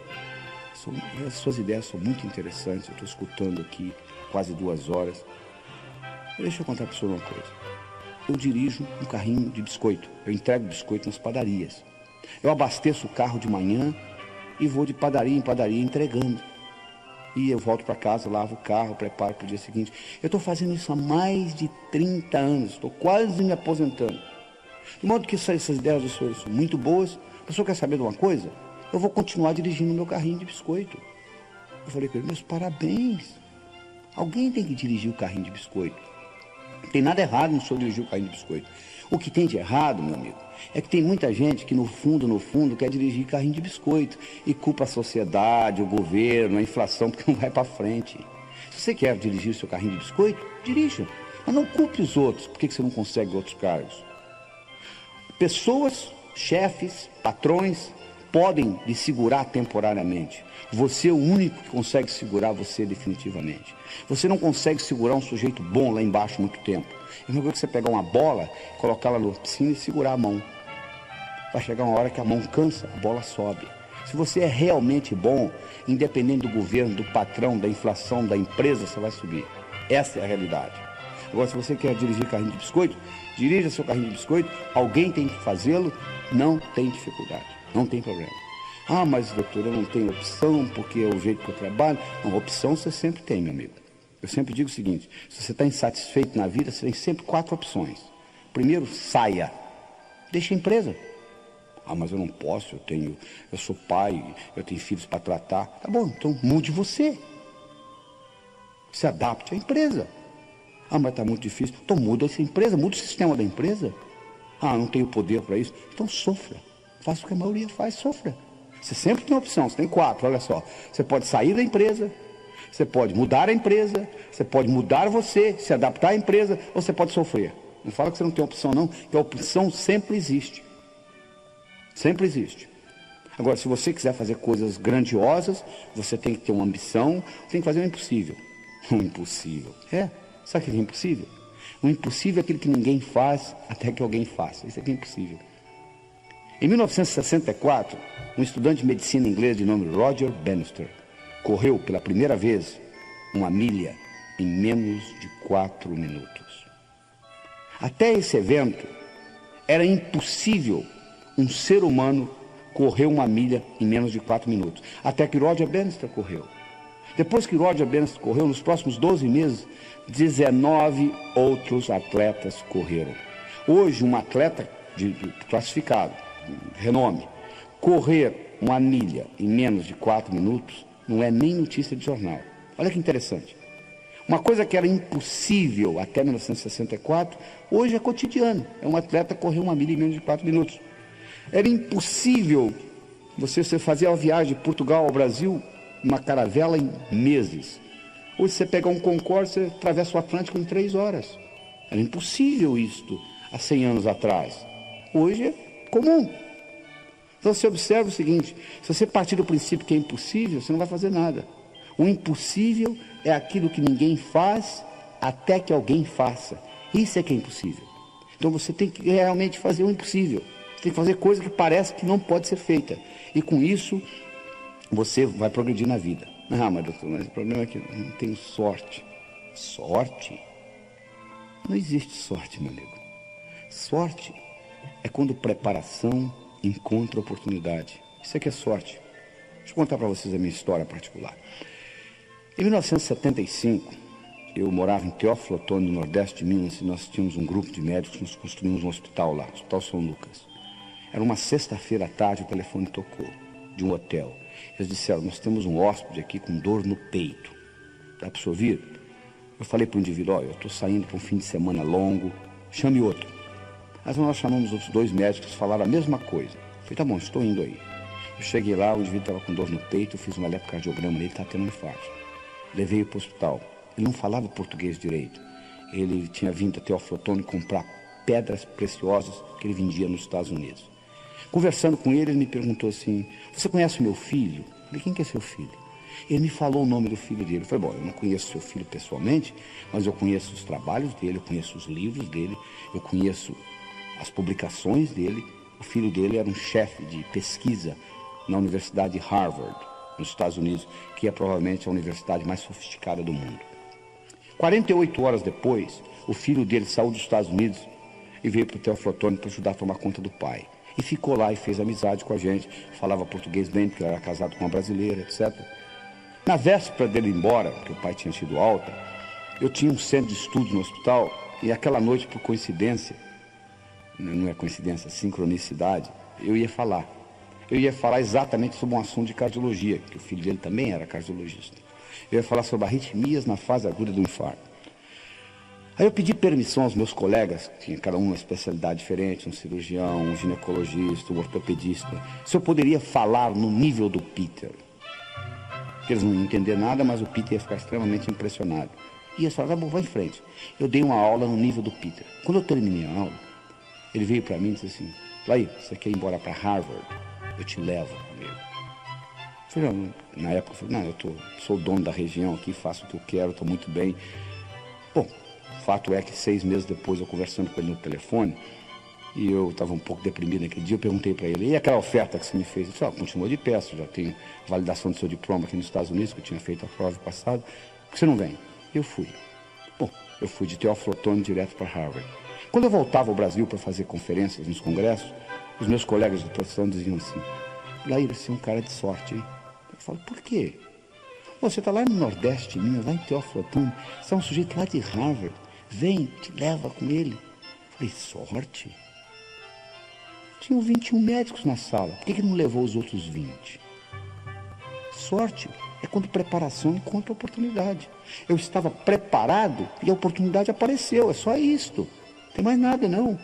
as suas ideias são muito interessantes, eu estou escutando aqui quase 2 horas. Deixa eu contar para o senhor uma coisa. Eu dirijo um carrinho de biscoito, eu entrego biscoito nas padarias. Eu abasteço o carro de manhã e vou de padaria em padaria entregando. E eu volto para casa, lavo o carro, preparo para o dia seguinte. Eu estou fazendo isso há mais de 30 anos, estou quase me aposentando. De modo que essas ideias do senhor são muito boas. O senhor quer saber de uma coisa? Eu vou continuar dirigindo meu carrinho de biscoito. Eu falei com ele: meus parabéns. Alguém tem que dirigir o carrinho de biscoito. Não tem nada errado no senhor dirigir o carrinho de biscoito. O que tem de errado, meu amigo, é que tem muita gente que no fundo, quer dirigir carrinho de biscoito e culpa a sociedade, o governo, a inflação, porque não vai para frente. Se você quer dirigir o seu carrinho de biscoito, dirija. Mas não culpe os outros. Por que você não consegue outros cargos? Pessoas, chefes, patrões, podem lhe segurar temporariamente. Você é o único que consegue segurar você definitivamente. Você não consegue segurar um sujeito bom lá embaixo muito tempo. É melhor que você pegar uma bola, colocá-la na piscina e segurar a mão. Vai chegar uma hora que a mão cansa, a bola sobe. Se você é realmente bom, independente do governo, do patrão, da inflação, da empresa, você vai subir. Essa é a realidade. Agora, se você quer dirigir carrinho de biscoito, dirija seu carrinho de biscoito, alguém tem que fazê-lo, não tem dificuldade, não tem problema. Ah, mas doutor, eu não tenho opção, porque é o jeito que eu trabalho. Não, opção você sempre tem, meu amigo. Eu sempre digo o seguinte: se você está insatisfeito na vida, você tem sempre 4 opções. Primeiro, saia. Deixa a empresa. Ah, mas eu não posso, eu sou pai, eu tenho filhos para tratar. Tá bom, então mude você. Se adapte à empresa. Ah, mas está muito difícil. Então muda essa empresa, muda o sistema da empresa. Ah, não tenho poder para isso. Então sofra. Faça o que a maioria faz, sofra. Você sempre tem opção, você tem 4, olha só. Você pode sair da empresa, você pode mudar a empresa, você pode mudar você, se adaptar à empresa, ou você pode sofrer. Não fala que você não tem opção não, que a opção sempre existe. Sempre existe. Agora, se você quiser fazer coisas grandiosas, você tem que ter uma ambição, tem que fazer o impossível. O impossível. Sabe o que é impossível? O impossível é aquilo que ninguém faz até que alguém faça. Isso aqui é impossível. Em 1964, um estudante de medicina inglês de nome Roger Bannister correu pela primeira vez 1 milha em menos de 4 minutos. Até esse evento, era impossível um ser humano correr 1 milha em menos de 4 minutos. Até que Roger Bannister correu. Depois que Roger Bannister correu, nos próximos 12 meses, 19 outros atletas correram. Hoje, um atleta classificado, renome, correr 1 milha em menos de 4 minutos não é nem notícia de jornal. Olha que interessante. Uma coisa que era impossível até 1964, hoje é cotidiano. É um atleta correr 1 milha em menos de 4 minutos. Era impossível você fazer uma viagem de Portugal ao Brasil, uma caravela em meses. Hoje você pegar um Concorde, você atravessa o Atlântico em 3 horas. Era impossível isto há 100 anos atrás. Hoje é comum. Então você observa o seguinte: se você partir do princípio que é impossível, você não vai fazer nada. O impossível é aquilo que ninguém faz até que alguém faça. Isso é que é impossível. Então você tem que realmente fazer o impossível. Você tem que fazer coisa que parece que não pode ser feita. E com isso, você vai progredir na vida. Ah, mas doutor, mas o problema é que eu não tenho sorte. Sorte? Não existe sorte, meu amigo. Sorte é quando preparação encontra oportunidade. Isso é que é sorte. Deixa eu contar para vocês a minha história particular. Em 1975, eu morava em Teófilo Otoni, no nordeste de Minas, e nós tínhamos um grupo de médicos, nós construímos um hospital lá, o Hospital São Lucas. Era uma sexta-feira à tarde, o telefone tocou, de um hotel. Eles disseram, nós temos um hóspede aqui com dor no peito. Dá para o senhor vir? Eu falei para o indivíduo, olha, eu estou saindo para um fim de semana longo, chame outro. Mas nós chamamos os 2 médicos, falaram a mesma coisa. Eu falei, tá bom, estou indo aí. Eu cheguei lá, o indivíduo estava com dor no peito, eu fiz um eletrocardiograma nele, ele estava tendo um infarto. Levei-o para o hospital. Ele não falava português direito. Ele tinha vindo até o Teoflotone comprar pedras preciosas que ele vendia nos Estados Unidos. Conversando com ele, ele me perguntou assim, você conhece o meu filho? Eu falei, quem que é seu filho? Ele me falou o nome do filho dele. Eu falei, bom, eu não conheço seu filho pessoalmente, mas eu conheço os trabalhos dele, eu conheço os livros dele, eu conheço as publicações dele. O filho dele era um chefe de pesquisa na Universidade de Harvard, nos Estados Unidos, que é provavelmente a universidade mais sofisticada do mundo. 48 horas depois, o filho dele saiu dos Estados Unidos e veio para o Teoflotone para ajudar a tomar conta do pai. E ficou lá e fez amizade com a gente, falava português bem, porque ele era casado com uma brasileira, etc. Na véspera dele ir embora, porque o pai tinha tido alta, eu tinha um centro de estudo no hospital, e aquela noite, por coincidência, não é coincidência, sincronicidade, eu ia falar. Eu ia falar exatamente sobre um assunto de cardiologia, que o filho dele também era cardiologista. Eu ia falar sobre arritmias na fase aguda do infarto. Aí eu pedi permissão aos meus colegas, que tinha cada um uma especialidade diferente, um cirurgião, um ginecologista, um ortopedista, se eu poderia falar no nível do Peter. Porque eles não iam entender nada, mas o Peter ia ficar extremamente impressionado. E eles falaram, bom, vai em frente. Eu dei uma aula no nível do Peter. Quando eu terminei a aula, ele veio para mim e disse assim, Laí, você quer ir embora para Harvard? Eu te levo comigo. Eu falei, não, na época, eu falei, não, sou o dono da região aqui, faço o que eu quero, estou muito bem. Bom, o fato é que 6 meses depois, eu conversando com ele no telefone, e eu estava um pouco deprimido naquele dia, eu perguntei para ele, e aquela oferta que você me fez? Ele disse, continua de pé, você já tem validação do seu diploma aqui nos Estados Unidos, que eu tinha feito a prova passada, por que você não vem? Eu fui. Bom, eu fui de Teoflotone direto para Harvard. Quando eu voltava ao Brasil para fazer conferências nos congressos, os meus colegas de profissão diziam assim, Laí, você é um cara de sorte, hein? Eu falo, por quê? Você está lá no Nordeste, Minas, lá em Teoflotone, você é um sujeito lá de Harvard, vem, te leva com ele. Eu falei, sorte? Tinham 21 médicos na sala, por que não levou os outros 20? Sorte é quando preparação encontra oportunidade. Eu estava preparado e a oportunidade apareceu, é só isto. Não tem mais nada, não.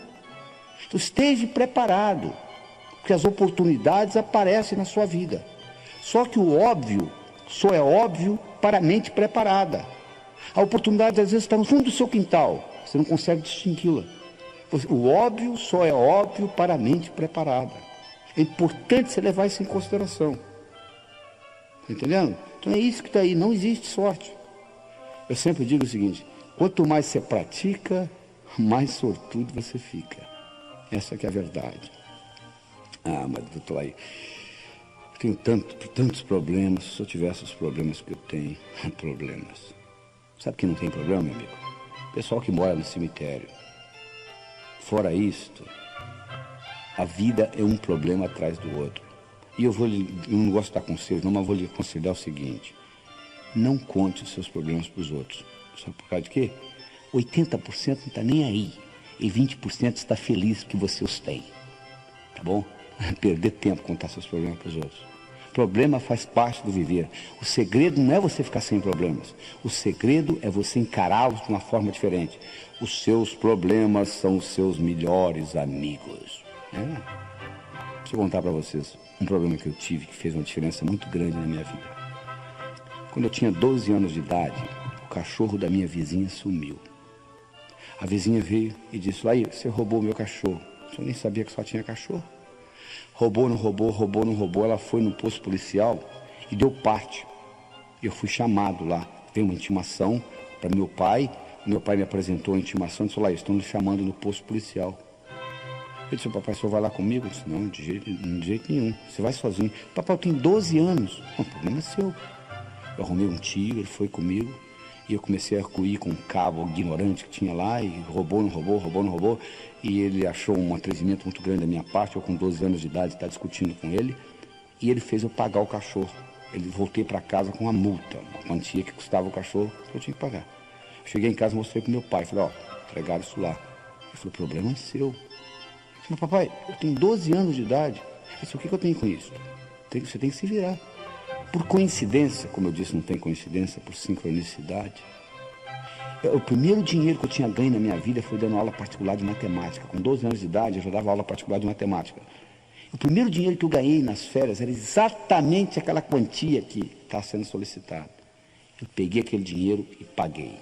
Então esteja preparado, porque as oportunidades aparecem na sua vida. Só que o óbvio só é óbvio para a mente preparada. A oportunidade às vezes está no fundo do seu quintal, você não consegue distingui-la. O óbvio só é óbvio para a mente preparada. É importante você levar isso em consideração. Está entendendo? Então é isso que está aí, não existe sorte. Eu sempre digo o seguinte, quanto mais você pratica, mais sortudo você fica. Essa que é a verdade. Ah, mas doutor aí, eu tenho tantos problemas, se eu tivesse os problemas que eu tenho, problemas. Sabe que não tem problema, meu amigo? Pessoal que mora no cemitério. Fora isto, a vida é um problema atrás do outro. E eu não gosto de dar conselho, não, mas vou lhe aconselhar o seguinte. Não conte os seus problemas para os outros. Sabe por causa de quê? 80% não está nem aí. E 20% está feliz que você os tem. Tá bom? Perder tempo contar seus problemas para os outros. Problema faz parte do viver. O segredo não é você ficar sem problemas. O segredo é você encará-los de uma forma diferente. Os seus problemas são os seus melhores amigos. Deixa eu contar para vocês um problema que eu tive que fez uma diferença muito grande na minha vida. Quando eu tinha 12 anos de idade, o cachorro da minha vizinha sumiu. A vizinha veio e disse, Laí, você roubou o meu cachorro. Eu nem sabia que só tinha cachorro. Roubou, não roubou, roubou, não roubou. Ela foi no posto policial e deu parte. Eu fui chamado lá. Veio uma intimação para meu pai. Meu pai me apresentou a intimação e disse, Laí, estão me chamando no posto policial. Eu disse, papai, o senhor vai lá comigo? Eu disse, não, de jeito nenhum. Você vai sozinho. Papai, eu tenho 12 anos. Não, o problema é seu. Eu arrumei um tio, ele foi comigo. E eu comecei a arco-ir com um cabo ignorante que tinha lá, e roubou, não roubou, roubou, não roubou. E ele achou um atrevimento muito grande da minha parte, eu com 12 anos de idade estava discutindo com ele, e ele fez eu pagar o cachorro. Ele voltei para casa com uma multa, uma quantia que custava o cachorro, que eu tinha que pagar. Cheguei em casa e mostrei para meu pai, falei, entregaram isso lá. Ele falou, o problema é seu. Eu falei, papai, eu tenho 12 anos de idade. Eu disse, o que eu tenho com isso? Você tem que se virar. Por coincidência, como eu disse, não tem coincidência, por sincronicidade, o primeiro dinheiro que eu tinha ganho na minha vida foi dando aula particular de matemática. Com 12 anos de idade, eu já dava aula particular de matemática. O primeiro dinheiro que eu ganhei nas férias era exatamente aquela quantia que está sendo solicitada. Eu peguei aquele dinheiro e paguei.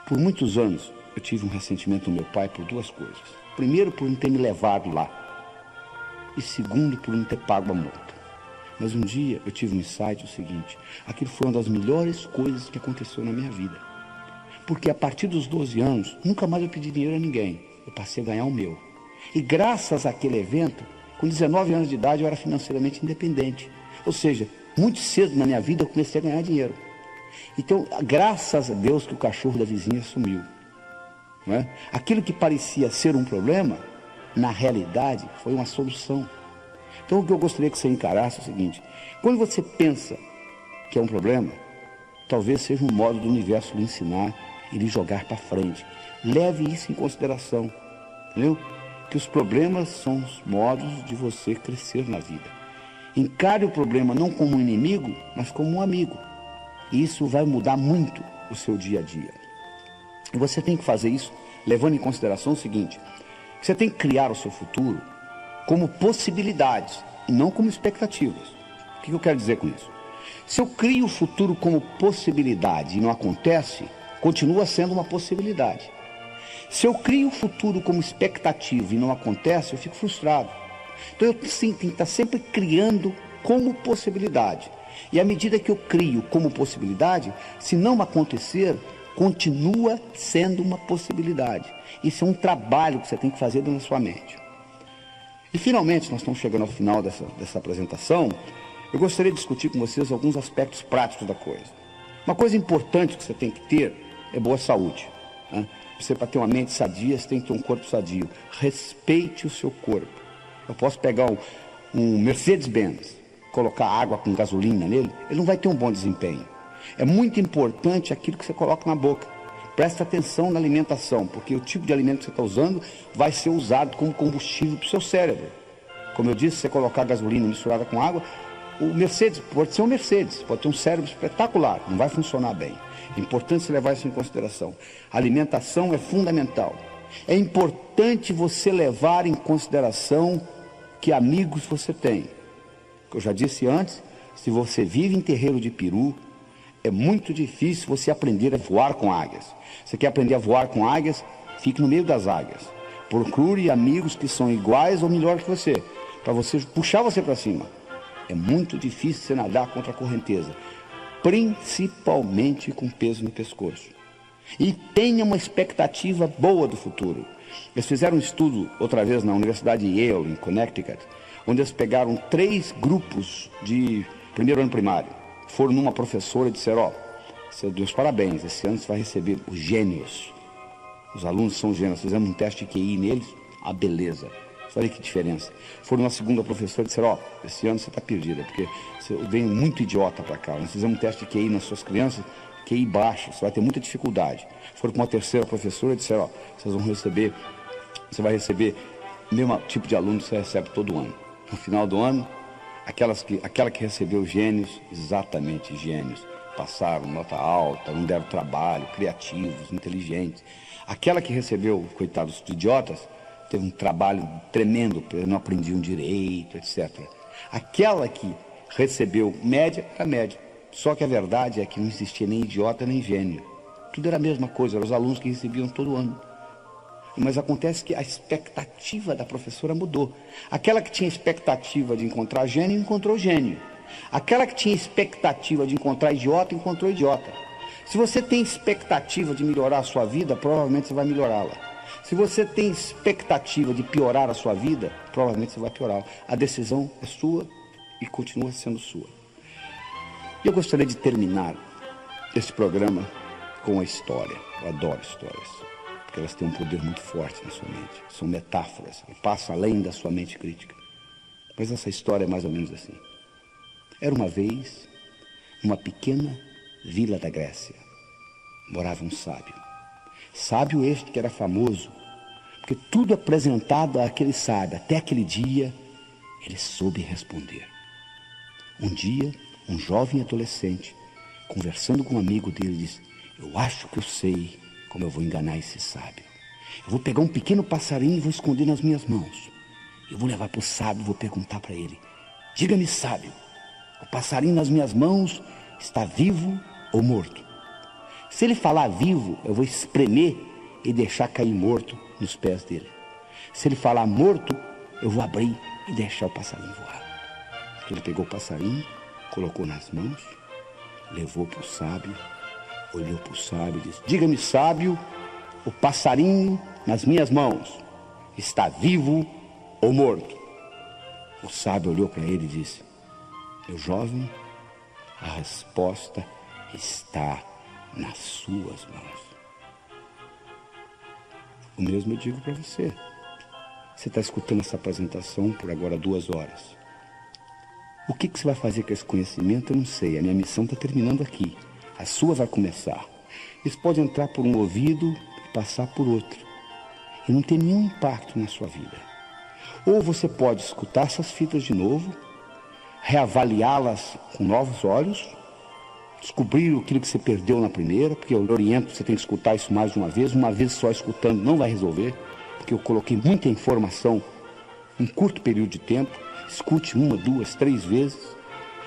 Por muitos anos, eu tive um ressentimento do meu pai por duas coisas. Primeiro, por não ter me levado lá. E segundo, por não ter pago a multa. Mas um dia eu tive um insight, o seguinte: aquilo foi uma das melhores coisas que aconteceu na minha vida. Porque a partir dos 12 anos, nunca mais eu pedi dinheiro a ninguém. Eu passei a ganhar o meu. E graças àquele evento, com 19 anos de idade, eu era financeiramente independente. Ou seja, muito cedo na minha vida eu comecei a ganhar dinheiro. Então, graças a Deus que o cachorro da vizinha sumiu. Não é? Aquilo que parecia ser um problema, na realidade, foi uma solução. Então, o que eu gostaria que você encarasse é o seguinte: quando você pensa que é um problema, talvez seja um modo do universo lhe ensinar e lhe jogar para frente. Leve isso em consideração, entendeu? Que os problemas são os modos de você crescer na vida. Encare o problema não como um inimigo, mas como um amigo. E isso vai mudar muito o seu dia a dia. E você tem que fazer isso levando em consideração o seguinte: você tem que criar o seu futuro como possibilidades e não como expectativas. O que eu quero dizer com isso? Se eu crio o futuro como possibilidade e não acontece, continua sendo uma possibilidade. Se eu crio o futuro como expectativa e não acontece, eu fico frustrado. Então eu tenho que estar sempre criando como possibilidade. E à medida que eu crio como possibilidade, se não acontecer, continua sendo uma possibilidade. Isso é um trabalho que você tem que fazer dentro da sua mente. E finalmente, nós estamos chegando ao final dessa apresentação. Eu gostaria de discutir com vocês alguns aspectos práticos da coisa. Uma coisa importante que você tem que ter é boa saúde, né? Você, para ter uma mente sadia, você tem que ter um corpo sadio. Respeite o seu corpo. Eu posso pegar um Mercedes-Benz, colocar água com gasolina nele, ele não vai ter um bom desempenho. É muito importante aquilo que você coloca na boca. Presta atenção na alimentação, porque o tipo de alimento que você está usando vai ser usado como combustível para o seu cérebro. Como eu disse, se você colocar gasolina misturada com água, o Mercedes pode ser um Mercedes, pode ter um cérebro espetacular, não vai funcionar bem. É importante você levar isso em consideração. A alimentação é fundamental. É importante você levar em consideração que amigos você tem. Eu já disse antes, se você vive em terreiro de peru, é muito difícil você aprender a voar com águias. Você quer aprender a voar com águias? Fique no meio das águias. Procure amigos que são iguais ou melhores que você, para você puxar você para cima. É muito difícil você nadar contra a correnteza, principalmente com peso no pescoço. E tenha uma expectativa boa do futuro. Eles fizeram um estudo outra vez na Universidade de Yale, em Connecticut, onde eles pegaram 3 grupos de primeiro ano primário. Foram numa professora e disseram: ó, seu Deus, parabéns, esse ano você vai receber os gênios. Os alunos são gênios. Fizemos um teste de QI neles, a beleza. Olha que diferença. Foram na segunda professora e disseram: ó, esse ano você está perdida, porque você vem muito idiota para cá. Nós fizemos um teste de QI nas suas crianças, QI baixo, você vai ter muita dificuldade. Foram com uma terceira professora e disseram: ó, você vai receber o mesmo tipo de aluno que você recebe todo ano. No final do ano, aquela que recebeu gênios, exatamente gênios, passaram nota alta, não deram trabalho, criativos, inteligentes. Aquela que recebeu, coitados idiotas, teve um trabalho tremendo, não aprendiam direito, etc. Aquela que recebeu média, era média. Só que a verdade é que não existia nem idiota nem gênio. Tudo era a mesma coisa, eram os alunos que recebiam todo ano. Mas acontece que a expectativa da professora mudou. Aquela que tinha expectativa de encontrar gênio, encontrou gênio. Aquela que tinha expectativa de encontrar idiota, encontrou idiota. Se você tem expectativa de melhorar a sua vida, provavelmente você vai melhorá-la. Se você tem expectativa de piorar a sua vida, provavelmente você vai piorá-la. A decisão é sua e continua sendo sua. Eu gostaria de terminar esse programa com uma história. Eu adoro histórias, porque elas têm um poder muito forte na sua mente. São metáforas, passam além da sua mente crítica. Mas essa história é mais ou menos assim. Era uma vez, numa pequena vila da Grécia, morava um sábio. Sábio este que era famoso, porque tudo apresentado àquele sábio, até aquele dia, ele soube responder. Um dia, um jovem adolescente, conversando com um amigo dele, disse: eu acho que eu sei como eu vou enganar esse sábio. Eu vou pegar um pequeno passarinho e vou esconder nas minhas mãos. Eu vou levar para o sábio e vou perguntar para ele: diga-me, sábio, o passarinho nas minhas mãos está vivo ou morto? Se ele falar vivo, eu vou espremer e deixar cair morto nos pés dele. Se ele falar morto, eu vou abrir e deixar o passarinho voar. Ele pegou o passarinho, colocou nas mãos, levou para o sábio, olhou para o sábio e disse: diga-me, sábio, o passarinho nas minhas mãos está vivo ou morto? O sábio olhou para ele e disse: meu jovem, a resposta está nas suas mãos. O mesmo eu digo para você. Você está escutando essa apresentação por agora 2 horas. O que você vai fazer com esse conhecimento, eu não sei. A minha missão está terminando aqui. A sua vai começar. Isso pode entrar por um ouvido e passar por outro. E não ter nenhum impacto na sua vida. Ou você pode escutar essas fitas de novo, reavaliá-las com novos olhos, descobrir aquilo que você perdeu na primeira, porque eu oriento, você tem que escutar isso mais de uma vez só escutando não vai resolver, porque eu coloquei muita informação em curto período de tempo. Escute 1, 2, 3 vezes,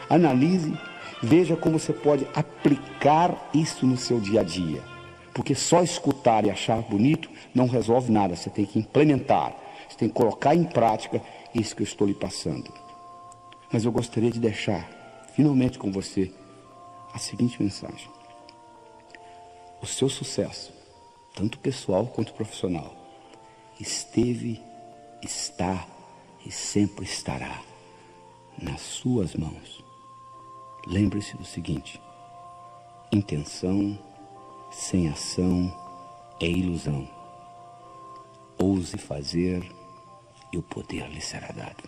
analise, veja como você pode aplicar isso no seu dia a dia, porque só escutar e achar bonito não resolve nada, você tem que implementar, você tem que colocar em prática isso que eu estou lhe passando. Mas eu gostaria de deixar, finalmente com você, a seguinte mensagem: o seu sucesso, tanto pessoal quanto profissional, esteve, está e sempre estará nas suas mãos. Lembre-se do seguinte: intenção sem ação é ilusão. Ouse fazer e o poder lhe será dado.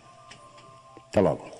Até logo.